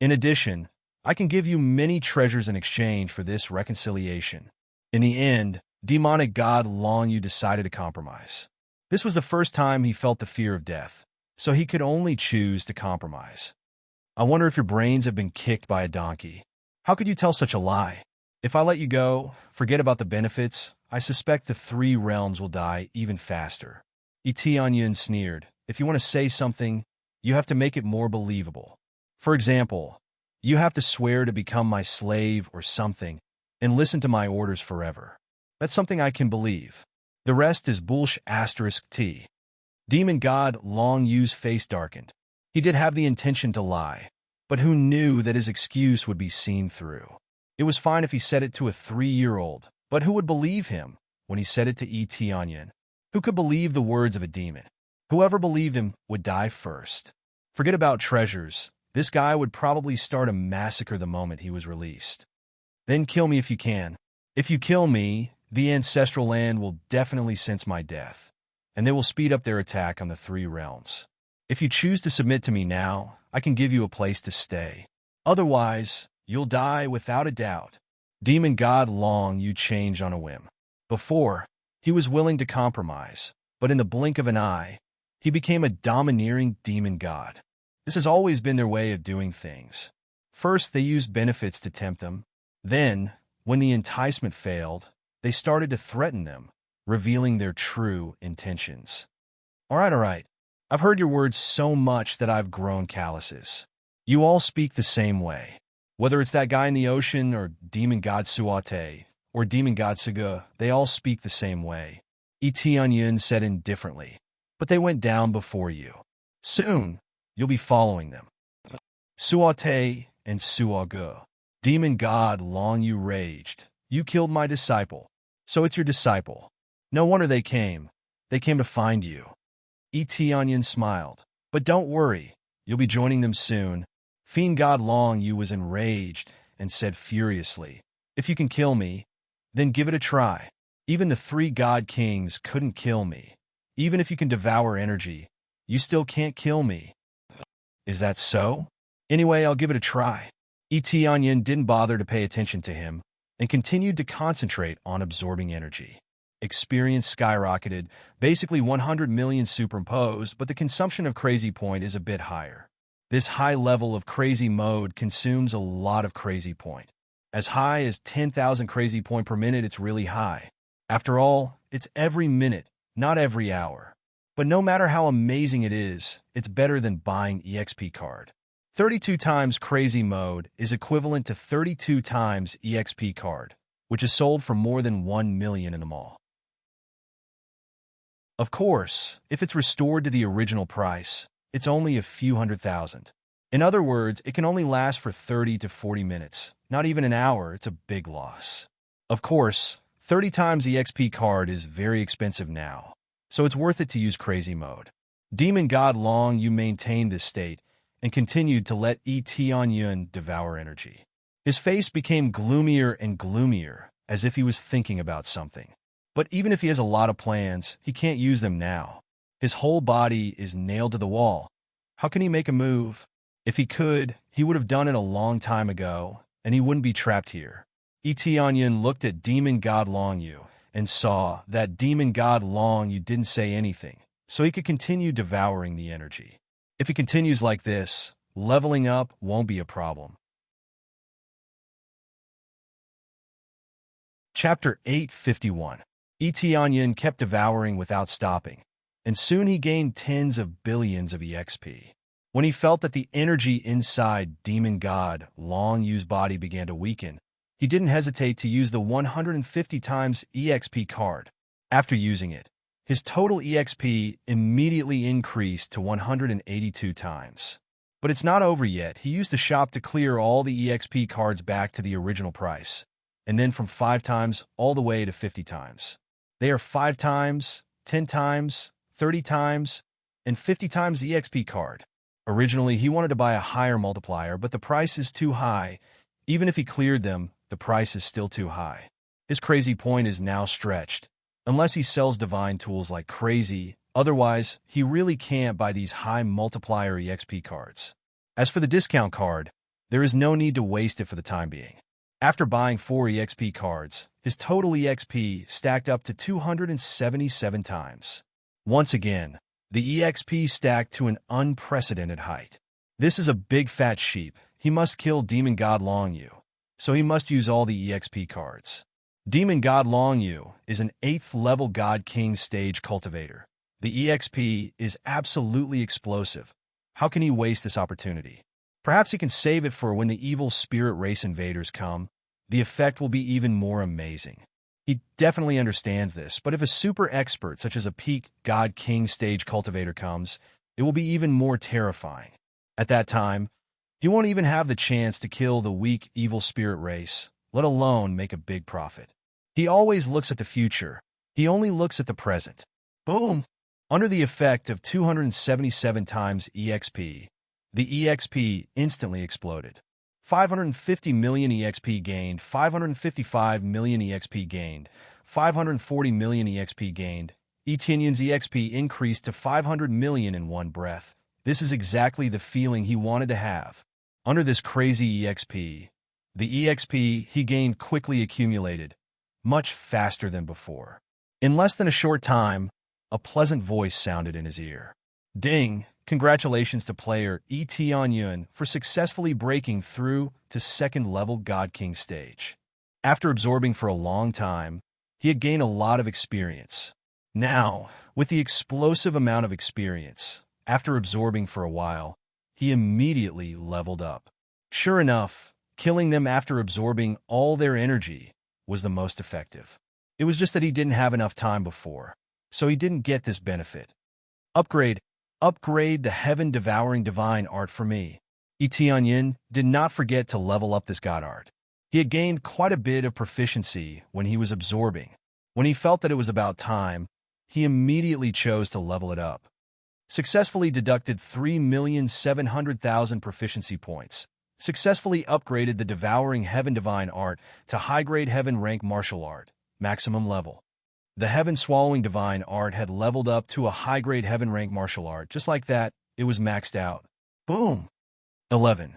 In addition, I can give you many treasures in exchange for this reconciliation. In the end, demonic god Longyue decided to compromise. This was the first time he felt the fear of death, so he could only choose to compromise. I wonder if your brains have been kicked by a donkey. How could you tell such a lie? If I let you go, forget about the benefits, I suspect the three realms will die even faster. Etionyan sneered. If you want to say something, you have to make it more believable. For example, you have to swear to become my slave or something, and listen to my orders forever. That's something I can believe. The rest is **T. Demon god Longyue's face darkened. He did have the intention to lie, but who knew that his excuse would be seen through? It was fine if he said it to a 3-year-old, but who would believe him when he said it to Etionyan? Who could believe the words of a demon? Whoever believed him would die first. Forget about treasures. This guy would probably start a massacre the moment he was released. Then kill me if you can. If you kill me, the ancestral land will definitely sense my death, and they will speed up their attack on the three realms. If you choose to submit to me now, I can give you a place to stay. Otherwise, you'll die without a doubt. Demon god Longyue changed on a whim. Before, he was willing to compromise, but in the blink of an eye, he became a domineering demon god. This has always been their way of doing things. First, they used benefits to tempt them. Then, when the enticement failed, they started to threaten them, revealing their true intentions. All right. I've heard your words so much that I've grown calluses. You all speak the same way. Whether it's that guy in the ocean, or demon god Suate, or demon god Suga, they all speak the same way. Etionyan said indifferently, but they went down before you. Soon, you'll be following them. Suate and Suaga. Demon god Longyue raged. You killed my disciple, so it's your disciple. No wonder they came. They came to find you. Etionyan smiled. But don't worry, you'll be joining them soon. Fiend god Longyue was enraged and said furiously, if you can kill me, then give it a try. Even the three god kings couldn't kill me. Even if you can devour energy, you still can't kill me. Is that so? Anyway, I'll give it a try. Etionyan didn't bother to pay attention to him and continued to concentrate on absorbing energy. Experience skyrocketed, basically 100 million superimposed, but the consumption of Crazy Point is a bit higher. This high level of crazy mode consumes a lot of crazy point. As high as 10,000 crazy point per minute, it's really high. After all, it's every minute, not every hour. But no matter how amazing it is, it's better than buying EXP card. 32 times crazy mode is equivalent to 32 times EXP card, which is sold for more than 1 million in the mall. Of course, if it's restored to the original price, it's only a few 100,000. In other words, it can only last for 30 to 40 minutes. Not even an hour, it's a big loss. Of course, 30 times EXP card is very expensive now, so it's worth it to use crazy mode. Demon God Long Yu maintained this state and continued to let Tianyun devour energy. His face became gloomier and gloomier, as if he was thinking about something. But even if he has a lot of plans, he can't use them now. His whole body is nailed to the wall. How can he make a move? If he could, he would have done it a long time ago, and he wouldn't be trapped here. Tianyun looked at Demon God Long Yu and saw that Demon God Long Yu didn't say anything, so he could continue devouring the energy. If he continues like this, leveling up won't be a problem. Chapter 851. Tianyun kept devouring without stopping, and soon he gained tens of billions of EXP. When he felt that the energy inside Demon God Long Yu's body began to weaken, he didn't hesitate to use the 150 times EXP card. After using it, his total EXP immediately increased to 182 times. But it's not over yet. He used the shop to clear all the EXP cards back to the original price, and then from 5 times all the way to 50 times. They are 5 times, 10 times, 30 times, and 50 times EXP card. Originally, he wanted to buy a higher multiplier, but the price is too high. Even if he cleared them, the price is still too high. His crazy point is now stretched. Unless he sells divine tools like crazy, otherwise, he really can't buy these high multiplier EXP cards. As for the discount card, there is no need to waste it for the time being. After buying 4 EXP cards, his total EXP stacked up to 277 times. Once again, the EXP stacked to an unprecedented height. This is a big fat sheep. He must kill Demon God Long Yu, so he must use all the EXP cards. Demon God Long Yu is an 8th level God King stage cultivator. The EXP is absolutely explosive. How can he waste this opportunity? Perhaps he can save it for when the evil spirit race invaders come. The effect will be even more amazing. He definitely understands this, but if a super expert such as a peak God King stage cultivator comes, it will be even more terrifying. At that time, he won't even have the chance to kill the weak evil spirit race, let alone make a big profit. He always looks at the future. He only looks at the present. Boom! Under the effect of 277 times EXP, the EXP instantly exploded. 550 million EXP gained, 555 million EXP gained, 540 million EXP gained. Tianyun's EXP increased to 500 million in one breath. This is exactly the feeling he wanted to have. Under this crazy EXP, the EXP he gained quickly accumulated, much faster than before. In less than a short time, a pleasant voice sounded in his ear. Ding! Congratulations to player Tianyun for successfully breaking through to 2nd level God King stage. After absorbing for a long time, he had gained a lot of experience. Now, with the explosive amount of experience, after absorbing for a while, he immediately leveled up. Sure enough, killing them after absorbing all their energy was the most effective. It was just that he didn't have enough time before, so he didn't get this benefit. Upgrade the heaven-devouring divine art for me. Tianyun did not forget to level up this god art. He had gained quite a bit of proficiency when he was absorbing. When he felt that it was about time, he immediately chose to level it up. Successfully deducted 3,700,000 proficiency points. Successfully upgraded the devouring heaven divine art to high-grade heaven rank martial art, maximum level. The heaven-swallowing divine art had leveled up to a high-grade heaven rank martial art. Just like that, it was maxed out. Boom! 11.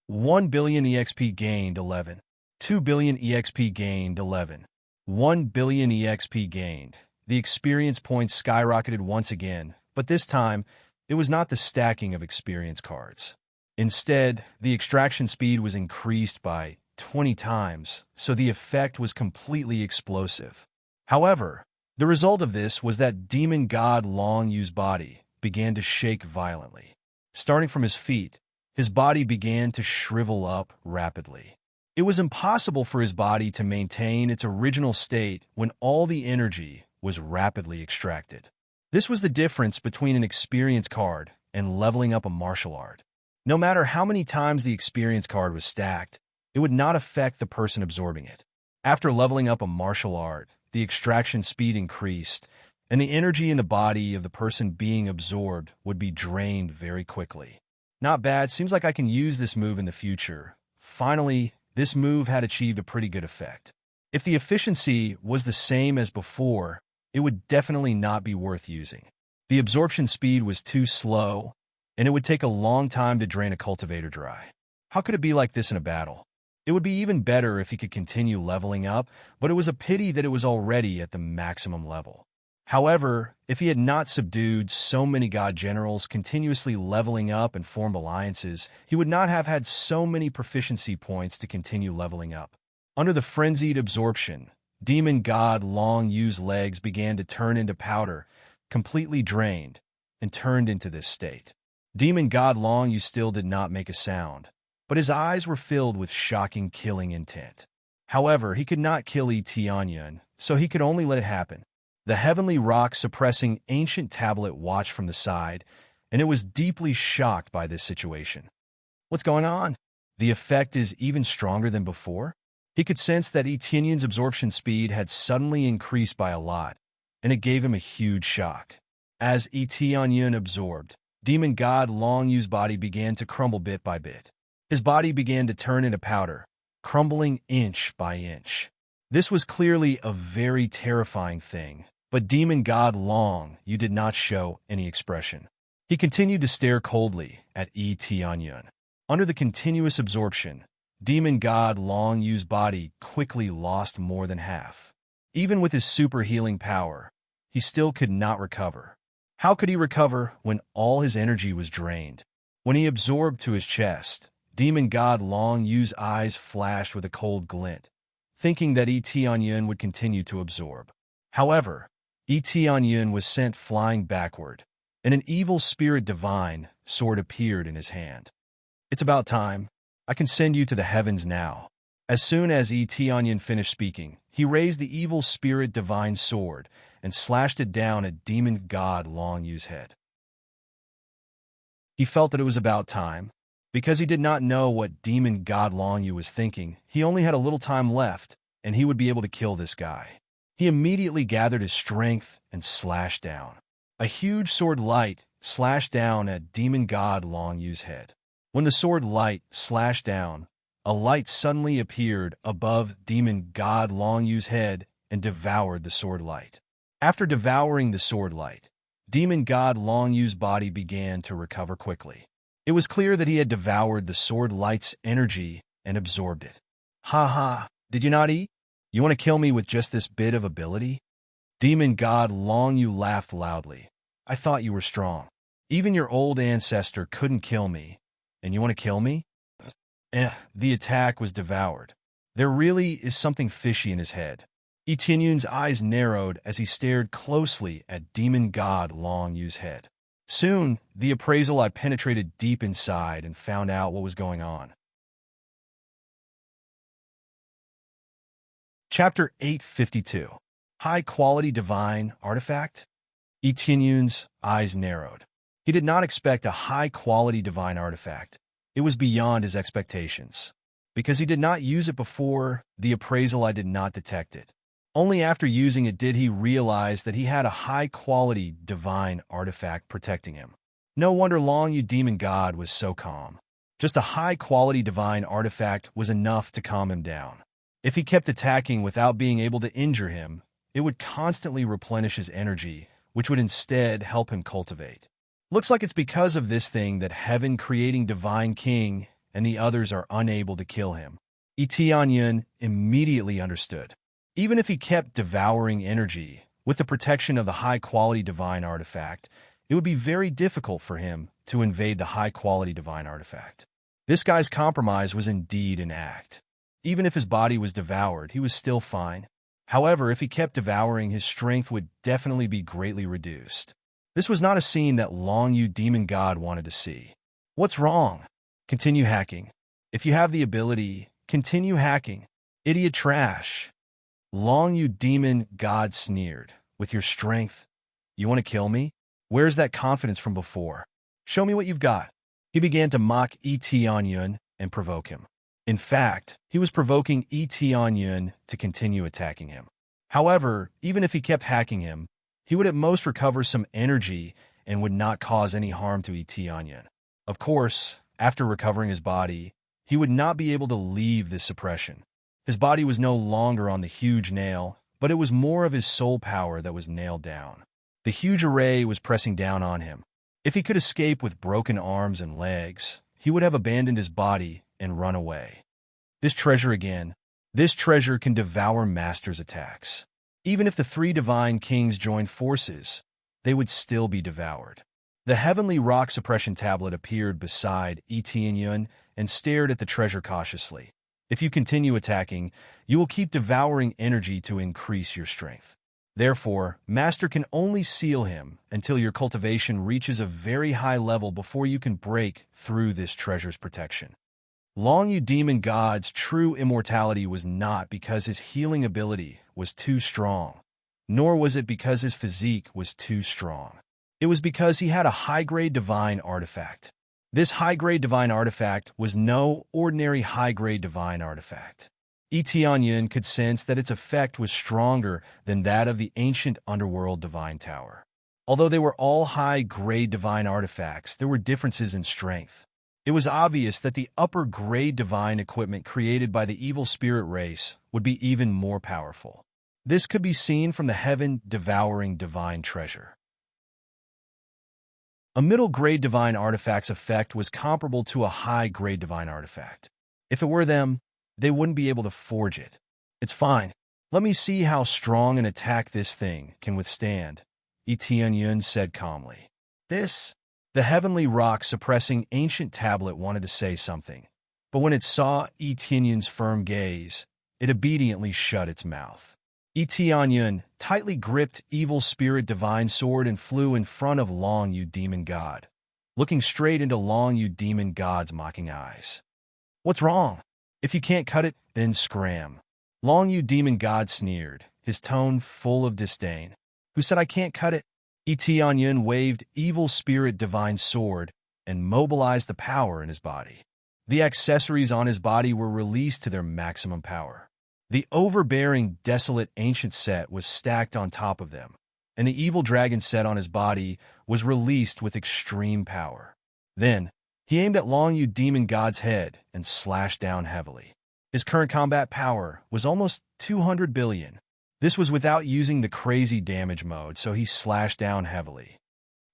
1 billion EXP gained 11. 2 billion EXP gained 11. 1 billion EXP gained. The experience points skyrocketed once again, but this time, it was not the stacking of experience cards. Instead, the extraction speed was increased by 20 times, so the effect was completely explosive. However, the result of this was that Demon God Long Yu's body began to shake violently. Starting from his feet, his body began to shrivel up rapidly. It was impossible for his body to maintain its original state when all the energy was rapidly extracted. This was the difference between an experience card and leveling up a martial art. No matter how many times the experience card was stacked, it would not affect the person absorbing it. After leveling up a martial art, the extraction speed increased, and the energy in the body of the person being absorbed would be drained very quickly. Not bad, seems like I can use this move in the future. Finally, this move had achieved a pretty good effect. If the efficiency was the same as before, it would definitely not be worth using. The absorption speed was too slow, and it would take a long time to drain a cultivator dry. How could it be like this in a battle? It would be even better if he could continue leveling up, but it was a pity that it was already at the maximum level. However, if he had not subdued so many god generals continuously leveling up and formed alliances, he would not have had so many proficiency points to continue leveling up. Under the frenzied absorption, Demon God Long Yu's legs began to turn into powder, completely drained, and turned into this state. Demon God Long Yu still did not make a sound, but his eyes were filled with shocking killing intent. However, he could not kill Tianyun, so he could only let it happen. The heavenly rock-suppressing ancient tablet watched from the side, and it was deeply shocked by this situation. What's going on? The effect is even stronger than before? He could sense that Tianyun's absorption speed had suddenly increased by a lot, and it gave him a huge shock. As Tianyun absorbed, Demon God Long Yu's body began to crumble bit by bit. His body began to turn into powder, crumbling inch by inch. This was clearly a very terrifying thing, but Demon God Long Yu did not show any expression. He continued to stare coldly at Tianyun. Under the continuous absorption, Demon God Long Yu's body quickly lost more than half. Even with his super healing power, he still could not recover. How could he recover when all his energy was drained? When he absorbed to his chest, Demon God Long Yu's eyes flashed with a cold glint, thinking that Tianyun would continue to absorb. However, Tianyun was sent flying backward, and an evil spirit divine sword appeared in his hand. It's about time. I can send you to the heavens now. As soon as Tianyun finished speaking, he raised the evil spirit divine sword and slashed it down at Demon God Long Yu's head. He felt that it was about time. Because he did not know what Demon God Long Yu was thinking, he only had a little time left, and he would be able to kill this guy. He immediately gathered his strength and slashed down. A huge sword light slashed down at Demon God Long Yu's head. When the sword light slashed down, a light suddenly appeared above Demon God Long Yu's head and devoured the sword light. After devouring the sword light, Demon God Long Yu's body began to recover quickly. It was clear that he had devoured the sword light's energy and absorbed it. Ha ha, did you not eat? You want to kill me with just this bit of ability? Demon God Long Yu laughed loudly. I thought you were strong. Even your old ancestor couldn't kill me, and you want to kill me? The attack was devoured. There really is something fishy in his head. Tianyun's eyes narrowed as he stared closely at Demon God Long Yu's head. Soon, the appraisal eye penetrated deep inside and found out what was going on. Chapter 852. High-Quality Divine Artifact? Tianyun's eyes narrowed. He did not expect a high-quality divine artifact. It was beyond his expectations. Because he did not use it before, the appraisal eye did not detect it. Only after using it did he realize that he had a high-quality divine artifact protecting him. No wonder Long Yu Demon God was so calm. Just a high-quality divine artifact was enough to calm him down. If he kept attacking without being able to injure him, it would constantly replenish his energy, which would instead help him cultivate. Looks like it's because of this thing that Heaven creating Divine King and the others are unable to kill him. Tianyun immediately understood. Even if he kept devouring energy, with the protection of the high-quality divine artifact, it would be very difficult for him to invade the high-quality divine artifact. This guy's compromise was indeed an act. Even if his body was devoured, he was still fine. However, if he kept devouring, his strength would definitely be greatly reduced. This was not a scene that Long Yu Demon God wanted to see. What's wrong? Continue hacking. If you have the ability, continue hacking. Idiot trash. Long Yu Demon God sneered. With your strength, you want to kill me? Where's that confidence from before? Show me what you've got. He began to mock Tianyun and provoke him. In fact, he was provoking Tianyun to continue attacking him. However, even if he kept hacking him, he would at most recover some energy and would not cause any harm to Tianyun. Of course, after recovering his body, he would not be able to leave this suppression. His body was no longer on the huge nail, but it was more of his soul power that was nailed down. The huge array was pressing down on him. If he could escape with broken arms and legs, he would have abandoned his body and run away. This treasure again. This treasure can devour Master's attacks. Even if the three divine kings joined forces, they would still be devoured. The heavenly rock suppression tablet appeared beside Tianyun and stared at the treasure cautiously. If you continue attacking, you will keep devouring energy to increase your strength. Therefore, Master can only seal him until your cultivation reaches a very high level before you can break through this treasure's protection. Long Yu Demon God's true immortality was not because his healing ability was too strong, nor was it because his physique was too strong. It was because he had a high-grade divine artifact. This high-grade divine artifact was no ordinary high-grade divine artifact. Tianyun could sense that its effect was stronger than that of the ancient underworld divine tower. Although they were all high-grade divine artifacts, there were differences in strength. It was obvious that the upper-grade divine equipment created by the evil spirit race would be even more powerful. This could be seen from the heaven-devouring divine treasure. A middle-grade divine artifact's effect was comparable to a high-grade divine artifact. If it were them, they wouldn't be able to forge it. It's fine. Let me see how strong an attack this thing can withstand, Tianyun said calmly. The heavenly rock-suppressing ancient tablet wanted to say something, but when it saw Tianyun's firm gaze, it obediently shut its mouth. Tianyun tightly gripped evil spirit divine sword and flew in front of Long Yu Demon God, looking straight into Long Yu Demon God's mocking eyes. What's wrong? If you can't cut it, then scram. Long Yu Demon God sneered, his tone full of disdain. Who said I can't cut it? Tianyun waved evil spirit divine sword and mobilized the power in his body. The accessories on his body were released to their maximum power. The overbearing, desolate ancient set was stacked on top of them, and the evil dragon set on his body was released with extreme power. Then, he aimed at Long Yu Demon God's head and slashed down heavily. His current combat power was almost 200 billion. This was without using the crazy damage mode, so he slashed down heavily.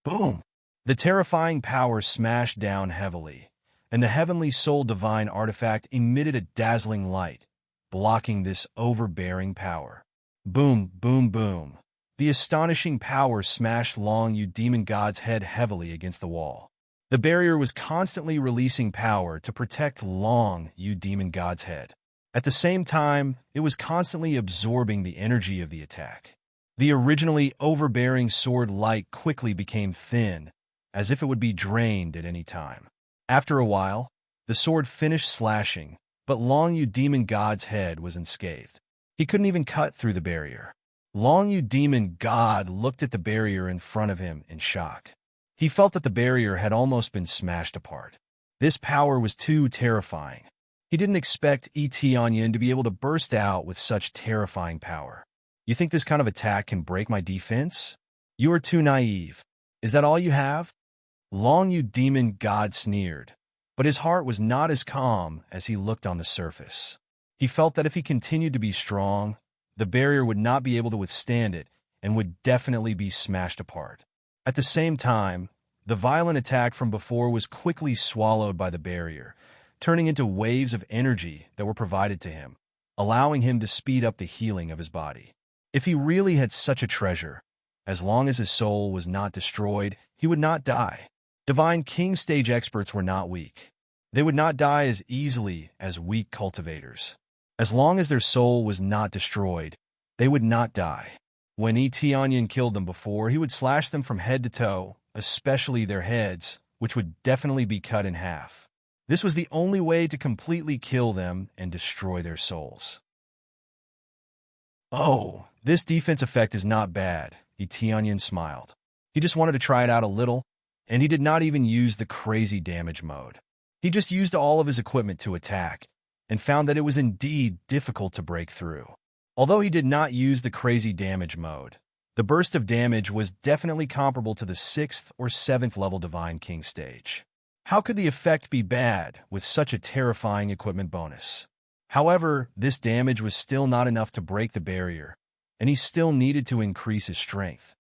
Boom! The terrifying power smashed down heavily, and the heavenly soul divine artifact emitted a dazzling light, blocking this overbearing power. Boom, boom, boom. The astonishing power smashed Long Yu Demon God's head heavily against the wall. The barrier was constantly releasing power to protect Long Yu Demon God's head. At the same time, it was constantly absorbing the energy of the attack. The originally overbearing sword light quickly became thin, as if it would be drained at any time. After a while, the sword finished slashing, but Long Yu Demon God's head was unscathed. He couldn't even cut through the barrier. Long Yu Demon God looked at the barrier in front of him in shock. He felt that the barrier had almost been smashed apart. This power was too terrifying. He didn't expect Tianyun to be able to burst out with such terrifying power. You think this kind of attack can break my defense? You are too naive. Is that all you have? Long Yu Demon God sneered, but his heart was not as calm as he looked on the surface. He felt that if he continued to be strong, the barrier would not be able to withstand it and would definitely be smashed apart. At the same time, the violent attack from before was quickly swallowed by the barrier, turning into waves of energy that were provided to him, allowing him to speed up the healing of his body. If he really had such a treasure, As long as his soul was not destroyed, he would not die. Divine King stage experts were not weak. They would not die as easily as weak cultivators. As long as their soul was not destroyed, they would not die. When Onion killed them before, he would slash them from head to toe, especially their heads, which would definitely be cut in half. This was the only way to completely kill them and destroy their souls. Oh, this defense effect is not bad, Onion smiled. He just wanted to try it out a little, and he did not even use the crazy damage mode. He just used all of his equipment to attack, and found that it was indeed difficult to break through. Although he did not use the crazy damage mode, the burst of damage was definitely comparable to the 6th or 7th level Divine King stage. How could the effect be bad with such a terrifying equipment bonus? However, this damage was still not enough to break the barrier, and he still needed to increase his strength.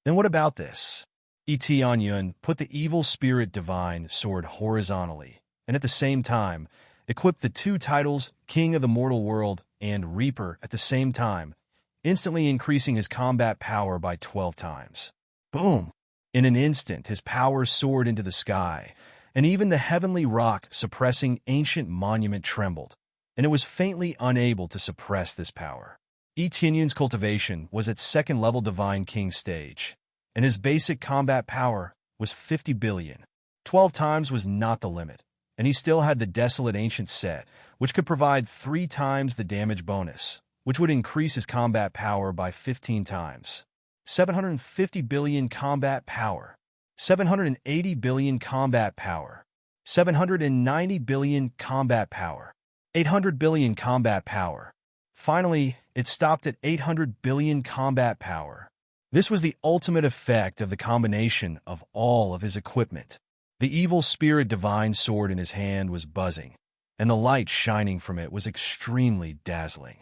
Then what about this? Onion put the Evil Spirit Divine sword horizontally, and at the same time, equipped the two titles King of the Mortal World and Reaper at the same time, instantly increasing his combat power by 12 times. Boom! In an instant, his power soared into the sky, and even the heavenly rock suppressing ancient monument trembled, and it was faintly unable to suppress this power. Onion's cultivation was at 2nd level Divine King stage, and his basic combat power was 50 billion. 12 times was not the limit, and he still had the Desolate Ancient set, which could provide 3 times the damage bonus, which would increase his combat power by 15 times. 750 billion combat power, 780 billion combat power, 790 billion combat power, 800 billion combat power. Finally, it stopped at 800 billion combat power. This was the ultimate effect of the combination of all of his equipment. The Evil Spirit Divine sword in his hand was buzzing, and the light shining from it was extremely dazzling.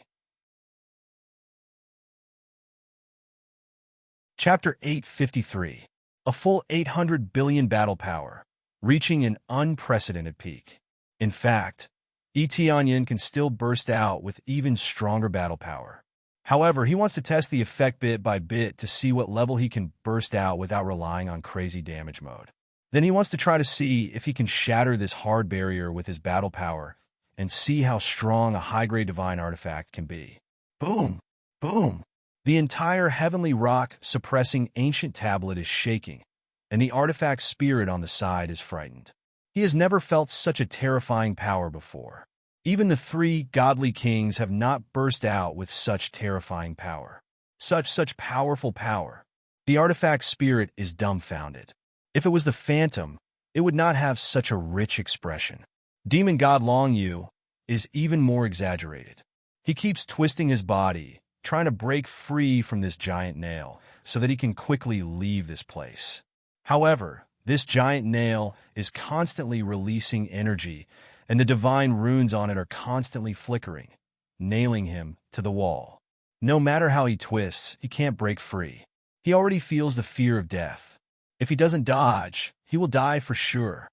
Chapter 853. A full 800 billion battle power, reaching an unprecedented peak. In fact, Onion can still burst out with even stronger battle power. However, he wants to test the effect bit by bit to see what level he can burst out without relying on crazy damage mode. Then he wants to try to see if he can shatter this hard barrier with his battle power and see how strong a high-grade divine artifact can be. Boom! Boom! The entire heavenly rock suppressing ancient tablet is shaking, and the artifact spirit on the side is frightened. He has never felt such a terrifying power before. Even the 3 godly kings have not burst out with such terrifying power. Such powerful power. The artifact spirit is dumbfounded. If it was the Phantom, it would not have such a rich expression. Demon God Long Yu is even more exaggerated. He keeps twisting his body, trying to break free from this giant nail so that he can quickly leave this place. However, this giant nail is constantly releasing energy, and the divine runes on it are constantly flickering, nailing him to the wall. No matter how he twists, he can't break free. He already feels the fear of death. If he doesn't dodge, he will die for sure.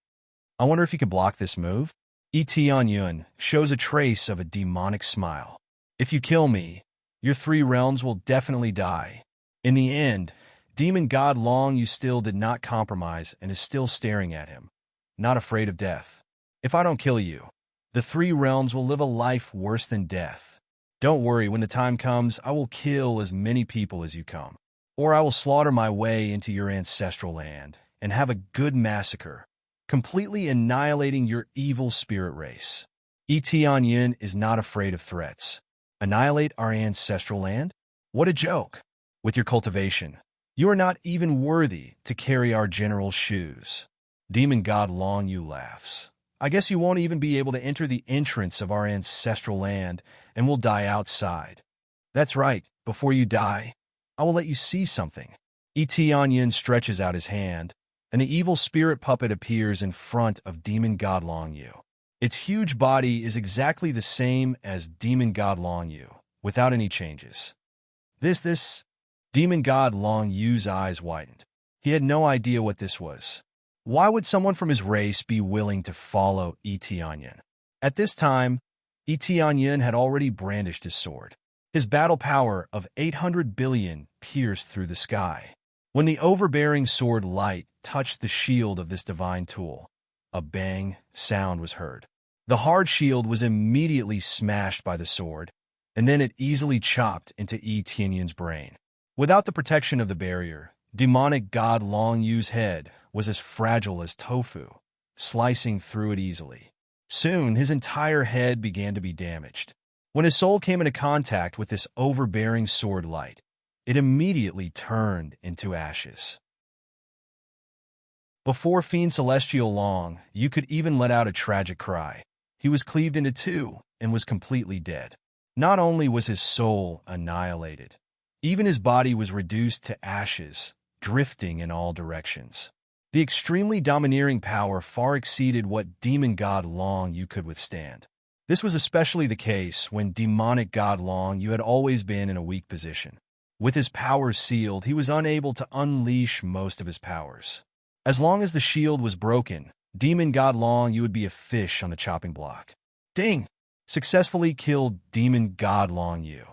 I wonder if he can block this move? Onion shows a trace of a demonic smile. If you kill me, your 3 realms will definitely die. In the end, Demon God Long Yu still did not compromise and is still staring at him, not afraid of death. If I don't kill you, the 3 realms will live a life worse than death. Don't worry, when the time comes, I will kill as many people as you come. Or I will slaughter my way into your ancestral land and have a good massacre, completely annihilating your evil spirit race. Onion is not afraid of threats. Annihilate our ancestral land? What a joke! With your cultivation, you are not even worthy to carry our general's shoes. Demon God Long Yu laughs. I guess you won't even be able to enter the entrance of our ancestral land and will die outside. That's right, before you die, I will let you see something. Onion stretches out his hand, and the evil spirit puppet appears in front of Demon God Long Yu. Its huge body is exactly the same as Demon God Long Yu, without any changes. This Demon God Long Yu's eyes widened. He had no idea what this was. Why would someone from his race be willing to follow Onion? At this time, Onion had already brandished his sword. His battle power of 800 billion pierced through the sky. When the overbearing sword light touched the shield of this divine tool, a bang sound was heard. The hard shield was immediately smashed by the sword, and then it easily chopped into Yi Tianyun's brain. Without the protection of the barrier, demonic god Long Yu's head was as fragile as tofu, slicing through it easily. Soon, his entire head began to be damaged. When his soul came into contact with this overbearing sword light, it immediately turned into ashes. Before Fiend Celestial Long, you could even let out a tragic cry. He was cleaved into two and was completely dead. Not only was his soul annihilated, even his body was reduced to ashes, drifting in all directions. The extremely domineering power far exceeded what demon god Long Yu could withstand. This was especially the case when demonic god Long Yu had always been in a weak position. With his powers sealed, he was unable to unleash most of his powers. As long as the shield was broken, demon god Long Yu would be a fish on the chopping block. Ding! Successfully killed demon god Long Yu.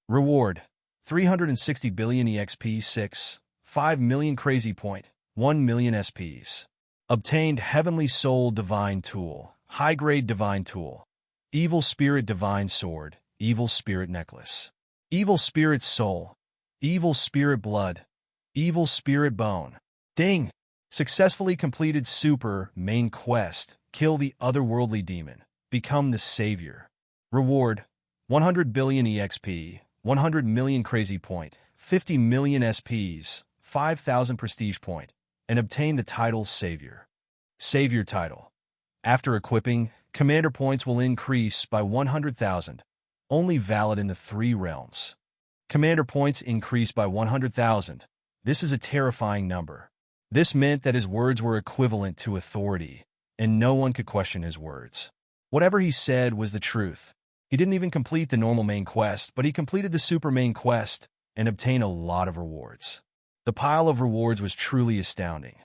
Reward: 360 billion EXP 6, 5 million crazy point, 1 million SPs. Obtained Heavenly Soul Divine Tool, High-Grade Divine Tool, Evil Spirit Divine Sword, Evil Spirit Necklace, Evil Spirit Soul, Evil Spirit Blood, Evil Spirit Bone. Ding! Successfully completed Super Main Quest, Kill the Otherworldly Demon, Become the Savior. Reward: 100 billion EXP, 100 million Crazy Point, 50 million SPs, 5,000 Prestige Point, and obtain the title Savior. Savior title. After equipping, commander points will increase by 100,000, only valid in the 3 realms. Commander points increase by 100,000. This is a terrifying number. This meant that his words were equivalent to authority, and no one could question his words. Whatever he said was the truth. He didn't even complete the normal main quest, but he completed the super main quest and obtained a lot of rewards. The pile of rewards was truly astounding.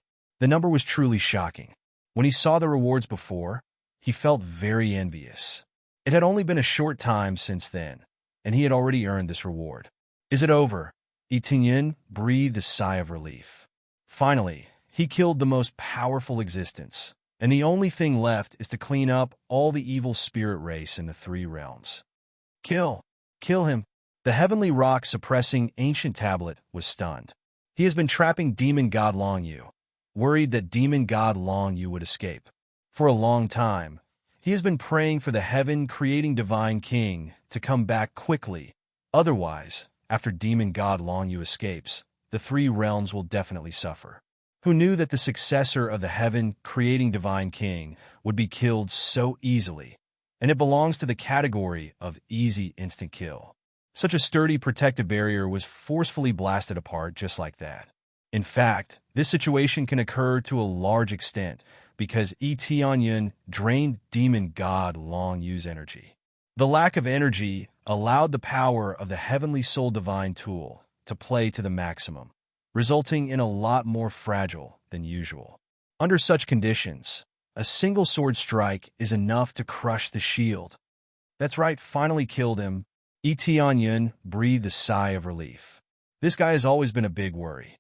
The number was truly shocking. When he saw the rewards before, he felt very envious. It had only been a short time since then, and he had already earned this reward. Is it over? Yi Tianyun breathed a sigh of relief. Finally, he killed the most powerful existence, and the only thing left is to clean up all the evil spirit race in the 3 realms. Kill him. The heavenly rock suppressing ancient tablet was stunned. He has been trapping demon god Long Yu, worried that demon god Long Yu would escape. For a long time, he has been praying for the heaven-creating divine king to come back quickly. Otherwise, after demon god Long Yu escapes, the 3 realms will definitely suffer. Who knew that the successor of the heaven-creating divine king would be killed so easily, and it belongs to the category of easy instant kill. Such a sturdy protective barrier was forcefully blasted apart just like that. In fact, this situation can occur to a large extent because Yi Tianyun drained demon god Long Yu's energy. The lack of energy allowed the power of the Heavenly Soul Divine Tool to play to the maximum, resulting in a lot more fragile than usual. Under such conditions, a single sword strike is enough to crush the shield. That's right, finally killed him. Yi Tianyun breathed a sigh of relief. This guy has always been a big worry.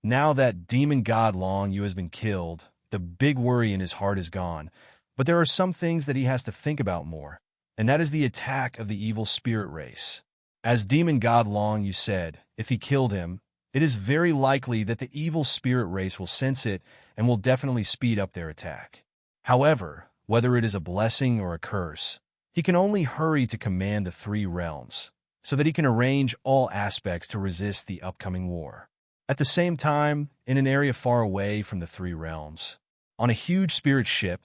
Now that demon god Long Yu has been killed, the big worry in his heart is gone, but there are some things that he has to think about more, and that is the attack of the evil spirit race. As demon god Long Yu said, if he killed him, it is very likely that the evil spirit race will sense it and will definitely speed up their attack. However, whether it is a blessing or a curse, he can only hurry to command the 3 realms, so that he can arrange all aspects to resist the upcoming war. At the same time, in an area far away from the 3 realms, on a huge spirit ship,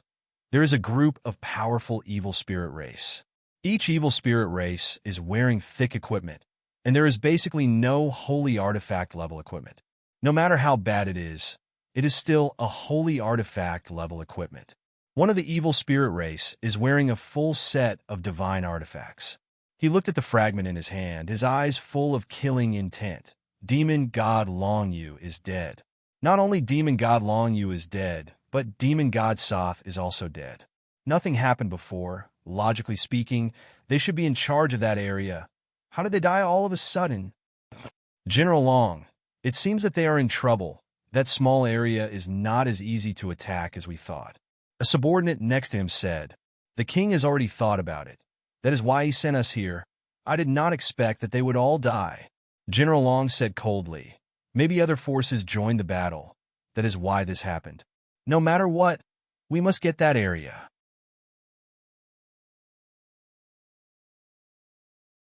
there is a group of powerful evil spirit race. Each evil spirit race is wearing thick equipment, and there is basically no holy artifact level equipment. No matter how bad it is still a holy artifact level equipment. One of the evil spirit race is wearing a full set of divine artifacts. He looked at the fragment in his hand, his eyes full of killing intent. Demon god Long Yu is dead. Not only demon god Long Yu is dead, but demon god Soth is also dead. Nothing happened before. Logically speaking, they should be in charge of that area, How did they die all of a sudden? General Long, it seems that they are in trouble. That small area is not as easy to attack as we thought. A subordinate next to him said, The king has already thought about it. That is why he sent us here. I did not expect that they would all die. General Long said coldly, Maybe other forces joined the battle. That is why this happened. No matter what, we must get that area.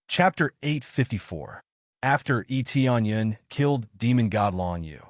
Chapter 854. After Etion killed demon god Long Yu,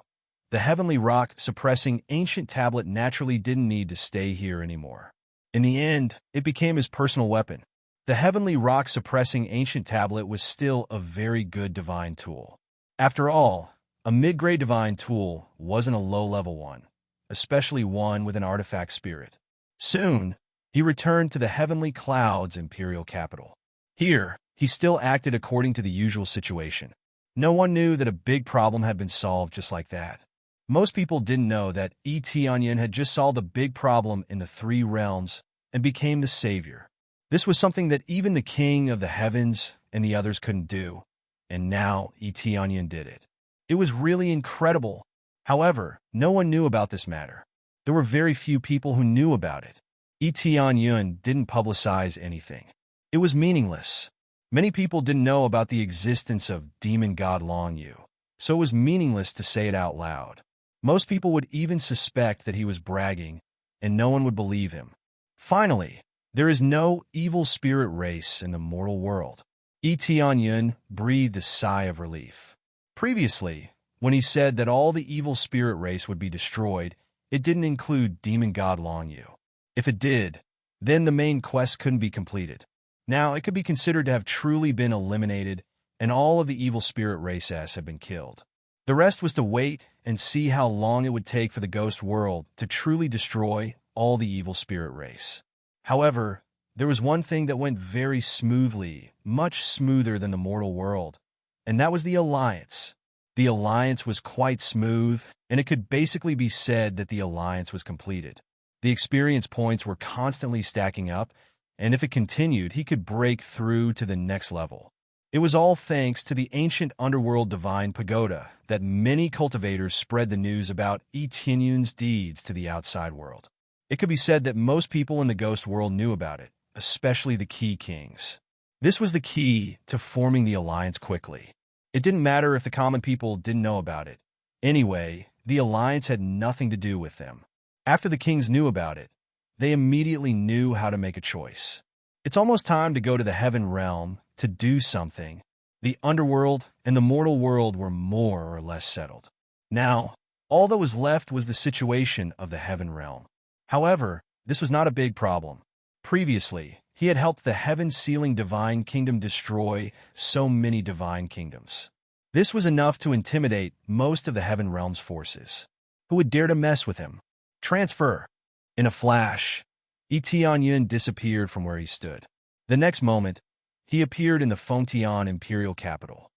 the heavenly rock-suppressing ancient tablet naturally didn't need to stay here anymore. In the end, it became his personal weapon. The heavenly rock-suppressing ancient tablet was still a very good divine tool. After all, a mid-grade divine tool wasn't a low-level one, especially one with an artifact spirit. Soon, he returned to the heavenly cloud's imperial capital. Here, he still acted according to the usual situation. No one knew that a big problem had been solved just like that. Most people didn't know that Tianyan had just solved a big problem in the three realms and became the savior. This was something that even the king of the heavens and the others couldn't do, and now Tianyan did it. It was really incredible. However, no one knew about this matter. There were very few people who knew about it. Tianyan didn't publicize anything. It was meaningless. Many people didn't know about the existence of demon god Long Yu, so it was meaningless to say it out loud. Most people would even suspect that he was bragging, and no one would believe him. Finally, there is no evil spirit race in the mortal world. Tianyan breathed a sigh of relief. Previously, when he said that all the evil spirit race would be destroyed, it didn't include demon god Long Yu. If it did, then the main quest couldn't be completed. Now, it could be considered to have truly been eliminated, and all of the evil spirit races had been killed. The rest was to wait and see how long it would take for the ghost world to truly destroy all the evil spirit race. However, there was one thing that went very smoothly, much smoother than the mortal world, and that was the alliance. The alliance was quite smooth, and it could basically be said that the alliance was completed. The experience points were constantly stacking up, and if it continued, he could break through to the next level. It was all thanks to the ancient underworld divine pagoda that many cultivators spread the news about Tianyun's deeds to the outside world. It could be said that most people in the ghost world knew about it, especially the key kings. This was the key to forming the alliance quickly. It didn't matter if the common people didn't know about it. Anyway, the alliance had nothing to do with them. After the kings knew about it, they immediately knew how to make a choice. It's almost time to go to the heaven realm to do something. The underworld and the mortal world were more or less settled. Now, all that was left was the situation of the heaven realm. However, this was not a big problem. Previously, he had helped the heaven-sealing divine kingdom destroy so many divine kingdoms. This was enough to intimidate most of the heaven realm's forces. Who would dare to mess with him? Transfer. In a flash, Tianyun disappeared from where he stood. The next moment, he appeared in the Fengtian imperial capital.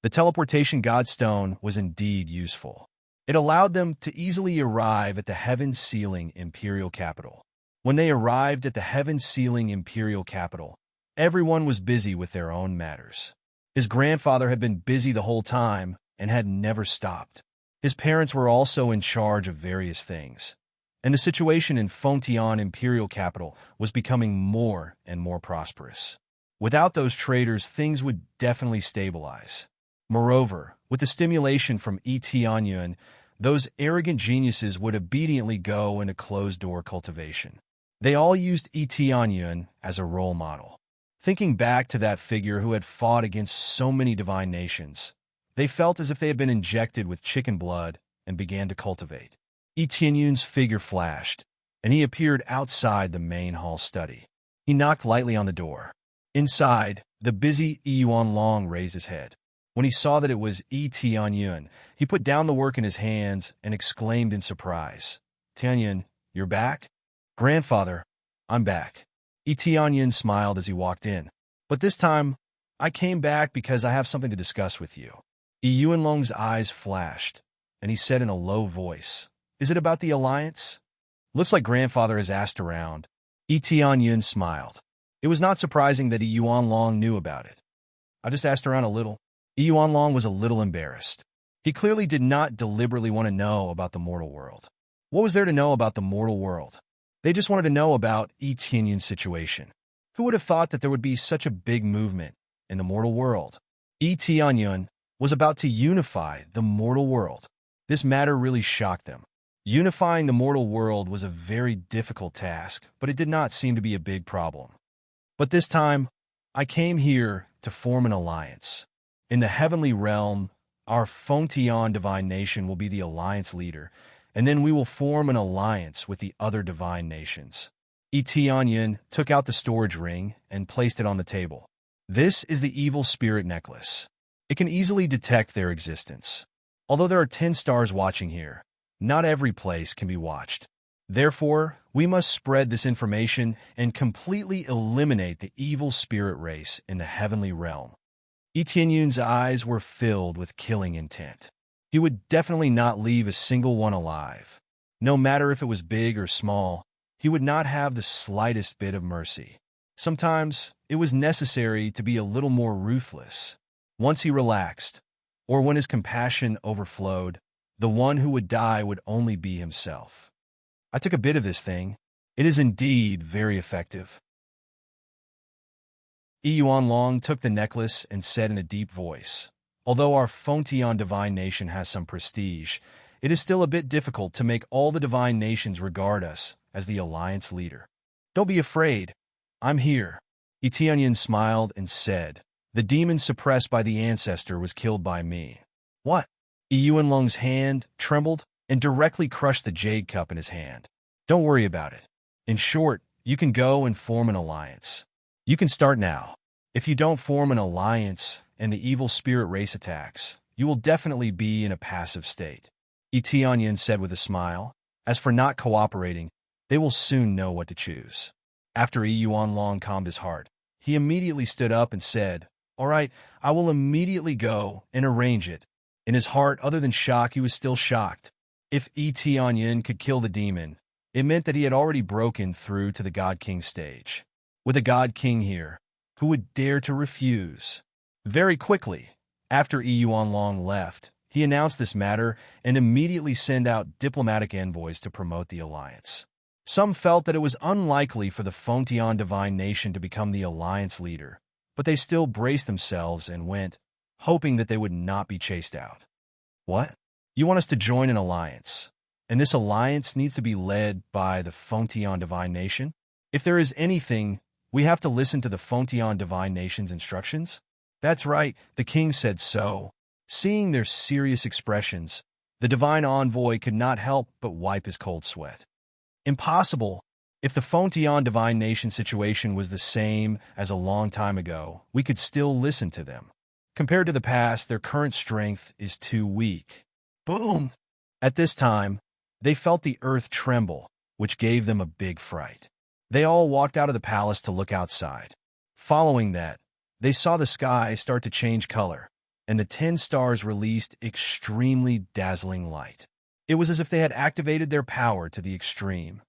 The teleportation godstone was indeed useful. It allowed them to easily arrive at the heaven-sealing imperial capital. When they arrived at the heaven-sealing imperial capital, everyone was busy with their own matters. His grandfather had been busy the whole time and had never stopped. His parents were also in charge of various things, and the situation in Fengtian imperial capital was becoming more and more prosperous. Without those traders, things would definitely stabilize. Moreover, with the stimulation from Tianyun, those arrogant geniuses would obediently go into closed-door cultivation. They all used Tianyun as a role model. Thinking back to that figure who had fought against so many divine nations, they felt as if they had been injected with chicken blood and began to cultivate. Tianyun's figure flashed, and he appeared outside the main hall study. He knocked lightly on the door. Inside, the busy Yuan Long raised his head. When he saw that it was Tianyun, he put down the work in his hands and exclaimed in surprise, "Tianyun, you're back?" "Grandfather, I'm back." Tianyun smiled as he walked in. "But this time, I came back because I have something to discuss with you." Yuan Long's eyes flashed, and he said in a low voice, "Is it about the alliance?" "Looks like grandfather has asked around." Tianyun smiled. It was not surprising that Yuan Long knew about it. I just asked around a little. Yuan Long was a little embarrassed. He clearly did not deliberately want to know about the mortal world. What was there to know about the mortal world? They just wanted to know about Yi Tianyun's situation. Who would have thought that there would be such a big movement in the mortal world? Yi Tianyun was about to unify the mortal world. This matter really shocked them. Unifying the mortal world was a very difficult task, but it did not seem to be a big problem. But this time, I came here to form an alliance. In the heavenly realm, our Fontian divine nation will be the alliance leader, and then we will form an alliance with the other divine nations. Yi Tianyun took out the storage ring and placed it on the table. This is the evil spirit necklace. It can easily detect their existence. Although there are 10 stars watching here, not every place can be watched. Therefore, we must spread this information and completely eliminate the evil spirit race in the heavenly realm. Yi Tianyun's eyes were filled with killing intent. He would definitely not leave a single one alive. No matter if it was big or small, he would not have the slightest bit of mercy. Sometimes, it was necessary to be a little more ruthless. Once he relaxed, or when his compassion overflowed, the one who would die would only be himself. I took a bit of this thing. It is indeed very effective. Yuan Long took the necklace and said in a deep voice, "Although our Fontian divine nation has some prestige, it is still a bit difficult to make all the divine nations regard us as the alliance leader. Don't be afraid. I'm here." Yi Tianyun smiled and said, "The demon suppressed by the ancestor was killed by me." What? Yuan Long's hand trembled and directly crushed the jade cup in his hand. Don't worry about it. In short, you can go and form an alliance. You can start now. If you don't form an alliance and the evil spirit race attacks, you will definitely be in a passive state. Yi Tianyun said with a smile. As for not cooperating, they will soon know what to choose. After Yuan Long calmed his heart, he immediately stood up and said, "All right, I will immediately go and arrange it." In his heart, other than shock, he was still shocked. If Yi Tianyun could kill the demon, it meant that he had already broken through to the God King stage. With a God King here, who would dare to refuse? Very quickly, after Yuan Long left, he announced this matter and immediately sent out diplomatic envoys to promote the alliance. Some felt that it was unlikely for the Fontian divine nation to become the alliance leader, but they still braced themselves and went, hoping that they would not be chased out. What? You want us to join an alliance, and this alliance needs to be led by the Fontian divine nation? If there is anything, we have to listen to the Fontian divine nation's instructions? That's right, the king said so. Seeing their serious expressions, the divine envoy could not help but wipe his cold sweat. Impossible. If the Fontian divine nation situation was the same as a long time ago, we could still listen to them. Compared to the past, their current strength is too weak. Boom! At this time, they felt the earth tremble, which gave them a big fright. They all walked out of the palace to look outside. Following that, they saw the sky start to change color, and the 10 stars released extremely dazzling light. It was as if they had activated their power to the extreme.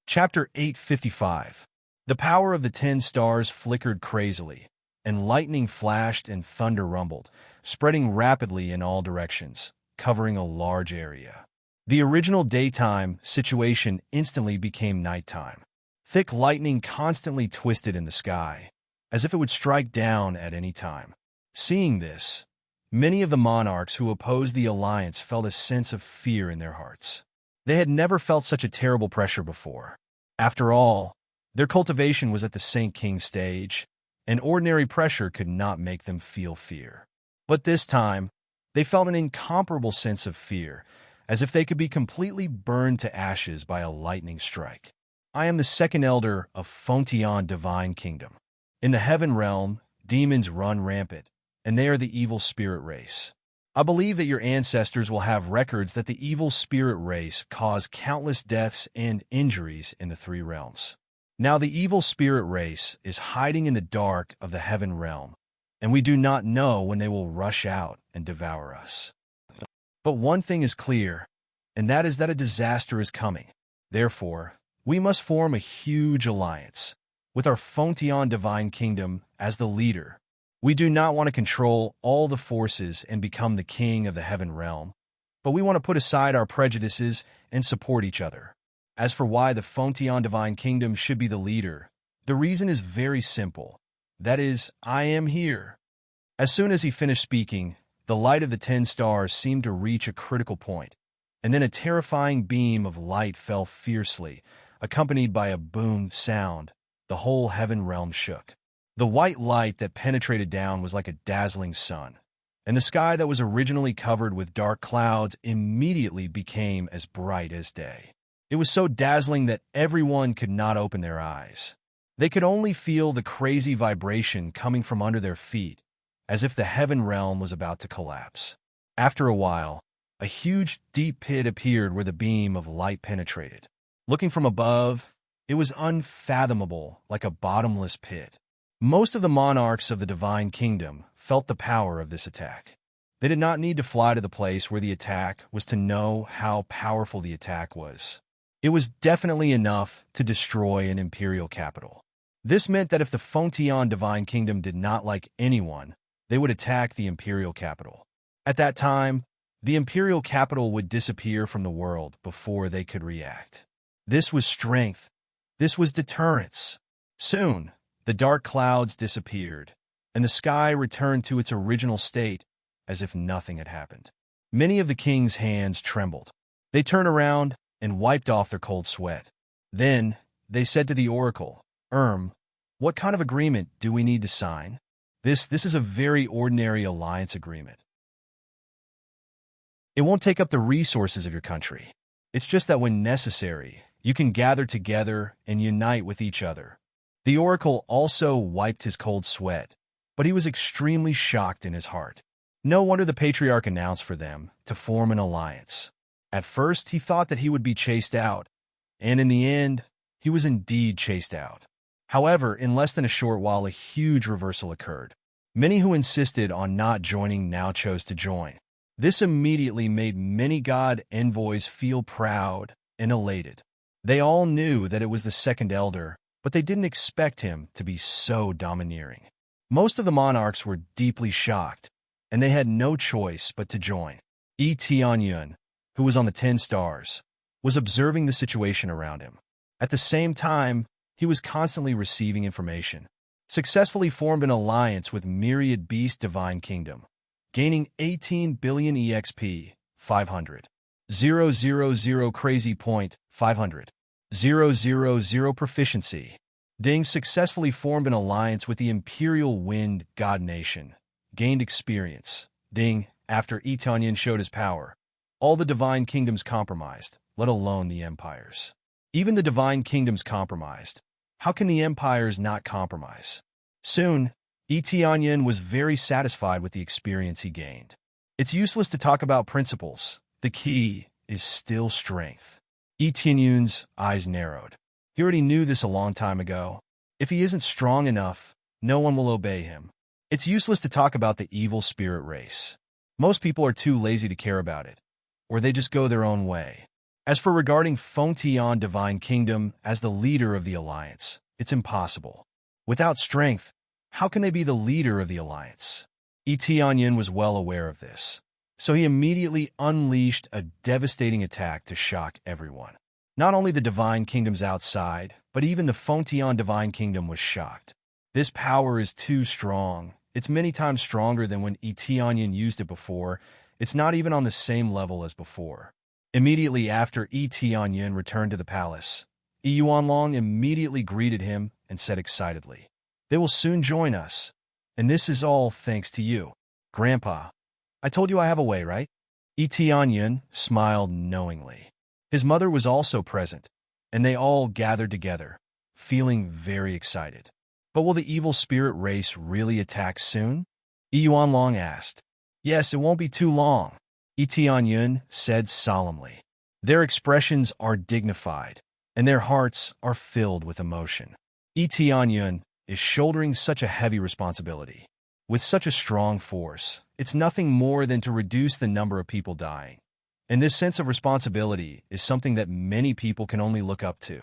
Chapter 855. The power of the 10 stars flickered crazily, and lightning flashed and thunder rumbled, spreading rapidly in all directions, covering a large area. The original daytime situation instantly became nighttime. Thick lightning constantly twisted in the sky, as if it would strike down at any time. Seeing this, many of the monarchs who opposed the alliance felt a sense of fear in their hearts. They had never felt such a terrible pressure before. After all, their cultivation was at the Saint King stage, and ordinary pressure could not make them feel fear. But this time, they felt an incomparable sense of fear, as if they could be completely burned to ashes by a lightning strike. I am the second elder of Fontian Divine Kingdom. In the heaven realm, demons run rampant, and they are the evil spirit race. I believe that your ancestors will have records that the evil spirit race caused countless deaths and injuries in the 3 realms. Now the evil spirit race is hiding in the dark of the heaven realm, and we do not know when they will rush out and devour us. But one thing is clear, and that is that a disaster is coming. Therefore, we must form a huge alliance, with our Fontion divine kingdom as the leader. We do not want to control all the forces and become the king of the heaven realm, but we want to put aside our prejudices and support each other. As for why the Fontion divine kingdom should be the leader, the reason is very simple. That is, I am here. As soon as he finished speaking, the light of the 10 stars seemed to reach a critical point, and then a terrifying beam of light fell fiercely, accompanied by a boom sound. The whole heaven realm shook. The white light that penetrated down was like a dazzling sun, and the sky that was originally covered with dark clouds immediately became as bright as day. It was so dazzling that everyone could not open their eyes. They could only feel the crazy vibration coming from under their feet, as if the heaven realm was about to collapse. After a while, a huge, deep pit appeared where the beam of light penetrated. Looking from above, it was unfathomable, like a bottomless pit. Most of the monarchs of the divine kingdom felt the power of this attack. They did not need to fly to the place where the attack was to know how powerful the attack was. It was definitely enough to destroy an imperial capital. This meant that if the Fontion divine kingdom did not like anyone, they would attack the imperial capital. At that time, the imperial capital would disappear from the world before they could react. This was strength. This was deterrence. Soon, the dark clouds disappeared, and the sky returned to its original state as if nothing had happened. Many of the king's hands trembled. They turned around and wiped off their cold sweat. Then, they said to the oracle, what kind of agreement do we need to sign? This is a very ordinary alliance agreement. It won't take up the resources of your country. It's just that when necessary, you can gather together and unite with each other. The oracle also wiped his cold sweat, but he was extremely shocked in his heart. No wonder the patriarch announced for them to form an alliance. At first, he thought that he would be chased out, and in the end, he was indeed chased out. However, in less than a short while, a huge reversal occurred. Many who insisted on not joining now chose to join. This immediately made many god envoys feel proud and elated. They all knew that it was the second elder, but they didn't expect him to be so domineering. Most of the monarchs were deeply shocked, and they had no choice but to join. Tianyun, who was on the 10 stars, was observing the situation around him. At the same time, he was constantly receiving information. Successfully formed an alliance with Myriad Beast Divine Kingdom, gaining 18 billion EXP, 500. 000 Crazy Point, 500. 000 Proficiency. Ding successfully formed an alliance with the Imperial Wind God Nation, gained experience. Ding, after Etanyan showed his power, all the divine kingdoms compromised, let alone the empires. Even the divine kingdoms compromised. How can the empires not compromise? Soon, Etanyan was very satisfied with the experience he gained. It's useless to talk about principles. The key is still strength. Etanyan's eyes narrowed. He already knew this a long time ago. If he isn't strong enough, no one will obey him. It's useless to talk about the evil spirit race. Most people are too lazy to care about it, or they just go their own way. As for regarding Fontion Divine Kingdom as the leader of the alliance, it's impossible. Without strength, how can they be the leader of the alliance? Etanyan was well aware of this, so he immediately unleashed a devastating attack to shock everyone. Not only the divine kingdoms outside, but even the Fontion Divine Kingdom was shocked. This power is too strong. It's many times stronger than when Etanyan used it before. It's not even on the same level as before. Immediately after Etanyan returned to the palace, Yuanlong immediately greeted him and said excitedly, "They will soon join us, and this is all thanks to you. Grandpa, I told you I have a way, right?" Etanyan smiled knowingly. His mother was also present, and they all gathered together, feeling very excited. "But will the evil spirit race really attack soon?" Yuanlong asked. "Yes, it won't be too long," Etanyan said solemnly. Their expressions are dignified, and their hearts are filled with emotion. Etanyan is shouldering such a heavy responsibility. With such a strong force, it's nothing more than to reduce the number of people dying, And this sense of responsibility is something that many people can only look up to.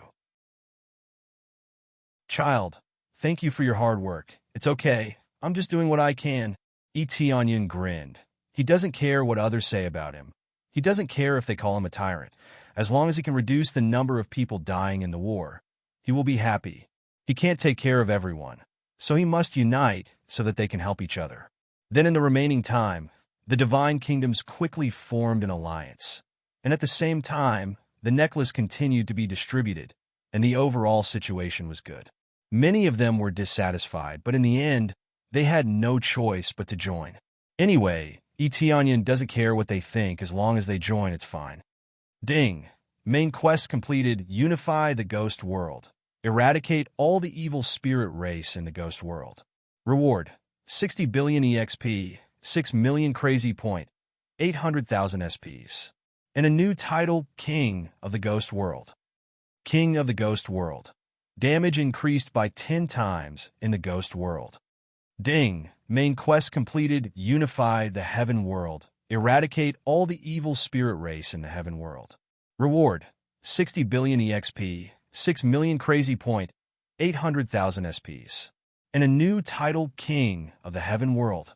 Child, thank you for your hard work. It's okay. I'm just doing what I can. Onion grinned. He doesn't care what others say about him. He doesn't care if they call him a tyrant. As long as he can reduce the number of people dying in the war, he will be happy. He can't take care of everyone, so he must unite so that they can help each other. Then in the remaining time, the divine kingdoms quickly formed an alliance. And at the same time, the necklace continued to be distributed, and the overall situation was good. Many of them were dissatisfied, but in the end, they had no choice but to join. Anyway, Onion doesn't care what they think as long as they join, it's fine. Ding! Main quest completed. Unify the ghost world. Eradicate all the evil spirit race in the ghost world. Reward: 60 billion EXP, 6 million crazy point, 800,000 SPs. And a new title, King of the Ghost World. King of the Ghost World. Damage increased by 10 times in the ghost world. Ding! Main quest completed. Unify the heaven world. Eradicate all the evil spirit race in the heaven world. Reward: 60 billion EXP, 6 million crazy point, 800,000 SPs. And a new title, King of the Heaven World.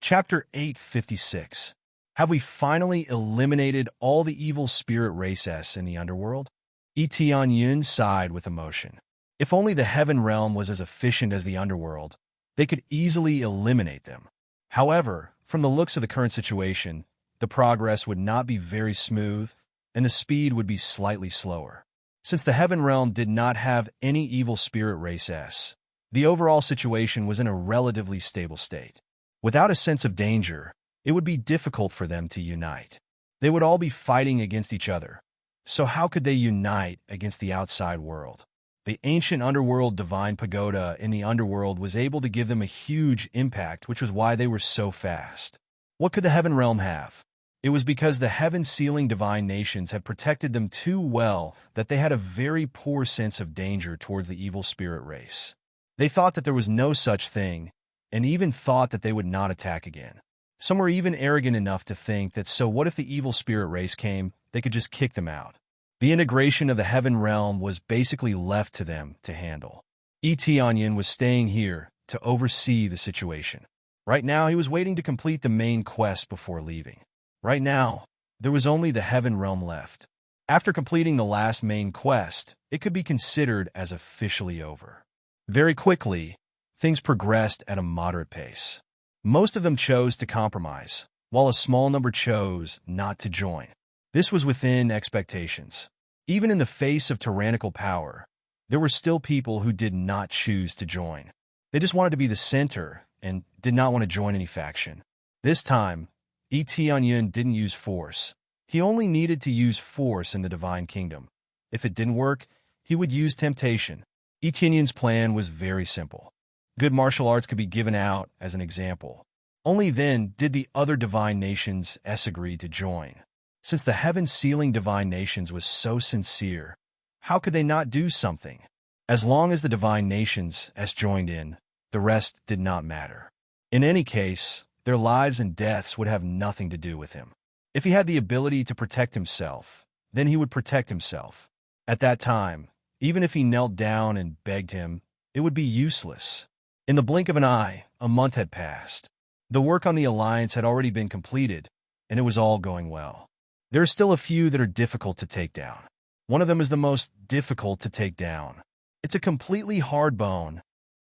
Chapter 856. Have we finally eliminated all the evil spirit races in the underworld? Onion sighed with emotion. If only the heaven realm was as efficient as the underworld, they could easily eliminate them. However, from the looks of the current situation, the progress would not be very smooth, and the speed would be slightly slower. Since the heaven realm did not have any evil spirit races, the overall situation was in a relatively stable state. Without a sense of danger, it would be difficult for them to unite. They would all be fighting against each other. So how could they unite against the outside world? The ancient underworld divine pagoda in the underworld was able to give them a huge impact, which was why they were so fast. What could the heaven realm have? It was because the heaven-sealing divine nations had protected them too well that they had a very poor sense of danger towards the evil spirit race. They thought that there was no such thing, and even thought that they would not attack again. Some were even arrogant enough to think that so what if the evil spirit race came, they could just kick them out. The integration of the heaven realm was basically left to them to handle. Onion was staying here to oversee the situation. Right now, he was waiting to complete the main quest before leaving. Right now, there was only the heaven realm left. After completing the last main quest, it could be considered as officially over. Very quickly, things progressed at a moderate pace. Most of them chose to compromise, while a small number chose not to join. This was within expectations. Even in the face of tyrannical power, there were still people who did not choose to join. They just wanted to be the center and did not want to join any faction. This time, Onion didn't use force. He only needed to use force in the divine kingdom. If it didn't work, he would use temptation. Onion's plan was very simple. Good martial arts could be given out as an example. Only then did the other divine nations agree to join. Since the heaven-sealing divine nations was so sincere, how could they not do something? As long as the divine nations joined in, the rest did not matter. In any case, their lives and deaths would have nothing to do with him. If he had the ability to protect himself, then he would protect himself. At that time, even if he knelt down and begged him, it would be useless. In the blink of an eye, a month had passed. The work on the alliance had already been completed, and it was all going well. There are still a few that are difficult to take down. One of them is the most difficult to take down. It's a completely hard bone.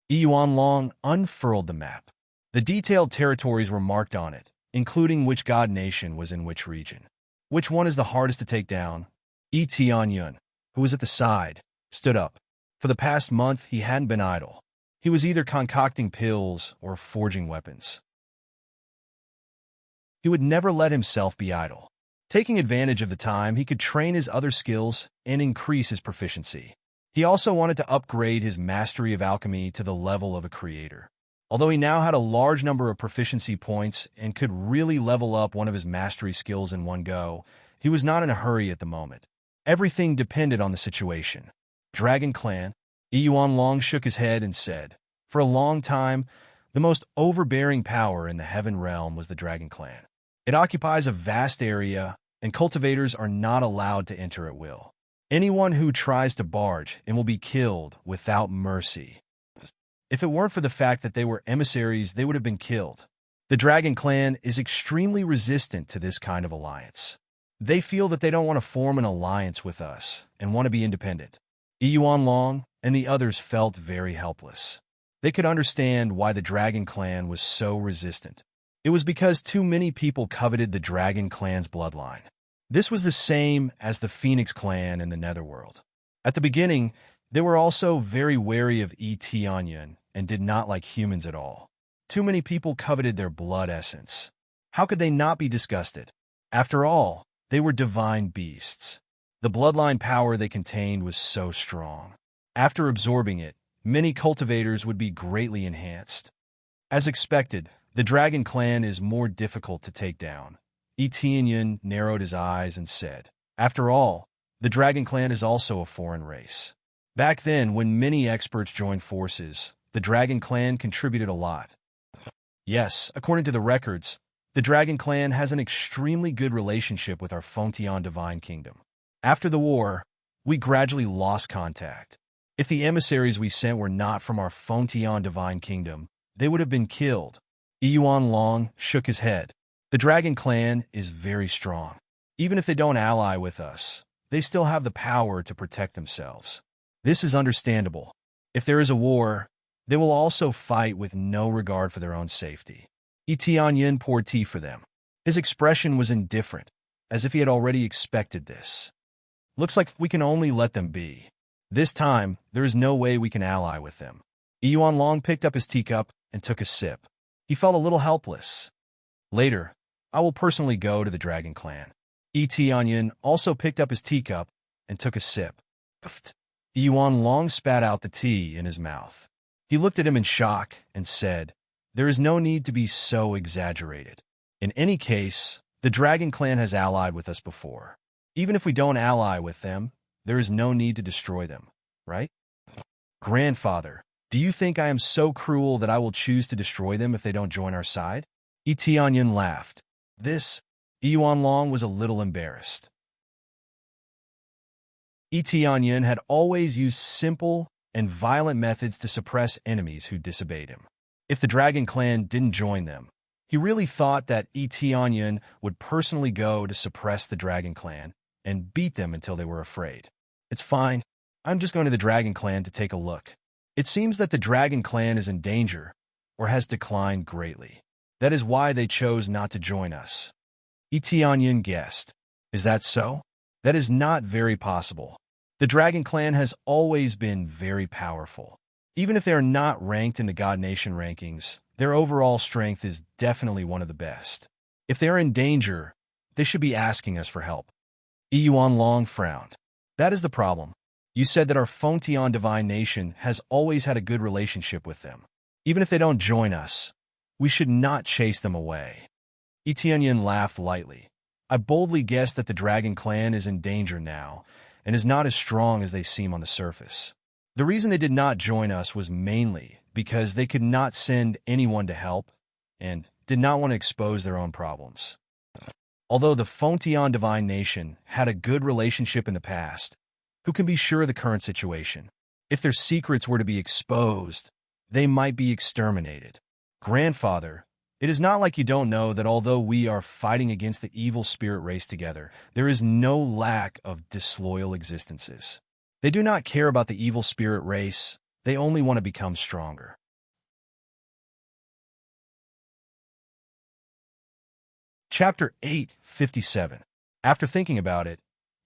Yuan Long unfurled the map. The detailed territories were marked on it, including which god nation was in which region. Which one is the hardest to take down? Onion, who was at the side, stood up. For the past month, he hadn't been idle. He was either concocting pills or forging weapons. He would never let himself be idle. Taking advantage of the time, he could train his other skills and increase his proficiency. He also wanted to upgrade his mastery of alchemy to the level of a creator. Although he now had a large number of proficiency points and could really level up one of his mastery skills in one go, he was not in a hurry at the moment. Everything depended on the situation. Dragon Clan. Yuan Long shook his head and said, "For a long time, The most overbearing power in the heaven realm was the dragon clan. It occupies a vast area, and cultivators are not allowed to enter at will. Anyone who tries to barge in will be killed without mercy. If it weren't for the fact that they were emissaries, they would have been killed. The dragon clan is extremely resistant to this kind of alliance. They feel that they don't want to form an alliance with us and want to be independent. Yuan Long and the others felt very helpless. They could understand why the dragon clan was so resistant. It was because too many people coveted the dragon clan's bloodline. This was the same as the Phoenix clan in the Netherworld. At the beginning, they were also very wary of Tianyun and did not like humans at all. Too many people coveted their blood essence. How could they not be disgusted? After all, they were divine beasts. The bloodline power they contained was so strong. After absorbing it, many cultivators would be greatly enhanced. As expected, the dragon clan is more difficult to take down. Tianyun narrowed his eyes and said, "After all, the dragon clan is also a foreign race." Back then, when many experts joined forces, the dragon clan contributed a lot. Yes, according to the records, the dragon clan has an extremely good relationship with our Fontian divine kingdom. After the war, we gradually lost contact. If the emissaries we sent were not from our Fontian divine kingdom, they would have been killed. Yuan Long shook his head. The dragon clan is very strong. Even if they don't ally with us, they still have the power to protect themselves. This is understandable. If there is a war, they will also fight with no regard for their own safety. Tianyun poured tea for them. His expression was indifferent, as if he had already expected this. Looks like we can only let them be. This time, there is no way we can ally with them. Yuan Long picked up his teacup and took a sip. He felt a little helpless. Later, I will personally go to the dragon clan. Tianyun also picked up his teacup and took a sip. Pfft. Yuan Long spat out the tea in his mouth. He looked at him in shock and said, "There is no need to be so exaggerated. In any case, the dragon clan has allied with us before. Even if we don't ally with them, there is no need to destroy them, right? Grandfather, do you think I am so cruel that I will choose to destroy them if they don't join our side?" Tianyun laughed. Yuan Long was a little embarrassed. Tianyun had always used simple and violent methods to suppress enemies who disobeyed him. If the dragon clan didn't join them, he really thought that Tianyun would personally go to suppress the dragon clan and beat them until they were afraid. "It's fine. I'm just going to the dragon clan to take a look. It seems that the dragon clan is in danger or has declined greatly. That is why they chose not to join us." Tianyun guessed. "Is that so? That is not very possible. The dragon clan has always been very powerful. Even if they are not ranked in the God Nation rankings, their overall strength is definitely one of the best. If they are in danger, they should be asking us for help." Yuan Long frowned. "That is the problem. You said that our Fontian divine nation has always had a good relationship with them. Even if they don't join us, we should not chase them away." Tianyun laughed lightly. "I boldly guess that the dragon clan is in danger now and is not as strong as they seem on the surface. The reason they did not join us was mainly because they could not send anyone to help and did not want to expose their own problems. Although the Fontian divine nation had a good relationship in the past, who can be sure of the current situation? If their secrets were to be exposed, they might be exterminated. Grandfather, it is not like you don't know that although we are fighting against the evil spirit race together, there is no lack of disloyal existences. They do not care about the evil spirit race. They only want to become stronger." Chapter 857. After thinking about it,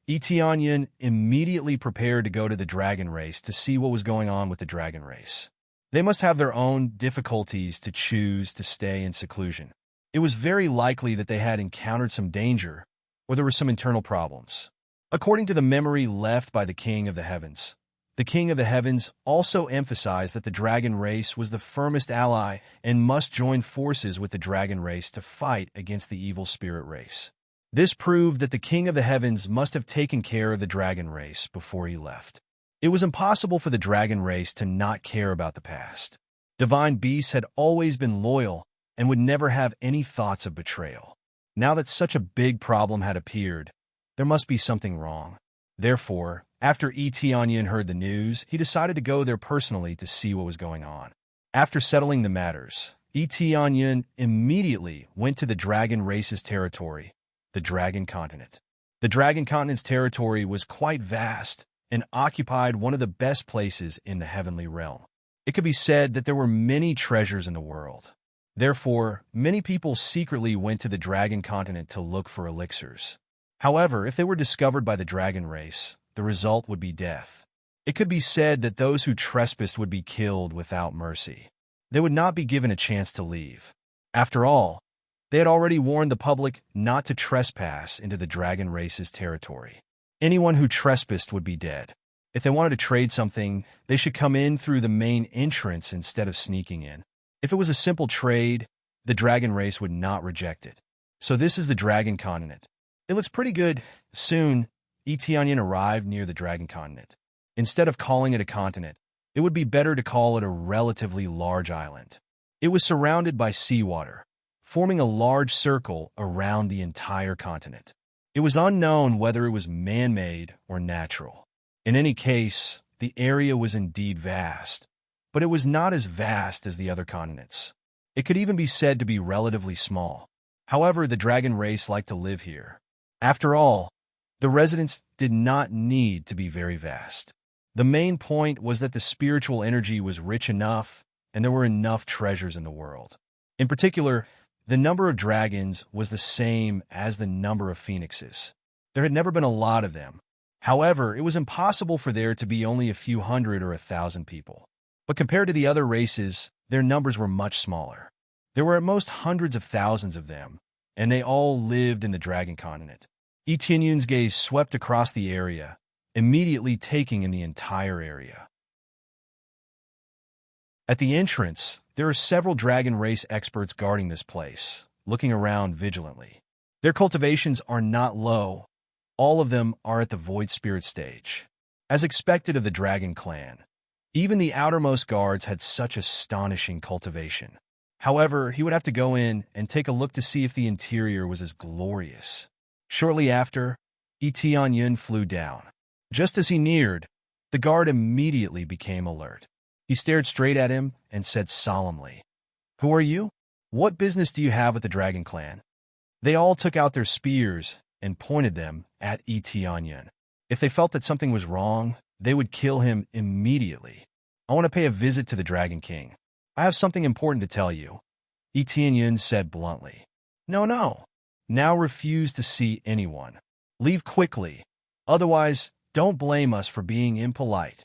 Tianyun immediately prepared to go to the dragon race to see what was going on with the dragon race. They must have their own difficulties to choose to stay in seclusion. It was very likely that they had encountered some danger, or there were some internal problems. According to the memory left by the King of the Heavens, the King of the Heavens also emphasized that the dragon race was the firmest ally and must join forces with the dragon race to fight against the evil spirit race. This proved that the King of the Heavens must have taken care of the dragon race before he left. It was impossible for the dragon race to not care about the past. Divine beasts had always been loyal and would never have any thoughts of betrayal. Now that such a big problem had appeared, there must be something wrong. Therefore, after Etion heard the news, he decided to go there personally to see what was going on. After settling the matters, Etion immediately went to the dragon race's territory, the Dragon Continent. The Dragon Continent's territory was quite vast and occupied one of the best places in the heavenly realm. It could be said that there were many treasures in the world. Therefore, many people secretly went to the Dragon Continent to look for elixirs. However, if they were discovered by the dragon race, the result would be death. It could be said that those who trespassed would be killed without mercy. They would not be given a chance to leave. After all, they had already warned the public not to trespass into the dragon race's territory. Anyone who trespassed would be dead. If they wanted to trade something, they should come in through the main entrance instead of sneaking in. If it was a simple trade, the dragon race would not reject it. So this is the Dragon Continent. It looks pretty good. Soon, Etion arrived near the Dragon Continent. Instead of calling it a continent, it would be better to call it a relatively large island. It was surrounded by seawater, forming a large circle around the entire continent. It was unknown whether it was man-made or natural. In any case, the area was indeed vast, but it was not as vast as the other continents. It could even be said to be relatively small. However, the dragon race liked to live here. After all, the residents did not need to be very vast. The main point was that the spiritual energy was rich enough and there were enough treasures in the world. In particular, the number of dragons was the same as the number of phoenixes. There had never been a lot of them. However, it was impossible for there to be only a few hundred or 1,000 people. But compared to the other races, their numbers were much smaller. There were at most hundreds of thousands of them, and they all lived in the Dragon Continent. Etion's gaze swept across the area, immediately taking in the entire area. At the entrance, there are several dragon race experts guarding this place, looking around vigilantly. Their cultivations are not low. All of them are at the void spirit stage. As expected of the dragon clan, even the outermost guards had such astonishing cultivation. However, he would have to go in and take a look to see if the interior was as glorious. Shortly after, Etion flew down. Just as he neared, the guard immediately became alert. He stared straight at him and said solemnly, "Who are you? What business do you have with the Dragon Clan?" They all took out their spears and pointed them at Etion. If they felt that something was wrong, they would kill him immediately. "I want to pay a visit to the Dragon King. I have something important to tell you," Etion said bluntly. No. Now refuse to see anyone. Leave quickly. Otherwise, don't blame us for being impolite."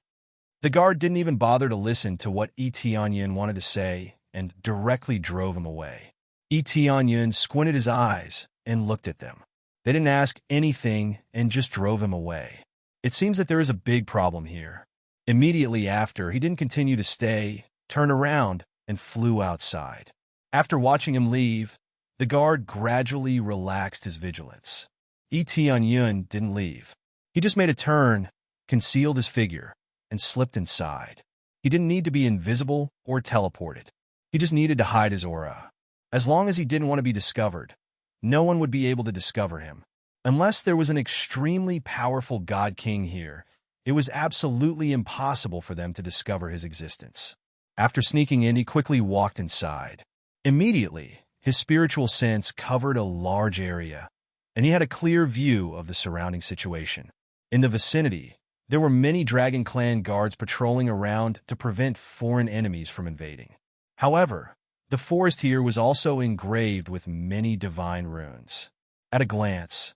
The guard didn't even bother to listen to what Etion wanted to say and directly drove him away. Etion squinted his eyes and looked at them. They didn't ask anything and just drove him away. It seems that there is a big problem here. Immediately after, he didn't continue to stay, turned around, and flew outside. After watching him leave, the guard gradually relaxed his vigilance. Etion didn't leave. He just made a turn, concealed his figure, and slipped inside. He didn't need to be invisible or teleported. He just needed to hide his aura. As long as he didn't want to be discovered, no one would be able to discover him. Unless there was an extremely powerful God King here, it was absolutely impossible for them to discover his existence. After sneaking in, he quickly walked inside. Immediately, his spiritual sense covered a large area, and he had a clear view of the surrounding situation. In the vicinity, there were many Dragon Clan guards patrolling around to prevent foreign enemies from invading. However, the forest here was also engraved with many divine runes. At a glance,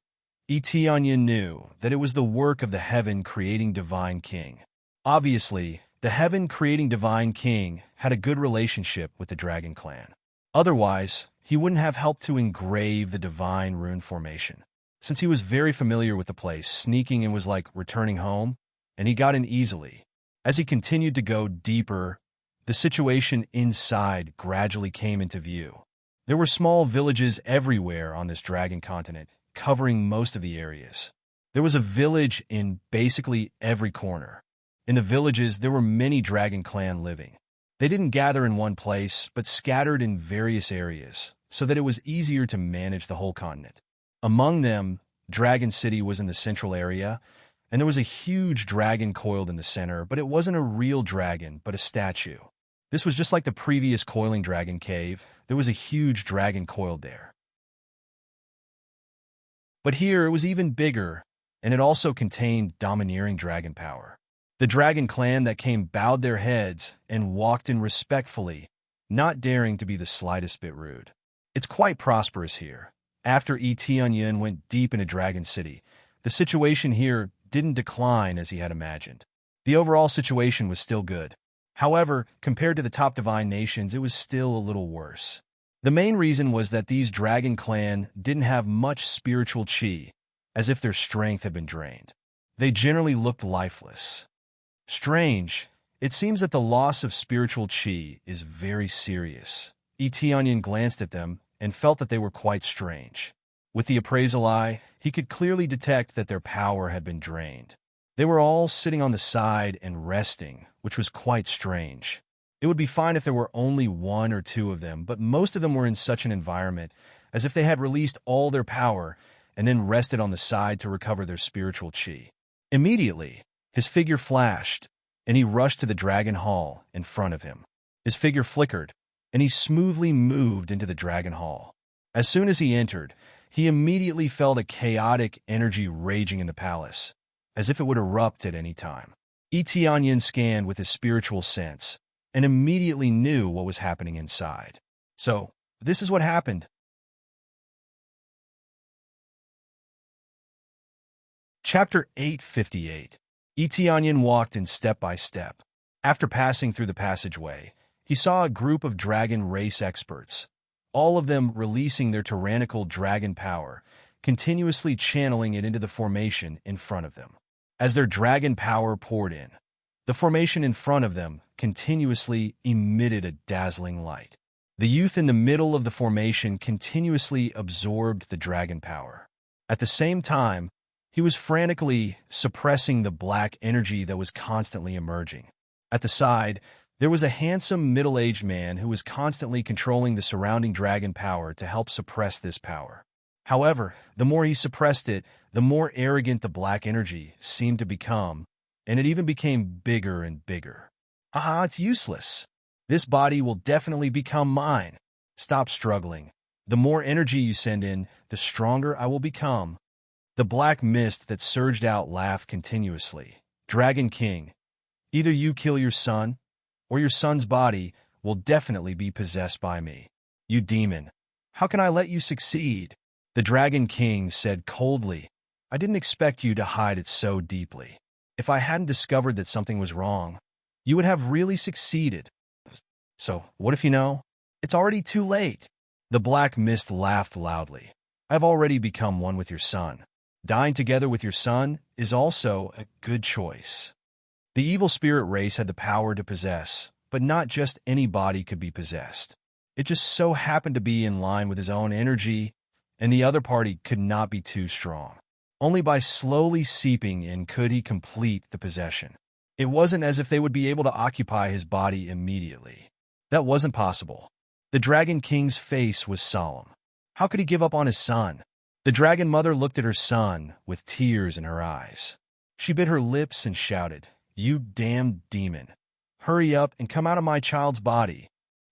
Etion knew that it was the work of the Heaven-creating Divine King. Obviously, the Heaven-creating Divine King had a good relationship with the Dragon Clan. Otherwise, he wouldn't have helped to engrave the divine rune formation. Since he was very familiar with the place, sneaking in was like returning home, and he got in easily. As he continued to go deeper, the situation inside gradually came into view. There were small villages everywhere on this dragon continent, covering most of the areas. There was a village in basically every corner. In the villages, there were many Dragon Clan living. They didn't gather in one place, but scattered in various areas, so that it was easier to manage the whole continent. Among them, Dragon City was in the central area, and there was a huge dragon coiled in the center, but it wasn't a real dragon, but a statue. This was just like the previous coiling dragon cave. There was a huge dragon coiled there. But here it was even bigger, and it also contained domineering dragon power. The dragon clan that came bowed their heads and walked in respectfully, not daring to be the slightest bit rude. It's quite prosperous here. After Etienne went deep into Dragon City, the situation here didn't decline as he had imagined. The overall situation was still good. However, compared to the top divine nations, it was still a little worse. The main reason was that these dragon clan didn't have much spiritual chi, as if their strength had been drained. They generally looked lifeless. Strange, it seems that the loss of spiritual chi is very serious. Etienne glanced at them and felt that they were quite strange. With the appraisal eye, he could clearly detect that their power had been drained. They were all sitting on the side and resting, which was quite strange. It would be fine if there were only one or two of them, but most of them were in such an environment, as if they had released all their power and then rested on the side to recover their spiritual chi. Immediately, his figure flashed, and he rushed to the dragon hall in front of him. His figure flickered, and he smoothly moved into the dragon hall. As soon as he entered, he immediately felt a chaotic energy raging in the palace, as if it would erupt at any time. Etienne scanned with his spiritual sense, and immediately knew what was happening inside. So, this is what happened. Chapter 858. Etienne walked in step by step. After passing through the passageway, he saw a group of dragon race experts, all of them releasing their tyrannical dragon power, continuously channeling it into the formation in front of them. As their dragon power poured in, the formation in front of them continuously emitted a dazzling light. The youth in the middle of the formation continuously absorbed the dragon power. At the same time, he was frantically suppressing the black energy that was constantly emerging. At the side, there was a handsome middle-aged man who was constantly controlling the surrounding dragon power to help suppress this power. However, the more he suppressed it, the more arrogant the black energy seemed to become, and it even became bigger and bigger. It's useless. This body will definitely become mine. Stop struggling. The more energy you send in, the stronger I will become. The black mist that surged out laughed continuously. Dragon King, either you kill your son, or your son's body will definitely be possessed by me. You demon, how can I let you succeed? The Dragon King said coldly, I didn't expect you to hide it so deeply. If I hadn't discovered that something was wrong, you would have really succeeded. So, what if you know? It's already too late. The black mist laughed loudly. I've already become one with your son. Dying together with your son is also a good choice. The evil spirit race had the power to possess, but not just any body could be possessed. It just so happened to be in line with his own energy, and the other party could not be too strong. Only by slowly seeping in could he complete the possession. It wasn't as if they would be able to occupy his body immediately. That wasn't possible. The Dragon King's face was solemn. How could he give up on his son? The dragon mother looked at her son with tears in her eyes. She bit her lips and shouted, You damned demon. Hurry up and come out of my child's body.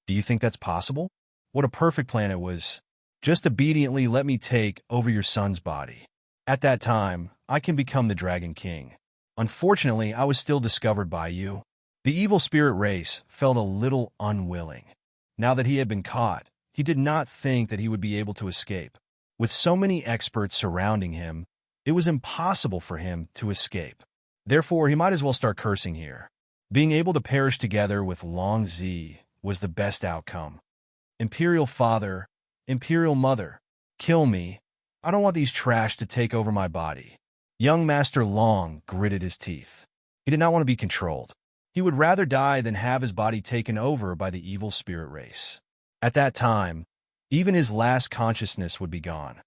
Do you think that's possible? What a perfect plan it was. Just obediently let me take over your son's body. At that time, I can become the Dragon King. Unfortunately, I was still discovered by you. The evil spirit race felt a little unwilling. Now that he had been caught, he did not think that he would be able to escape. With so many experts surrounding him, it was impossible for him to escape. Therefore, he might as well start cursing here. Being able to perish together with Long Z was the best outcome. Imperial Father, Imperial Mother, kill me. I don't want these trash to take over my body. Young Master Long gritted his teeth. He did not want to be controlled. He would rather die than have his body taken over by the evil spirit race. At that time, even his last consciousness would be gone.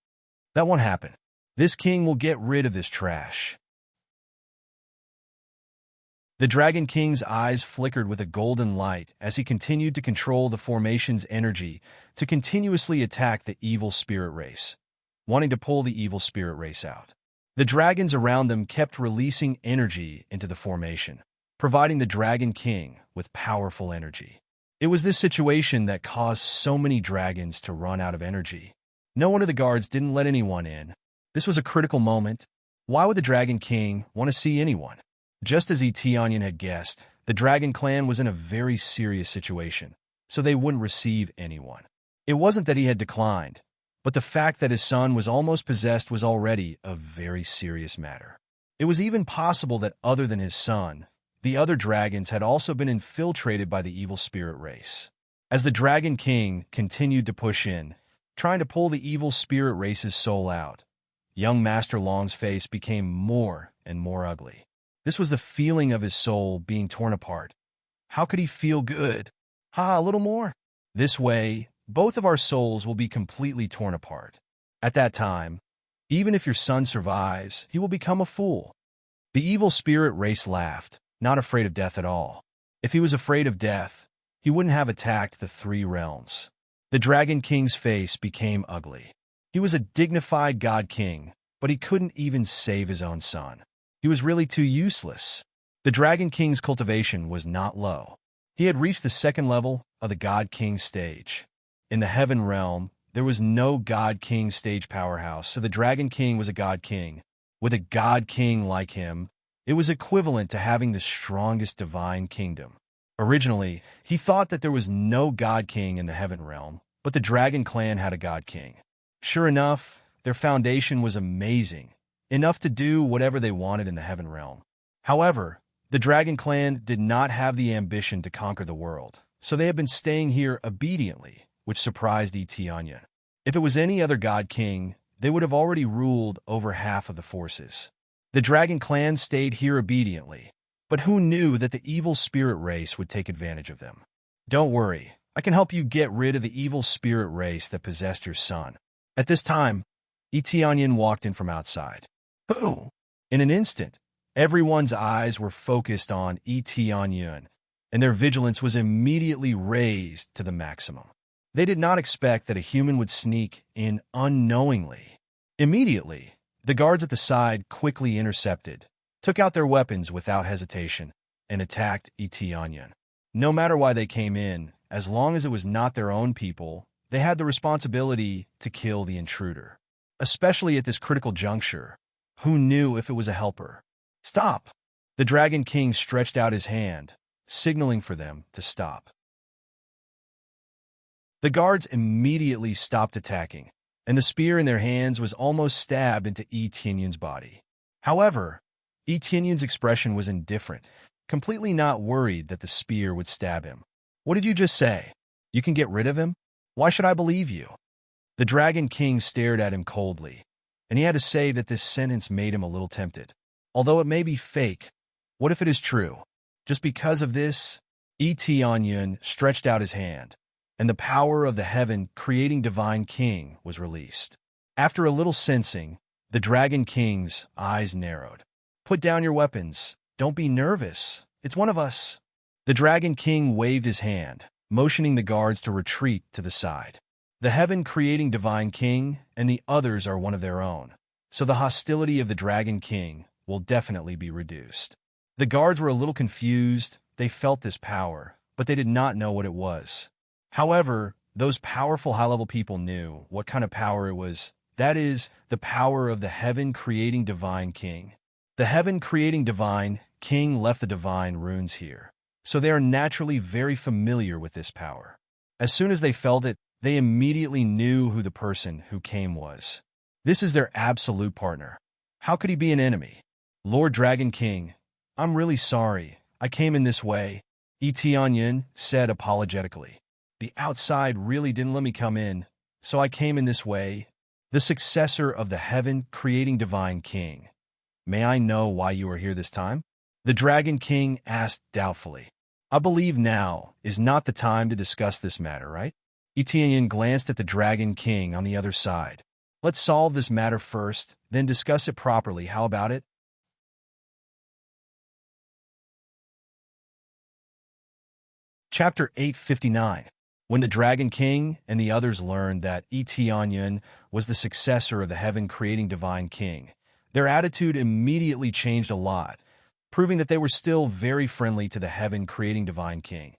That won't happen. This king will get rid of this trash. The Dragon King's eyes flickered with a golden light as he continued to control the formation's energy to continuously attack the evil spirit race, wanting to pull the evil spirit race out. The dragons around them kept releasing energy into the formation, providing the Dragon King with powerful energy. It was this situation that caused so many dragons to run out of energy. No one of the guards didn't let anyone in. This was a critical moment. Why would the Dragon King want to see anyone? Just as Etienne had guessed, the Dragon Clan was in a very serious situation, so they wouldn't receive anyone. It wasn't that he had declined, but the fact that his son was almost possessed was already a very serious matter. It was even possible that other than his son, the other dragons had also been infiltrated by the evil spirit race. As the Dragon King continued to push in, trying to pull the evil spirit race's soul out, young Master Long's face became more and more ugly. This was the feeling of his soul being torn apart. How could he feel good? A little more. This way, both of our souls will be completely torn apart. At that time, even if your son survives, he will become a fool. The evil spirit race laughed, not afraid of death at all. If he was afraid of death, he wouldn't have attacked the three realms. The Dragon King's face became ugly. He was a dignified god king, but he couldn't even save his own son. He was really too useless. The Dragon King's cultivation was not low. He had reached the second level of the God King stage. In the Heaven Realm, there was no God King stage powerhouse, so the Dragon King was a God King. With a God King like him, it was equivalent to having the strongest divine kingdom. Originally, he thought that there was no God King in the Heaven Realm, but the Dragon Clan had a God King. Sure enough, their foundation was amazing, enough to do whatever they wanted in the Heaven Realm. However, the Dragon Clan did not have the ambition to conquer the world, so they had been staying here obediently, which surprised Etienne. If it was any other God King, they would have already ruled over half of the forces. The Dragon Clan stayed here obediently, but who knew that the evil spirit race would take advantage of them? Don't worry, I can help you get rid of the evil spirit race that possessed your son. At this time, Etienne walked in from outside. Who? In an instant, everyone's eyes were focused on Etienne, and their vigilance was immediately raised to the maximum. They did not expect that a human would sneak in unknowingly. Immediately, the guards at the side quickly intercepted, took out their weapons without hesitation, and attacked Etienne. No matter why they came in, as long as it was not their own people, they had the responsibility to kill the intruder. Especially at this critical juncture, who knew if it was a helper? Stop! The Dragon King stretched out his hand, signaling for them to stop. The guards immediately stopped attacking, and the spear in their hands was almost stabbed into Etienne's body. However, Etienne's expression was indifferent, completely not worried that the spear would stab him. What did you just say? You can get rid of him? Why should I believe you? The Dragon King stared at him coldly, and he had to say that this sentence made him a little tempted. Although it may be fake, what if it is true? Just because of this, Etienne stretched out his hand, and the power of the heaven-creating divine king was released. After a little sensing, the Dragon King's eyes narrowed. Put down your weapons. Don't be nervous. It's one of us. The Dragon King waved his hand, motioning the guards to retreat to the side. The heaven-creating divine king and the others are one of their own, so the hostility of the Dragon King will definitely be reduced. The guards were a little confused. They felt this power, but they did not know what it was. However, those powerful high-level people knew what kind of power it was. That is, the power of the heaven-creating divine king. The heaven-creating divine king left the divine runes here, so they are naturally very familiar with this power. As soon as they felt it, they immediately knew who the person who came was. This is their absolute partner. How could he be an enemy? Lord Dragon King, I'm really sorry. I came in this way, Etienne said apologetically. The outside really didn't let me come in, so I came in this way. The successor of the heaven-creating divine king. May I know why you are here this time? The Dragon King asked doubtfully. I believe now is not the time to discuss this matter, right? Etienne glanced at the Dragon King on the other side. Let's solve this matter first, then discuss it properly. How about it? Chapter 859. When the Dragon King and the others learned that Eteonyun was the successor of the heaven-creating divine king, their attitude immediately changed a lot, proving that they were still very friendly to the heaven-creating divine king,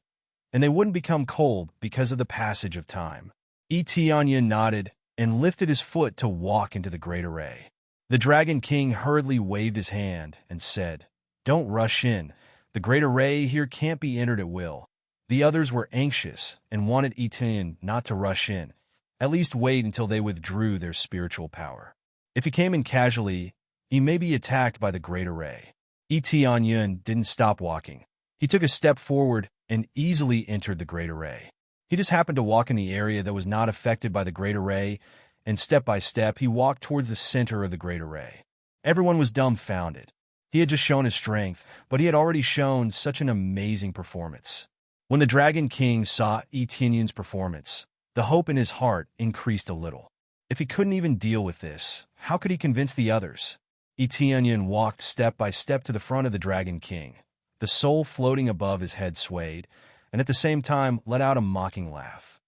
and they wouldn't become cold because of the passage of time. Eteonyun nodded and lifted his foot to walk into the great array. The Dragon King hurriedly waved his hand and said, "Don't rush in. The great array here can't be entered at will." The others were anxious and wanted Eteonyun not to rush in, at least wait until they withdrew their spiritual power. If he came in casually, he may be attacked by the great array. Eteonyun didn't stop walking. He took a step forward and easily entered the great array. He just happened to walk in the area that was not affected by the great array, and step by step he walked towards the center of the great array. Everyone was dumbfounded. He had just shown his strength, but he had already shown such an amazing performance. When the Dragon King saw Eteonyun's performance, the hope in his heart increased a little. If he couldn't even deal with this, how could he convince the others? Eteonyun walked step by step to the front of the Dragon King. The soul floating above his head swayed, and at the same time let out a mocking laugh.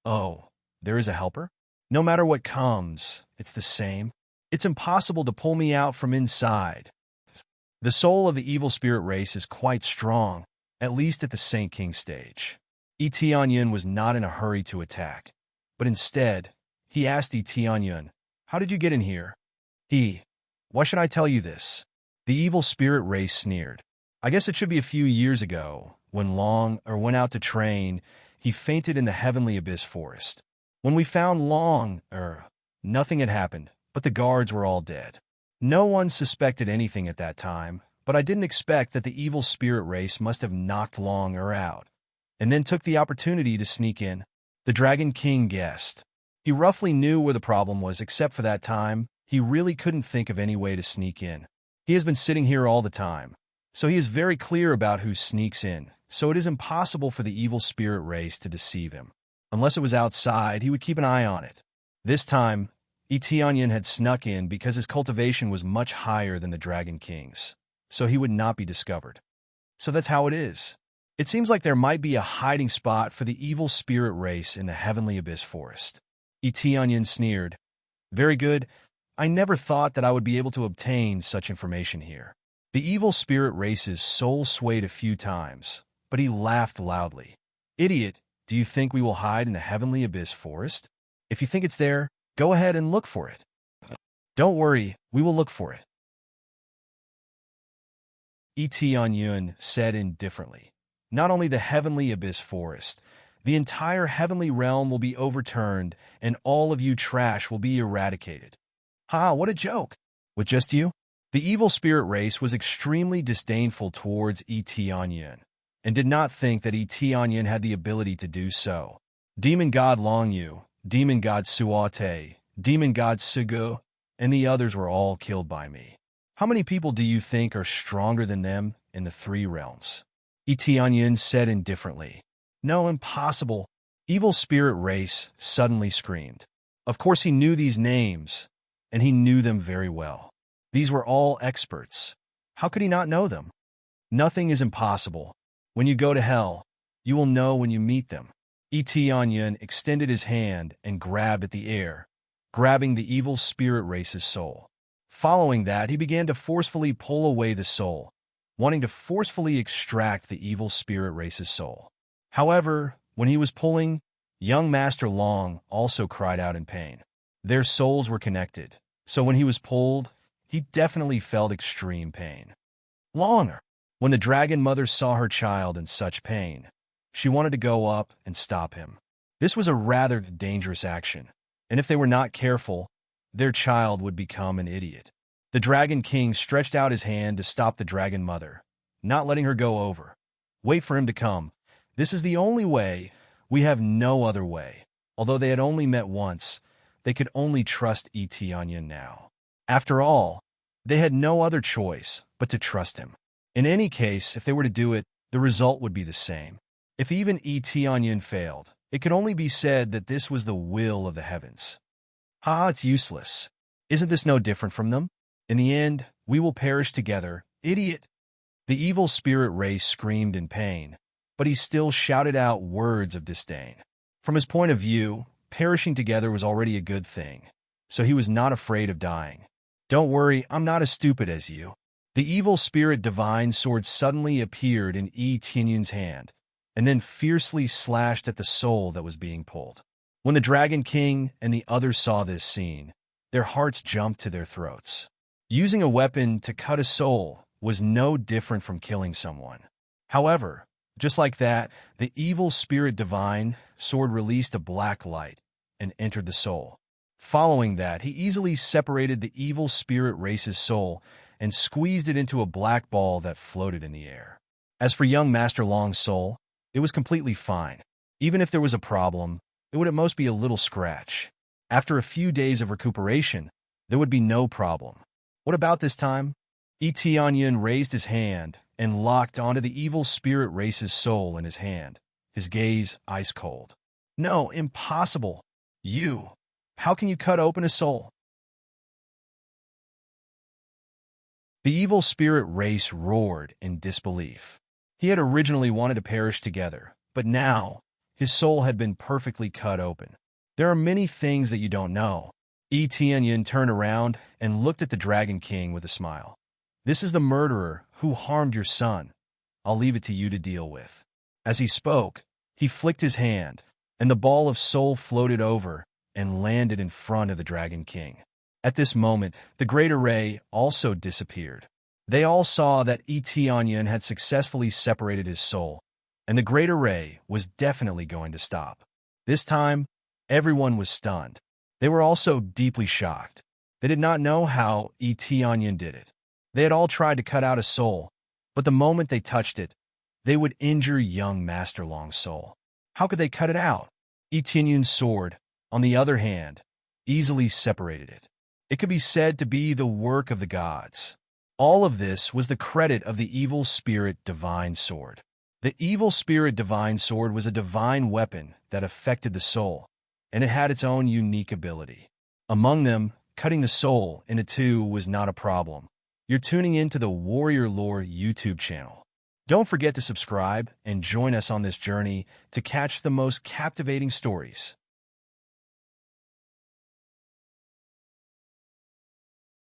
"Oh, there is a helper? No matter what comes, it's the same. It's impossible to pull me out from inside." The soul of the evil spirit race is quite strong, at least at the Saint King stage. Eteonyun was not in a hurry to attack, but instead, he asked Eteonyun, "How did you get in here?" "Why should I tell you this?" The evil spirit race sneered. "I guess it should be a few years ago, when Long went out to train, he fainted in the heavenly abyss forest. When we found Long, nothing had happened, but the guards were all dead. No one suspected anything at that time, but I didn't expect that the evil spirit race must have knocked Long out, and then took the opportunity to sneak in." The Dragon King guessed. He roughly knew where the problem was, except for that time, he really couldn't think of any way to sneak in. He has been sitting here all the time, so he is very clear about who sneaks in, so it is impossible for the evil spirit race to deceive him. Unless it was outside, he would keep an eye on it. This time, Eteonyun had snuck in because his cultivation was much higher than the Dragon King's, so he would not be discovered. So that's how it is. It seems like there might be a hiding spot for the evil spirit race in the heavenly abyss forest. Eteonyun sneered. "Very good. I never thought that I would be able to obtain such information here." The evil spirit race's soul swayed a few times, but he laughed loudly. "Idiot, do you think we will hide in the heavenly abyss forest? If you think it's there, go ahead and look for it." "Don't worry, we will look for it," Eteonyun said indifferently. "Not only the heavenly abyss forest, the entire heavenly realm will be overturned, and all of you trash will be eradicated." "Ha, what a joke! With just you?" The evil spirit race was extremely disdainful towards Eteonyun, and did not think that Eteonyun had the ability to do so. Demon God Longyu, Demon God Suate, Demon God Sugu, and the others were all killed by me. How many people do you think are stronger than them in the three realms? Eteonyun said indifferently. "No, impossible." Evil spirit race suddenly screamed. Of course he knew these names, and he knew them very well. These were all experts. How could he not know them? Nothing is impossible. When you go to hell, you will know when you meet them. Eteonyun extended his hand and grabbed at the air, grabbing the evil spirit race's soul. Following that, he began to forcefully pull away the soul, wanting to forcefully extract the evil spirit race's soul. However, when he was pulling, young Master Long also cried out in pain. Their souls were connected, so when he was pulled, he definitely felt extreme pain. Longer. When the dragon mother saw her child in such pain, she wanted to go up and stop him. This was a rather dangerous action, and if they were not careful, their child would become an idiot. The Dragon King stretched out his hand to stop the dragon mother, not letting her go over. "Wait for him to come. This is the only way. We have no other way." Although they had only met once, they could only trust Eteonyun now. After all, they had no other choice but to trust him. In any case, if they were to do it, the result would be the same. If even Eteonyun failed, it could only be said that this was the will of the heavens. "Ha, it's useless. Isn't this no different from them? In the end, we will perish together, idiot." The evil spirit race screamed in pain, but he still shouted out words of disdain. From his point of view, perishing together was already a good thing, so he was not afraid of dying. "Don't worry, I'm not as stupid as you." The evil spirit divine sword suddenly appeared in Yi Tianyun's hand, and then fiercely slashed at the soul that was being pulled. When the Dragon King and the others saw this scene, their hearts jumped to their throats. Using a weapon to cut a soul was no different from killing someone. However, just like that, the evil spirit divine sword released a black light and entered the soul. Following that, he easily separated the evil spirit race's soul and squeezed it into a black ball that floated in the air. As for young Master Long's soul, it was completely fine. Even if there was a problem, it would at most be a little scratch. After a few days of recuperation, there would be no problem. What about this time? Yi Tianyun raised his hand and locked onto the evil spirit race's soul in his hand, his gaze ice cold. "No, impossible. You. How can you cut open a soul?" The evil spirit race roared in disbelief. He had originally wanted to perish together, but now his soul had been perfectly cut open. "There are many things that you don't know." Yi Tianyun turned around and looked at the Dragon King with a smile. "This is the murderer who harmed your son. I'll leave it to you to deal with." As he spoke, he flicked his hand, and the ball of soul floated over and landed in front of the Dragon King. At this moment, the Great Array also disappeared. They all saw that Yi Tianyun had successfully separated his soul, and the Great Array was definitely going to stop. This time, everyone was stunned. They were also deeply shocked. They did not know how Yi Tianyun did it. They had all tried to cut out a soul, but the moment they touched it, they would injure young Master Long's soul. How could they cut it out? Yi Tianyun's sword, on the other hand, easily separated it. It could be said to be the work of the gods. All of this was the credit of the evil spirit divine sword. The evil spirit divine sword was a divine weapon that affected the soul, and it had its own unique ability. Among them, cutting the soul into two was not a problem. You're tuning into the Warrior Lore YouTube channel. Don't forget to subscribe and join us on this journey to catch the most captivating stories.